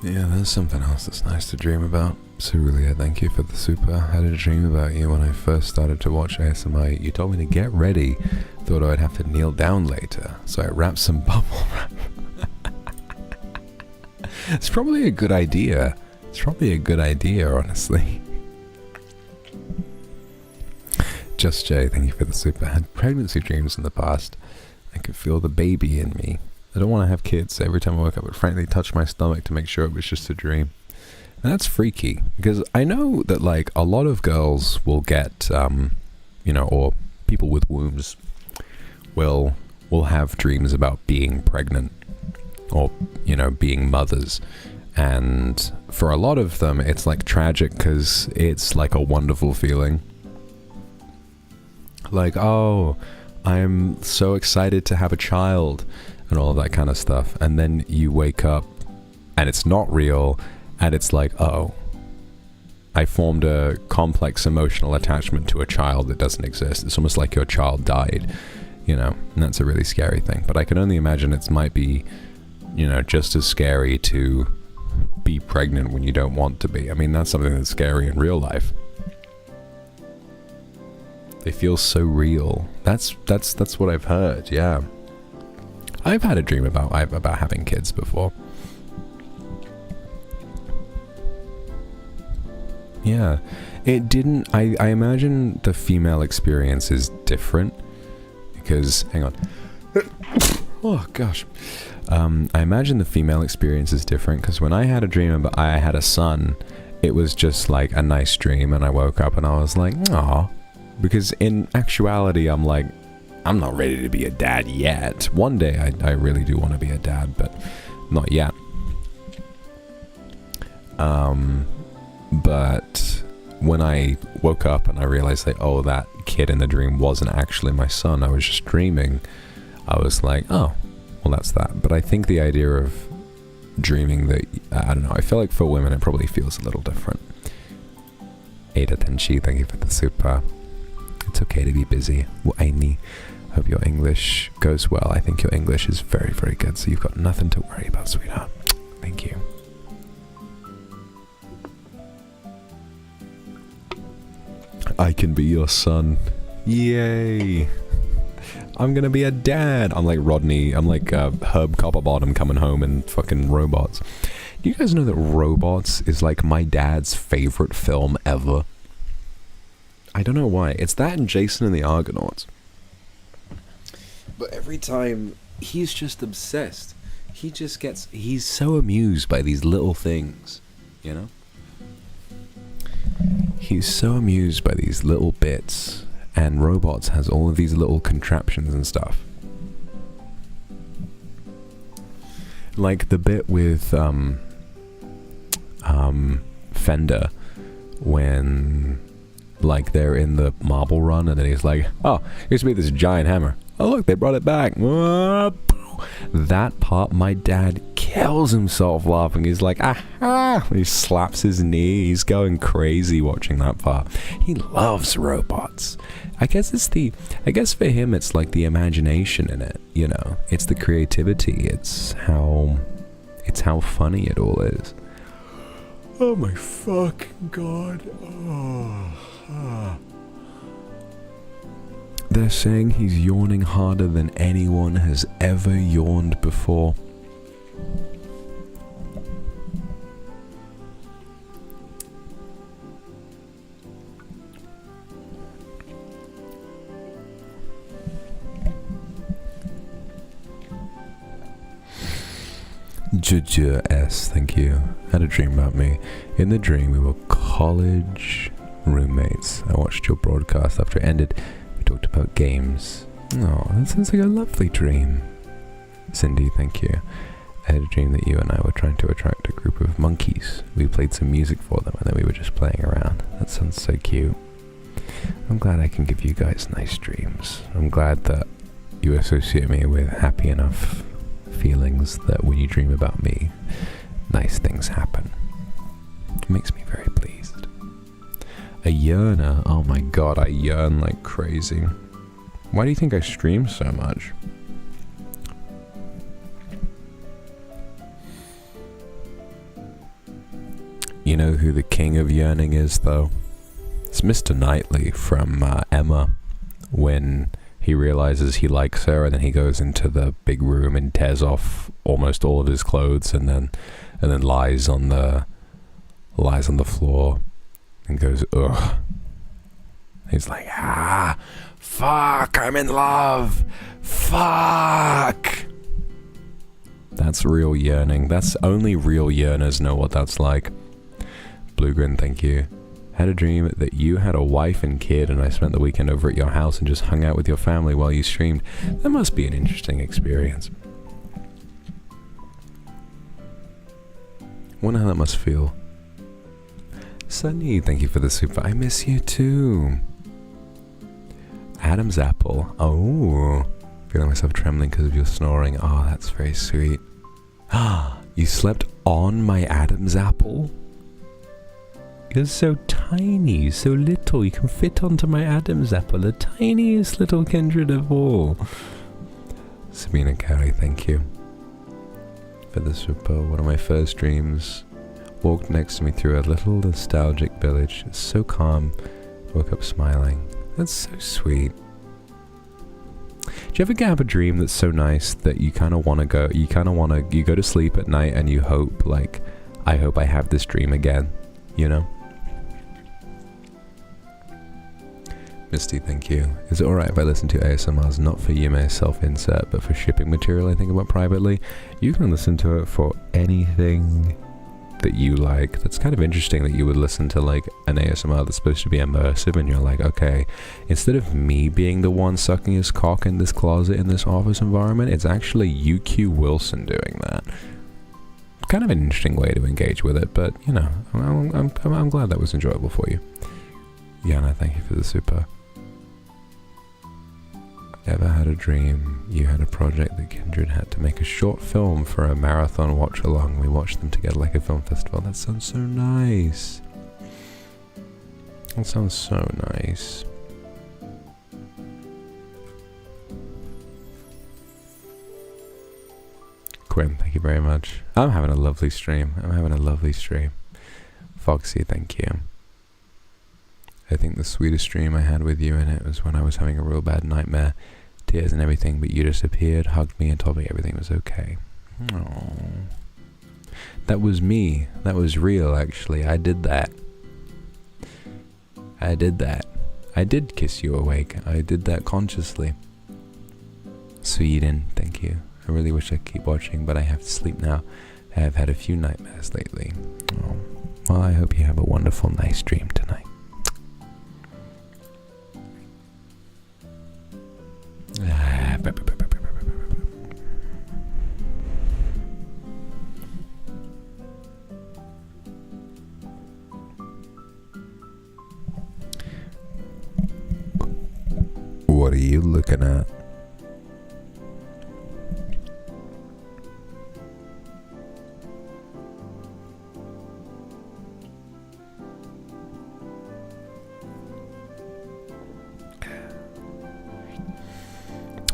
Yeah, there's something else that's nice to dream about. Cerulia, thank you for the super. I had a dream about you when I first started to watch ASMR. You told me to get ready. Thought I'd have to kneel down later, so I wrapped some bubble wrap. It's probably a good idea. It's probably a good idea, honestly. Just Jay, thank you for the super. I had pregnancy dreams in the past. I could feel the baby in me. I don't want to have kids. Every time I woke up, I would frankly touch my stomach to make sure it was just a dream. And that's freaky, because I know that like a lot of girls will get, or people with wombs will have dreams about being pregnant or, being mothers. And for a lot of them, it's like tragic because it's like a wonderful feeling. Like, oh, I'm so excited to have a child and all of that kind of stuff. And then you wake up and it's not real. And it's like, oh, I formed a complex emotional attachment to a child that doesn't exist. It's almost like your child died, and that's a really scary thing. But I can only imagine it might be, just as scary to be pregnant when you don't want to be. I mean, that's something that's scary in real life. They feel so real. That's what I've heard, yeah. I've had a dream about having kids before. Yeah. It didn't... I imagine the female experience is different. Because... Hang on. Oh, gosh. I imagine the female experience is different. Because when I had a dream about I had a son, it was just like a nice dream. And I woke up and I was like, aw. Because in actuality, I'm like, I'm not ready to be a dad yet. One day I really do want to be a dad, but not yet. But when I woke up and I realized that, oh, that kid in the dream wasn't actually my son, I was just dreaming, I was like, oh, well, that's that. But I think the idea of dreaming that, I don't know, I feel like for women it probably feels a little different. Ada Tenchi, thank you for the super. It's okay to be busy. Aini, hope your English goes well. I think your English is very, very good, so you've got nothing to worry about, sweetheart. Thank you. I can be your son. Yay. I'm gonna be a dad. I'm like Rodney. I'm like Herb Copperbottom coming home in fucking Robots. Do you guys know that Robots is like my dad's favorite film ever? I don't know why. It's that and Jason and the Argonauts. But every time, he's just obsessed. He's so amused by these little things, you know? He's so amused by these little bits, and Robots has all of these little contraptions and stuff. Like the bit with Fender, when like they're in the marble run, and then he's like, oh, used to be this giant hammer. Oh look, they brought it back. That part, my dad kills himself laughing. He's like, ah, he slaps his knee. He's going crazy watching that part. He loves Robots. I guess for him it's like the imagination in it, you know. It's the creativity. It's how funny it all is. Oh my fucking god. They're saying he's yawning harder than anyone has ever yawned before. Juju S, thank you. Had a dream about me. In the dream, we were college roommates. I watched your broadcast after it ended. We talked about games. Oh, that sounds like a lovely dream. Cindy, thank you. I had a dream that you and I were trying to attract a group of monkeys. We played some music for them and then we were just playing around. That sounds so cute. I'm glad I can give you guys nice dreams. I'm glad that you associate me with happy enough feelings that when you dream about me, nice things happen. It makes me very pleased. A yearner. Oh my god, I yearn like crazy. Why do you think I stream so much? You know who the king of yearning is, though? It's Mr. Knightley from Emma, when he realizes he likes her, and then he goes into the big room and tears off almost all of his clothes, and then lies on the floor and goes, ugh. He's like, fuck, I'm in love, fuck. That's real yearning. That's only real yearners know what that's like. Bluegrin, thank you. Had a dream that you had a wife and kid, and I spent the weekend over at your house and just hung out with your family while you streamed. That must be an interesting experience. Wonder how that must feel. Sunny, thank you for the super. I miss you too. Adam's apple. Oh, feeling myself trembling because of your snoring. Oh, that's very sweet. Ah, you slept on my Adam's apple? You're so tiny, so little. You can fit onto my Adam's apple, the tiniest little kindred of all. Sabina Carey, thank you for the super. One of my first dreams walked next to me through a little nostalgic village. It's so calm. Woke up smiling. That's so sweet. Do you ever have a dream that's so nice that you kind of want to go, you go to sleep at night and you hope, like, I hope I have this dream again, you know? Misty, thank you. Is it alright if I listen to ASMRs not for Yume's self-insert, but for shipping material I think about privately? You can listen to it for anything that you like. That's kind of interesting that you would listen to like an ASMR that's supposed to be immersive and you're like, okay, instead of me being the one sucking his cock in this closet in this office environment, it's actually UQ Wilson doing that. Kind of an interesting way to engage with it, but you know, I'm glad that was enjoyable for you. Yana, thank you for the super. Ever had a dream you had a project that Kindred had to make a short film for a marathon watch along? We watched them together like a film festival. That sounds so nice. That sounds so nice. Quinn, thank you very much. I'm having a lovely stream. Foxy, thank you. I think the sweetest dream I had with you in it was when I was having a real bad nightmare. Tears and everything, but you just appeared, hugged me, and told me everything was okay. Aww. That was me. That was real, actually. I did that. I did kiss you awake. I did that consciously. Sweden, thank you. I really wish I could keep watching, but I have to sleep now. I have had a few nightmares lately. Oh. Well, I hope you have a wonderful, nice dream tonight. What are you looking at?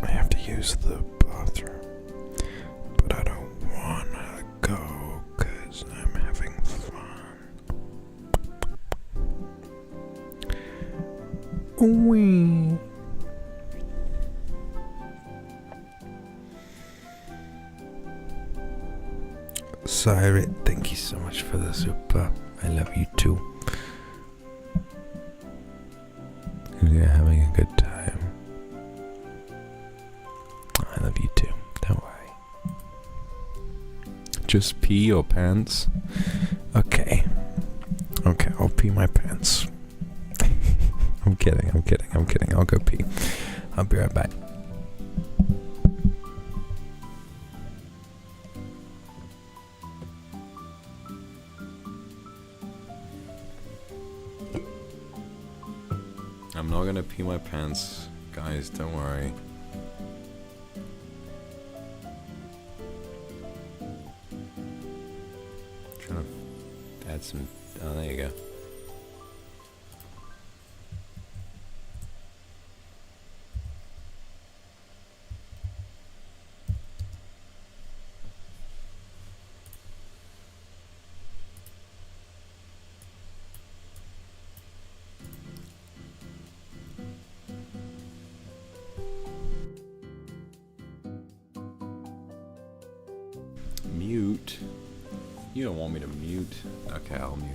I have to use the bathroom, but I don't wanna go because I'm having fun. Wee. Sirit, thank you so much for the super. I love you too. You're having a good time. I love you too. Don't worry. Just pee your pants. Okay, I'll pee my pants. I'm kidding. I'll go pee. I'll be right back. I'm not gonna pee my pants, guys, don't worry. Trying to add some, oh, there you go. Mute? You don't want me to mute? Okay, I'll mute.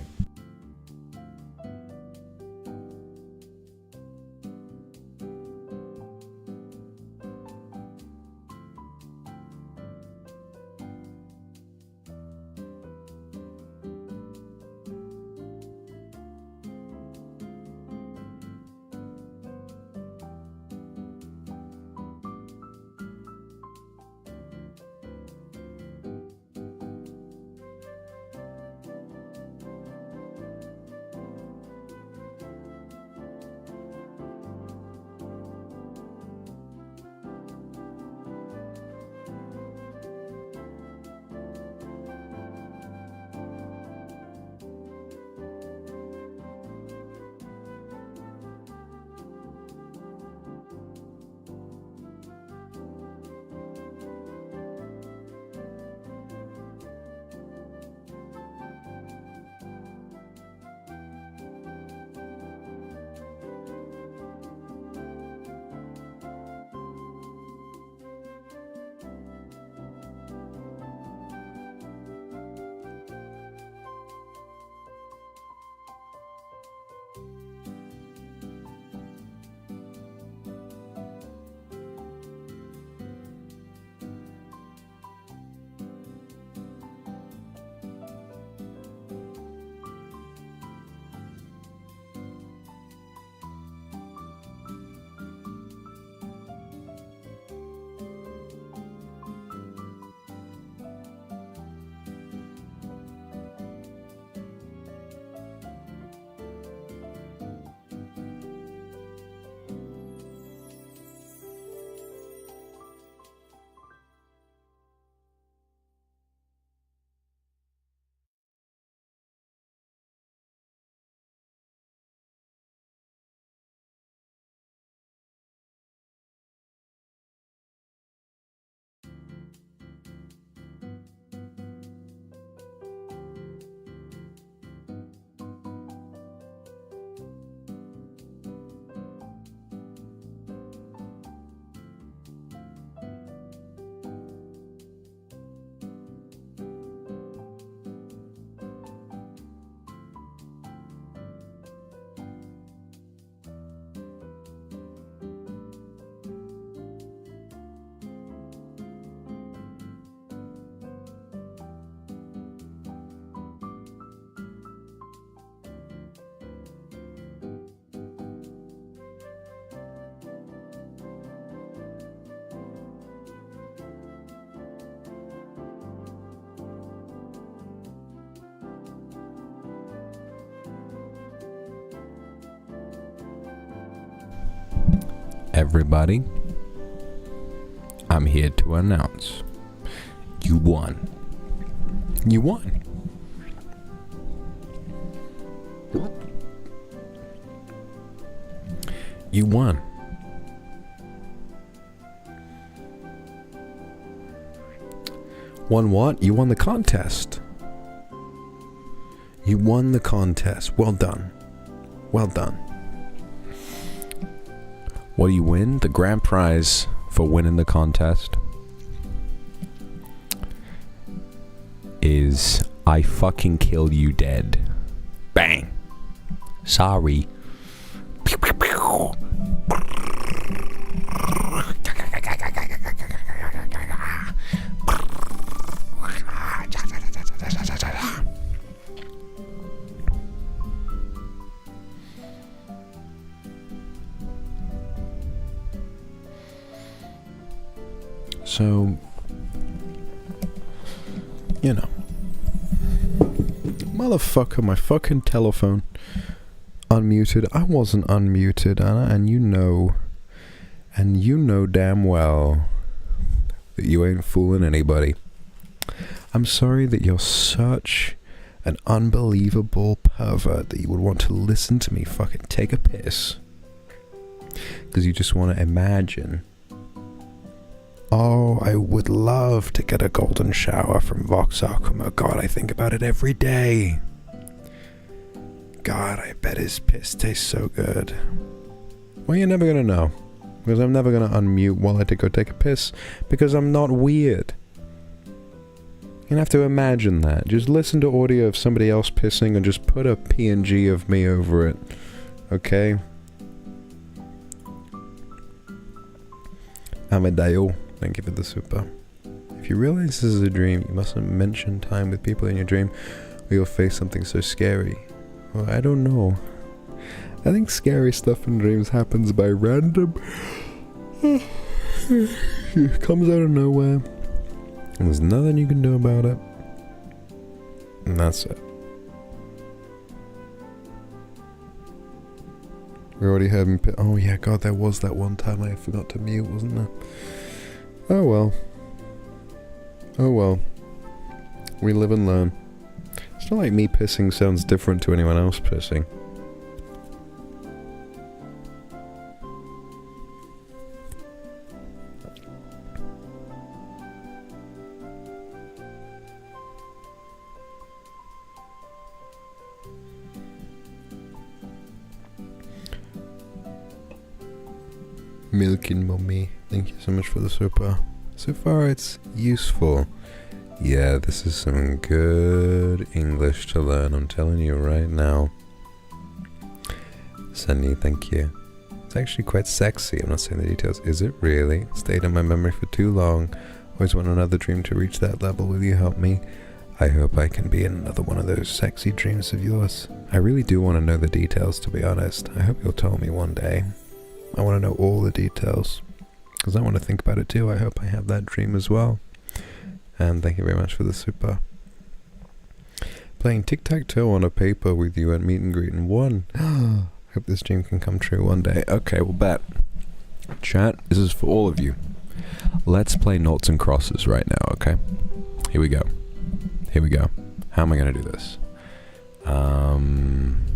everybody, I'm here to announce you won. You won. You won. Won what? You won the contest. You won the contest. Well done. Well done. What do you win? The grand prize for winning the contest is I fucking kill you dead. Bang. Sorry. Pew, pew, pew. So, you know, motherfucker, my fucking telephone unmuted. I wasn't unmuted, Anna, and you know damn well that you ain't fooling anybody. I'm sorry that you're such an unbelievable pervert that you would want to listen to me fucking take a piss because you just want to imagine, oh, I would love to get a golden shower from Vox Akuma. God, I think about it every day. God, I bet his piss tastes so good. Well, you're never gonna know, because I'm never gonna unmute while I go take a piss, because I'm not weird. You have to imagine that. Just listen to audio of somebody else pissing and just put a PNG of me over it. Okay? Amadeo, thank you for the super. If you realize this is a dream, you mustn't mention time with people in your dream or you'll face something so scary. Well, I don't know. I think scary stuff in dreams happens by random. It comes out of nowhere. And there's nothing you can do about it. And that's it. We already heard me oh yeah, God, there was that one time I forgot to mute, wasn't there? Oh well. Oh well. We live and learn. It's not like me pissing sounds different to anyone else pissing. Milking Mommy, thank you so much for the super. So far it's useful. Yeah, this is some good English to learn, I'm telling you right now. Sunny, thank you. It's actually quite sexy, I'm not saying the details. Is it really? Stayed in my memory for too long. Always want another dream to reach that level. Will you help me? I hope I can be in another one of those sexy dreams of yours. I really do want to know the details, to be honest. I hope you'll tell me one day. I want to know all the details, because I want to think about it too. I hope I have that dream as well. And thank you very much for the super. Playing tic-tac-toe on a paper with you at meet and greet and won. Hope this dream can come true one day. Okay, well bet. Chat, this is for all of you. Let's play noughts and crosses right now, okay? Here we go. Here we go. How am I going to do this? How am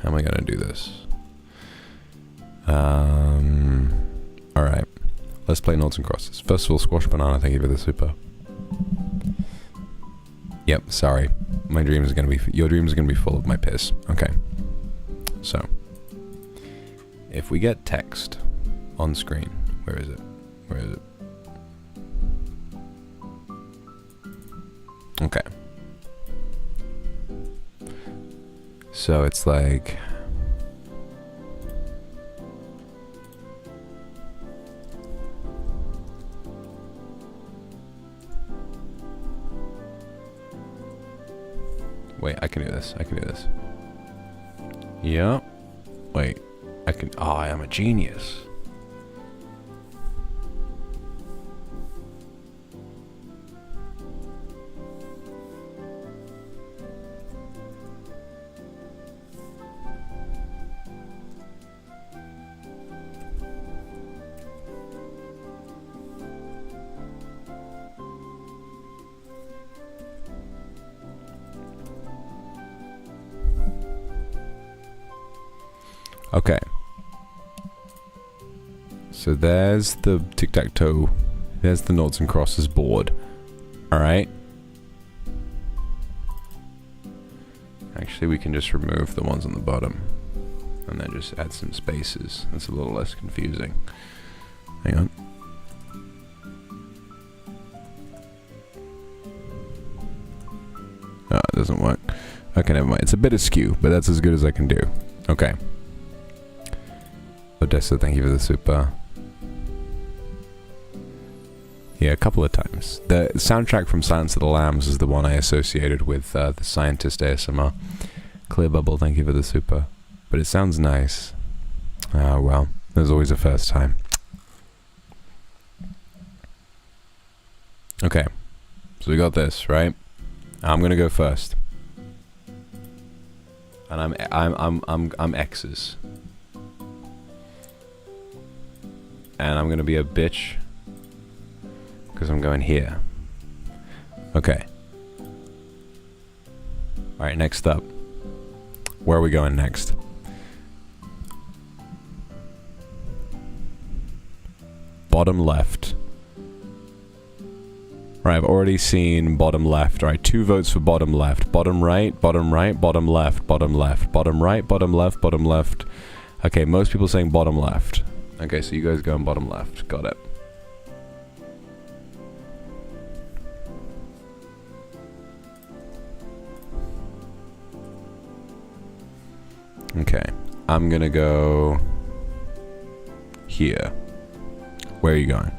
I going to do this? Alright. Let's play noughts and crosses. First of all, Squash Banana, thank you for the super. Yep, sorry. My dreams are gonna be your dreams are gonna be full of my piss. Okay. So if we get text on screen, where is it? Where is it? Okay. So it's like wait, I can do this. I can do this. Yeah. Wait. I can... Oh, I am a genius. Okay. So there's the tic-tac-toe. There's the noughts and crosses board. Alright. Actually, we can just remove the ones on the bottom. And then just add some spaces. That's a little less confusing. Hang on. Oh, it doesn't work. Okay, never mind. It's a bit askew, but that's as good as I can do. Okay. Odessa, thank you for the super. Yeah, a couple of times. The soundtrack from Silence of the Lambs is the one I associated with the Scientist ASMR. Clear Bubble, thank you for the super. But it sounds nice. Ah, well. There's always a first time. Okay. So we got this, right? I'm gonna go first. And I'm X's. And I'm gonna be a bitch. Because I'm going here. Okay. Alright, next up. Where are we going next? Bottom left. Right, I've already seen bottom left. Alright, 2 votes for bottom left. Bottom right, bottom left, bottom left. Bottom right, bottom left, bottom left. Okay, most people saying bottom left. Okay, so you guys going bottom left. Got it. Okay, I'm gonna go here. Where are you going?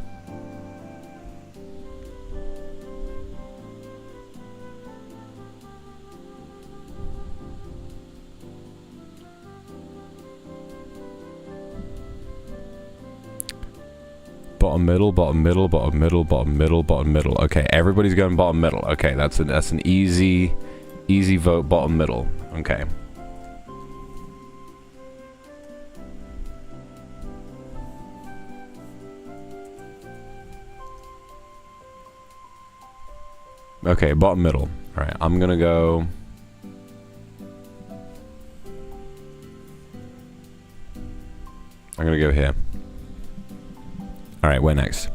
Bottom middle, bottom middle, bottom middle, bottom middle, bottom middle. Okay, everybody's going bottom middle. Okay, that's an easy vote. Bottom middle. Okay. Okay, bottom middle. Alright, I'm gonna go... I'm gonna go here. Alright, where next?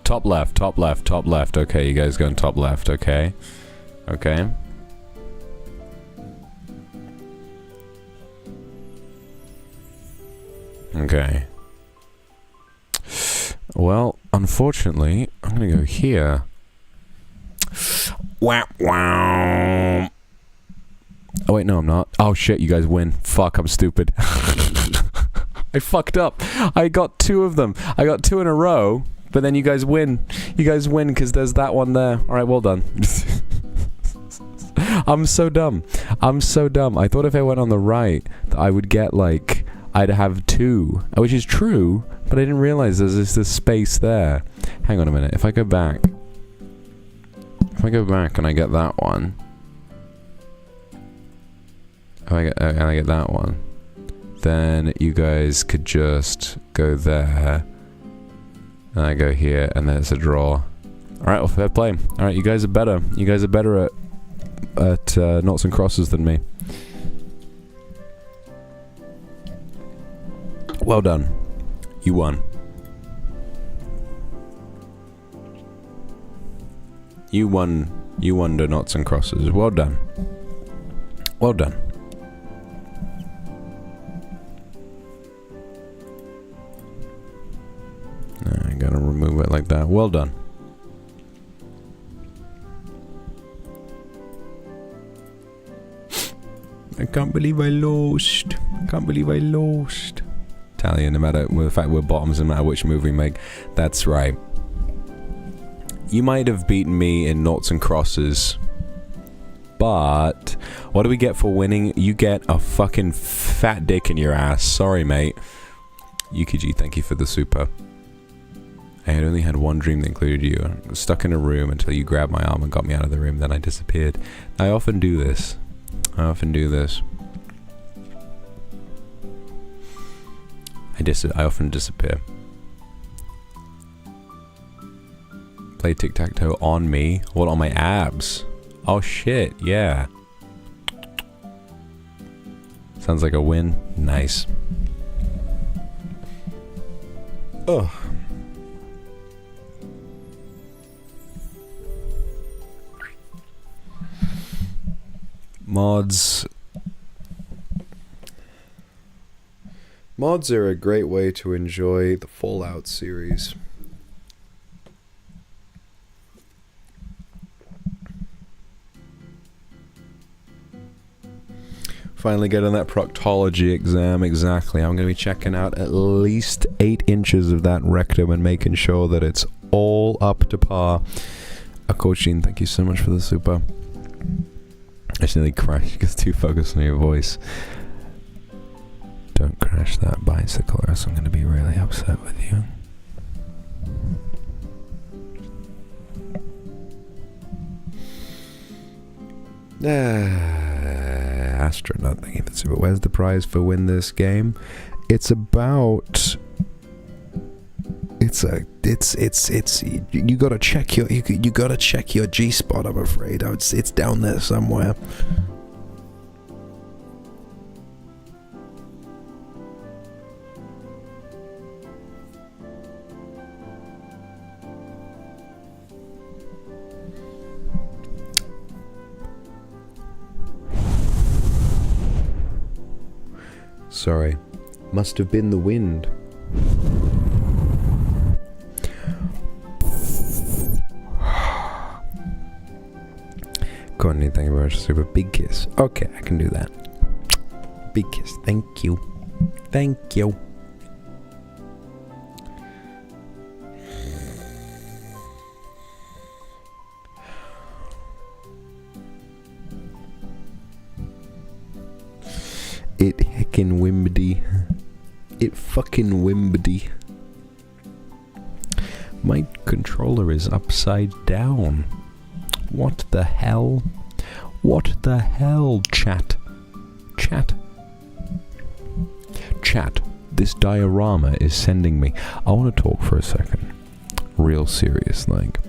Top left, top left, top left. Okay, you guys going top left, okay. Okay. Okay. Well, unfortunately, I'm gonna go here. Wow, wow. Oh wait, no, I'm not. Oh shit, you guys win. Fuck, I'm stupid. I fucked up. I got 2 of them. I got 2 in a row, but then you guys win. You guys win because there's that one there. Alright, well done. I'm so dumb. I'm so dumb. I thought if I went on the right, that I would get like... I'd have 2, which is true, but I didn't realize there's this space there. Hang on a minute, if I go back... If I go back and I get that one... and I get that one, then you guys could just go there, and I go here, and then it's a draw. Alright, well, fair play. Alright, you guys are better. You guys are better at noughts and crosses than me. Well done. You won. You won the noughts and crosses. Well done. Well done. I gotta remove it like that. Well done. I can't believe I lost. I can't believe I lost. Italian, no matter the fact we're bottoms, no matter which move we make. That's right. You might have beaten me in noughts and crosses, but what do we get for winning? You get a fucking fat dick in your ass. Sorry, mate. Yukiji, thank you for the super. I had only had one dream that included you. I was stuck in a room until you grabbed my arm and got me out of the room. Then I disappeared. I often do this. I often do this. I often disappear. Play tic-tac-toe on me. What, on my abs? Oh shit, yeah. Sounds like a win. Nice. Ugh. Mods. Mods are a great way to enjoy the Fallout series. Finally getting that proctology exam, exactly. I'm going to be checking out at least 8 inches of that rectum and making sure that it's all up to par. Akochin, thank you so much for the super. I just nearly crashed because too focused on your voice. Don't crash that bicycle or else I'm going to be really upset with you. Astronaut, thank you for the super. Where's the prize for win this game? It's about... you gotta check your you gotta check your G spot. I'm afraid it's down there somewhere. Sorry, must have been the wind. Courtney, thank you very much. Super big kiss. Okay, I can do that. Big kiss. Thank you. Thank you. It heckin' Wimbledee. It fucking Wimbledee. My controller is upside down. What the hell? What the hell, chat? Chat. Chat. This diorama is sending me... I want to talk for a second. Real serious, like...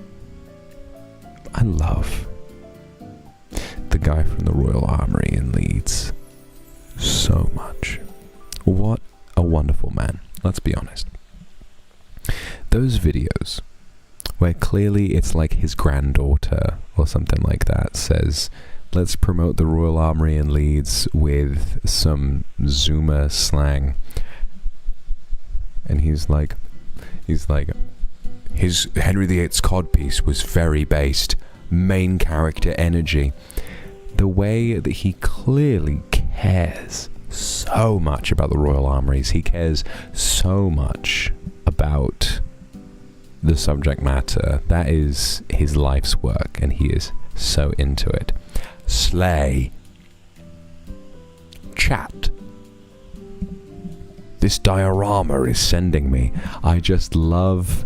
I love the guy from the Royal Armoury in Leeds so much. What a wonderful man. Let's be honest. Those videos where clearly it's like his granddaughter or something like that says, let's promote the Royal Armoury in Leeds with some Zoomer slang. And he's like, his Henry VIII's codpiece was very based, main character energy. The way that he clearly cares so much about the Royal Armouries, he cares so much about the subject matter. That is his life's work, and he is so into it. Slay. Chat. This diorama is sending me. I just love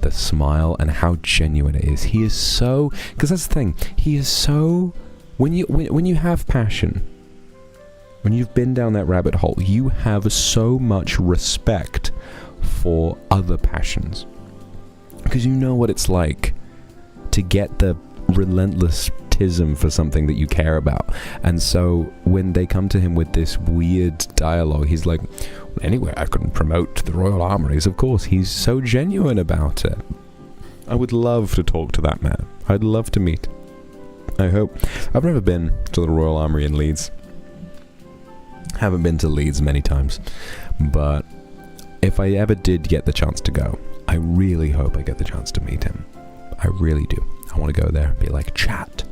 the smile and how genuine it is. He is so... Because that's the thing. He is so... When you have passion, when you've been down that rabbit hole, you have so much respect for other passions. Because you know what it's like to get the relentlessism for something that you care about. And so when they come to him with this weird dialogue, he's like, anyway, I couldn't promote the Royal Armouries. Of course, he's so genuine about it. I would love to talk to that man. I'd love to meet. I hope. I've never been to the Royal Armoury in Leeds. Haven't been to Leeds many times. But if I ever did get the chance to go, I really hope I get the chance to meet him. I really do. I want to go there and be like, chat.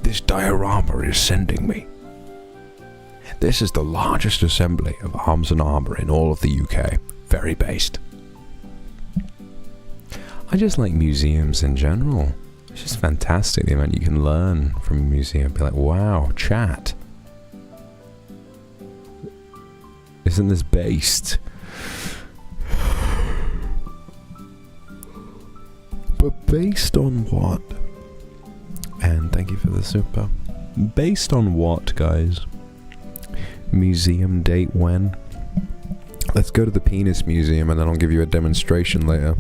This diorama is sending me. This is the largest assembly of arms and armour in all of the UK. Very based. I just like museums in general. It's just fantastic the amount you can learn from a museum. Be like, wow, chat. Isn't this based? But based on what? And thank you for the super. Based on what, guys? Museum date when? Let's go to the penis museum and then I'll give you a demonstration later.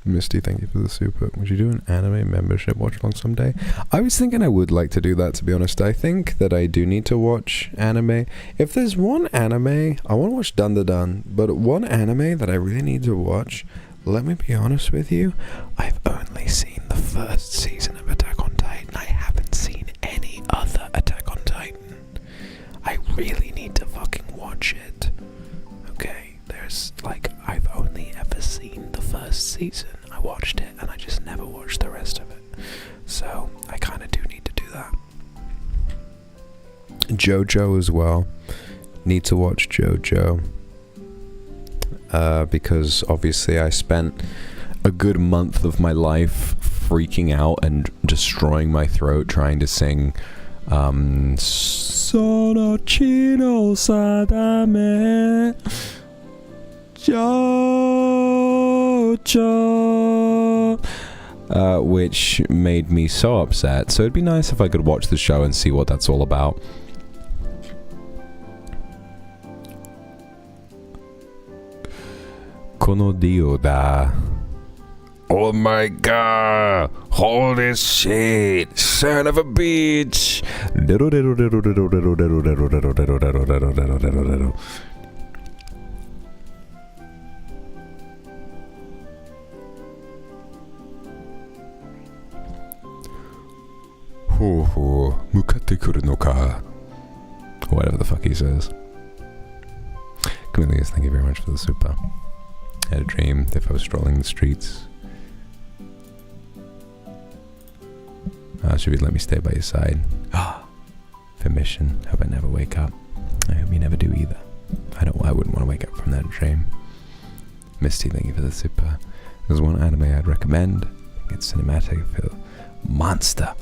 Misty, thank you for the super. Would you do an anime membership watch along someday? I was thinking I would like to do that, to be honest. I think that I do need to watch anime. If there's one anime, I want to watch Dun Da Dun, but one anime that I really need to watch, let me be honest with you, I've only seen the first season of Attack on Titan. I haven't seen any other Attack on Titan. I really need to fucking watch it. Okay, there's like, I've only ever seen the first season. I watched it and I just never watched the rest of it. So I kind of do need to do that. JoJo as well. Need to watch JoJo. Because obviously I spent a good month of my life freaking out and destroying my throat trying to sing Sono Chino Sadame JoJo, which made me so upset. So it'd be nice if I could watch the show and see what that's all about. Kono dio da. Oh my god! Holy shit! Son of a bitch! Mukatte kuru no ka. Whatever the fuck he says. Chameleons, thank you very much for the super. I had a dream if I was strolling the streets. Should we let me stay by your side? Permission. Hope I never wake up. I hope you never do either. I wouldn't want to wake up from that dream. Misty, thank you for the super. There's one anime I'd recommend. It's cinematic. Monster.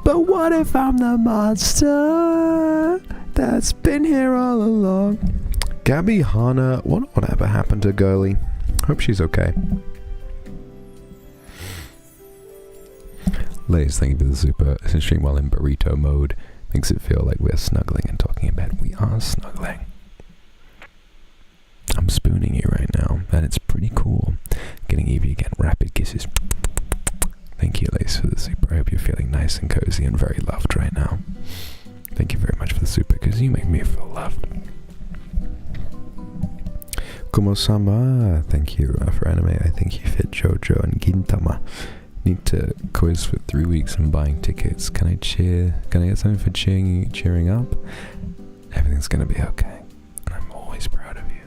But what if I'm the monster that's been here all along? Gabby Hana, whatever happened to girlie? Hope she's okay. Lays, thank you for the super. This stream while in burrito mode makes it feel like we're snuggling and talking in bed. We are snuggling. I'm spooning you right now, and it's pretty cool. Getting Evie again. Rapid kisses. Thank you, Lace, for the super. I hope you're feeling nice and cozy and very loved right now. Thank you very much for the super, because you make me feel loved. Kumo-sama, thank you for anime. I think you fit JoJo and Gintama. Need to quiz for 3 weeks and buying tickets. Can I get something for cheering up? Everything's gonna be okay. And I'm always proud of you.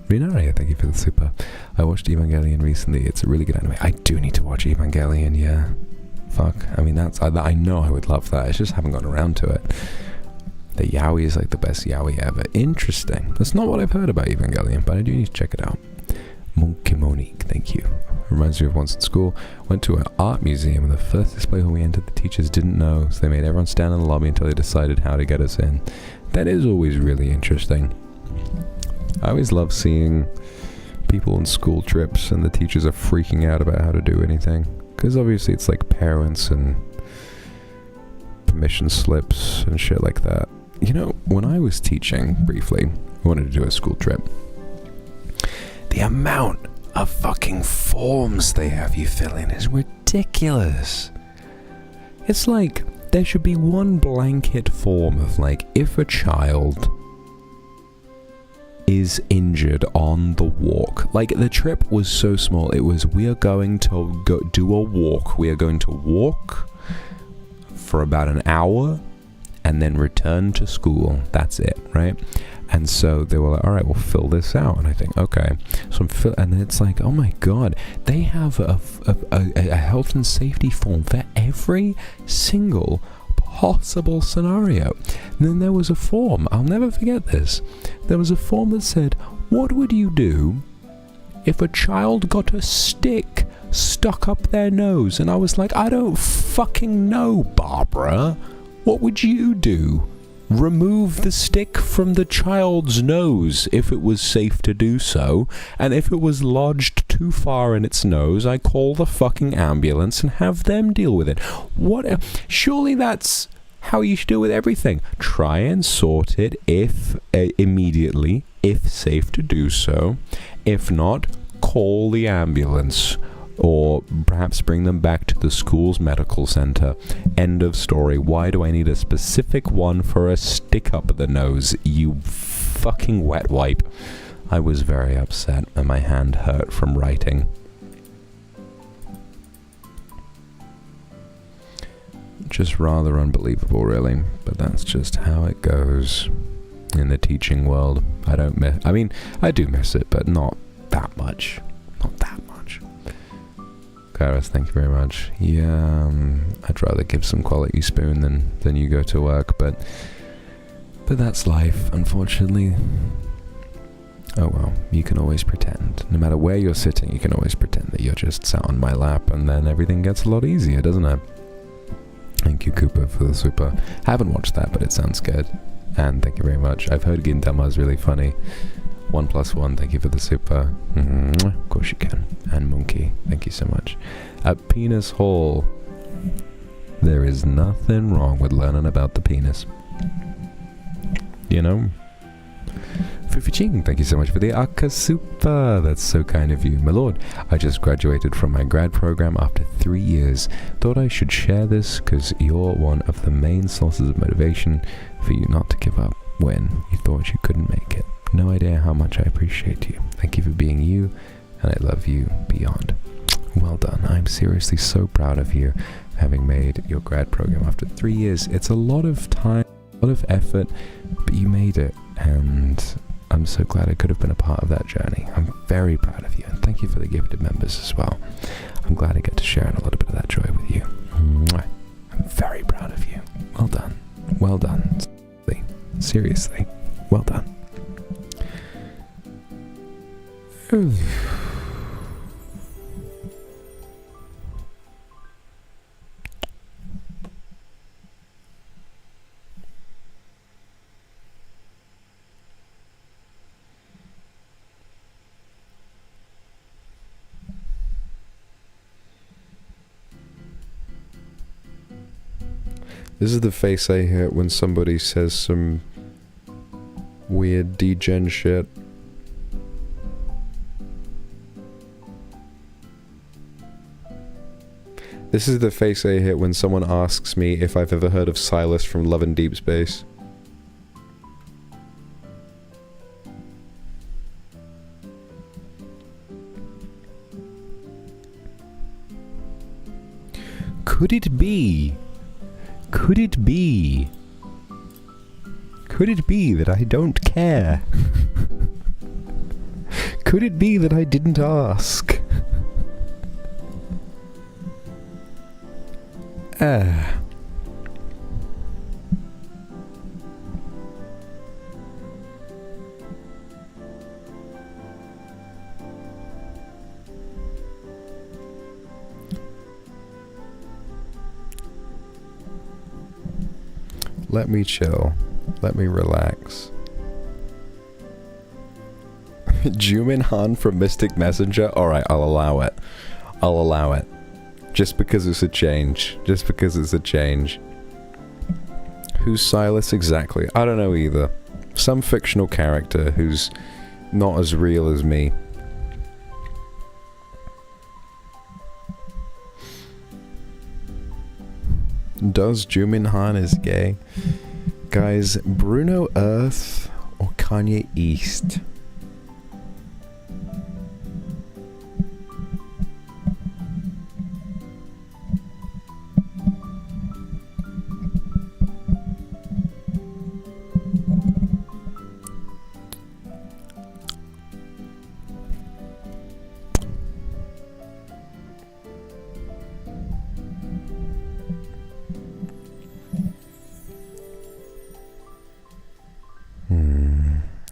Rinare, thank you for the super. I watched Evangelion recently. It's a really good anime. I do need to watch Evangelion, yeah. Fuck. I mean, I know I would love that. I just haven't gotten around to it. The yaoi is like the best yaoi ever. Interesting. That's not what I've heard about Evangelion, but I do need to check it out. Monkey Monique, thank you. Reminds me of once at school. Went to an art museum and the first display when we entered, the teachers didn't know, so they made everyone stand in the lobby until they decided how to get us in. That is always really interesting. I always love seeing people on school trips and the teachers are freaking out about how to do anything. Because obviously it's like parents and permission slips and shit like that. You know, when I was teaching briefly, I wanted to do a school trip. The amount of fucking forms they have you fill in is ridiculous. It's like there should be one blanket form of like, if a child is injured on the walk. Like, the trip was so small. It was, we are going to go do a walk. We are going to walk for about an hour and then return to school. That's it, right? And so they were like, all right, we'll fill this out. And I think, okay. So and then it's like, oh my God, they have a health and safety form for every single possible scenario. And then there was a form, I'll never forget this. There was a form that said, what would you do if a child got a stick stuck up their nose? And I was like, I don't fucking know, Barbara. What would you do? Remove the stick from the child's nose if it was safe to do so, and if it was lodged too far in its nose, I call the fucking ambulance and have them deal with it. What? Surely that's how you should deal with everything. Try and sort it if immediately, if safe to do so. If not, call the ambulance, or perhaps bring them back to the school's medical center. End of story. Why do I need a specific one for a stick up the nose, you fucking wet wipe? I was very upset and my hand hurt from writing. Just rather unbelievable, really, but that's just how it goes in the teaching world. I do miss it, but not that much. Not that much. Karis, thank you very much. Yeah, I'd rather give some quality spoon than you go to work, but that's life, unfortunately. Oh well, you can always pretend. No matter where you're sitting, you can always pretend that you're just sat on my lap, and then everything gets a lot easier, doesn't it? Thank you, Cooper, for the super. I haven't watched that, but it sounds good. And thank you very much. I've heard Gintama is really funny. 1+1, thank you for the super. Of course you can. And Monkey, thank you so much. At Penis Hall, there is nothing wrong with learning about the penis. You know? Fufuching, thank you so much for the Akasupa. That's so kind of you. My lord, I just graduated from my grad program after 3 years. Thought I should share this because you're one of the main sources of motivation for you not to give up when you thought you couldn't make it. No idea how much I appreciate you. Thank you for being you, and I love you beyond. Well done. I'm seriously so proud of you having made your grad program after 3 years. It's a lot of time, a lot of effort, but you made it, and I'm so glad I could have been a part of that journey. I'm very proud of you, and thank you for the gifted members as well. I'm glad I get to share in a little bit of that joy with you. Mwah. I'm very proud of you. Well done. Well done. Seriously. Well done. This is the face I hit when somebody says some weird degen shit. This is the face I hit when someone asks me if I've ever heard of Silas from Love and Deep Space. Could it be? Could it be? Could it be that I don't care? Could it be that I didn't ask? Let me chill. Let me relax. Jumin Han from Mystic Messenger? Alright, I'll allow it. I'll allow it. Just because it's a change. Just because it's a change. Who's Silas exactly? I don't know either. Some fictional character who's not as real as me. Does Jumin Han is gay? Guys, Bruno Earth or Kanye East?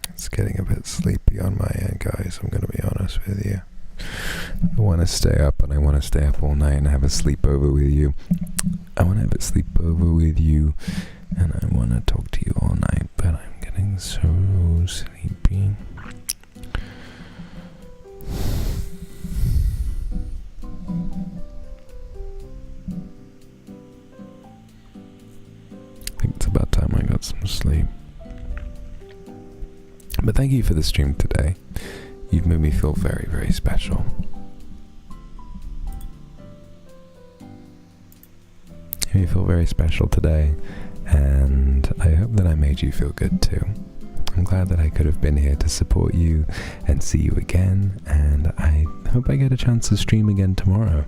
It's getting a bit sleepy on my end, guys. I'm gonna be honest with you. I want to stay up, and I want to stay up all night and have a sleepover with you. I want to have a sleepover with you, and I want to talk to you all night, but I'm getting so sleepy. I think it's about time I got some sleep. But thank you for the stream today. You've made me feel very, very special. You made me feel very special today, and I hope that I made you feel good too. I'm glad that I could have been here to support you and see you again, and I hope I get a chance to stream again tomorrow.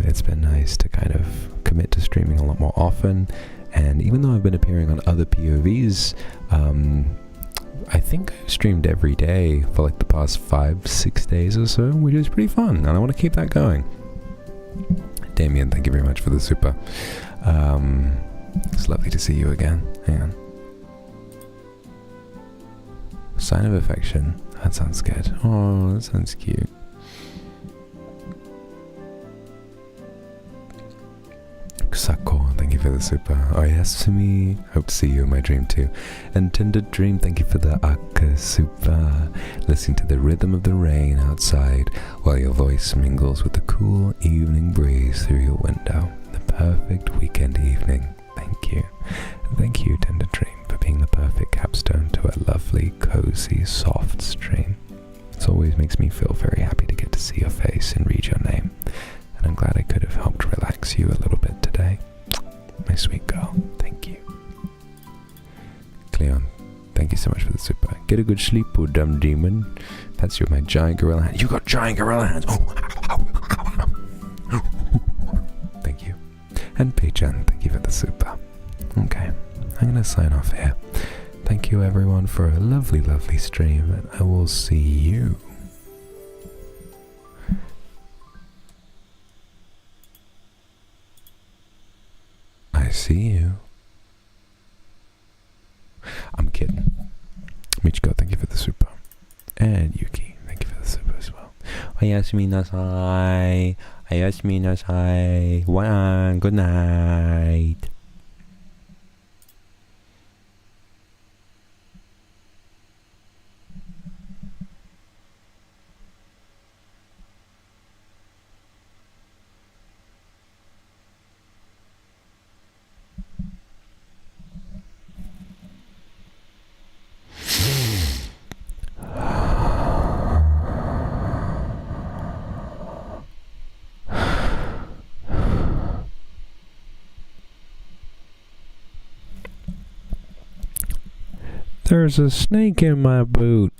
It's been nice to kind of commit to streaming a lot more often, and even though I've been appearing on other POVs, I think I've streamed every day for like the past 5-6 days or so, which is pretty fun, and I want to keep that going. Damien, thank you very much for the super. It's lovely to see you again. Hang on. Sign of affection. That sounds good. Oh, that sounds cute. Sako, thank you for the super. Oh yes, to me. Hope to see you in my dream too. And Tender Dream, thank you for the Aka super. Listening to the rhythm of the rain outside while your voice mingles with the cool evening breeze through your window. The perfect weekend evening. Thank you. And thank you, Tender Dream, for being the perfect capstone to a lovely, cozy, soft stream. It always makes me feel very happy to get to see your face and read your name. And I'm glad I could have helped relax you a little bit today. My sweet girl, thank you. Cleon, thank you so much for the super. Get a good sleep, oh dumb demon. That's you with my giant gorilla hands. You got giant gorilla hands. Thank you. And Peichan, thank you for the super. Okay, I'm going to sign off here. Thank you everyone for a lovely, lovely stream, and I will see you. I see you. I'm kidding. Michiko, thank you for the super. And Yuki, thank you for the super as well. Oyasuminasai. Oyasuminasai. Good night. There's a snake in my boot.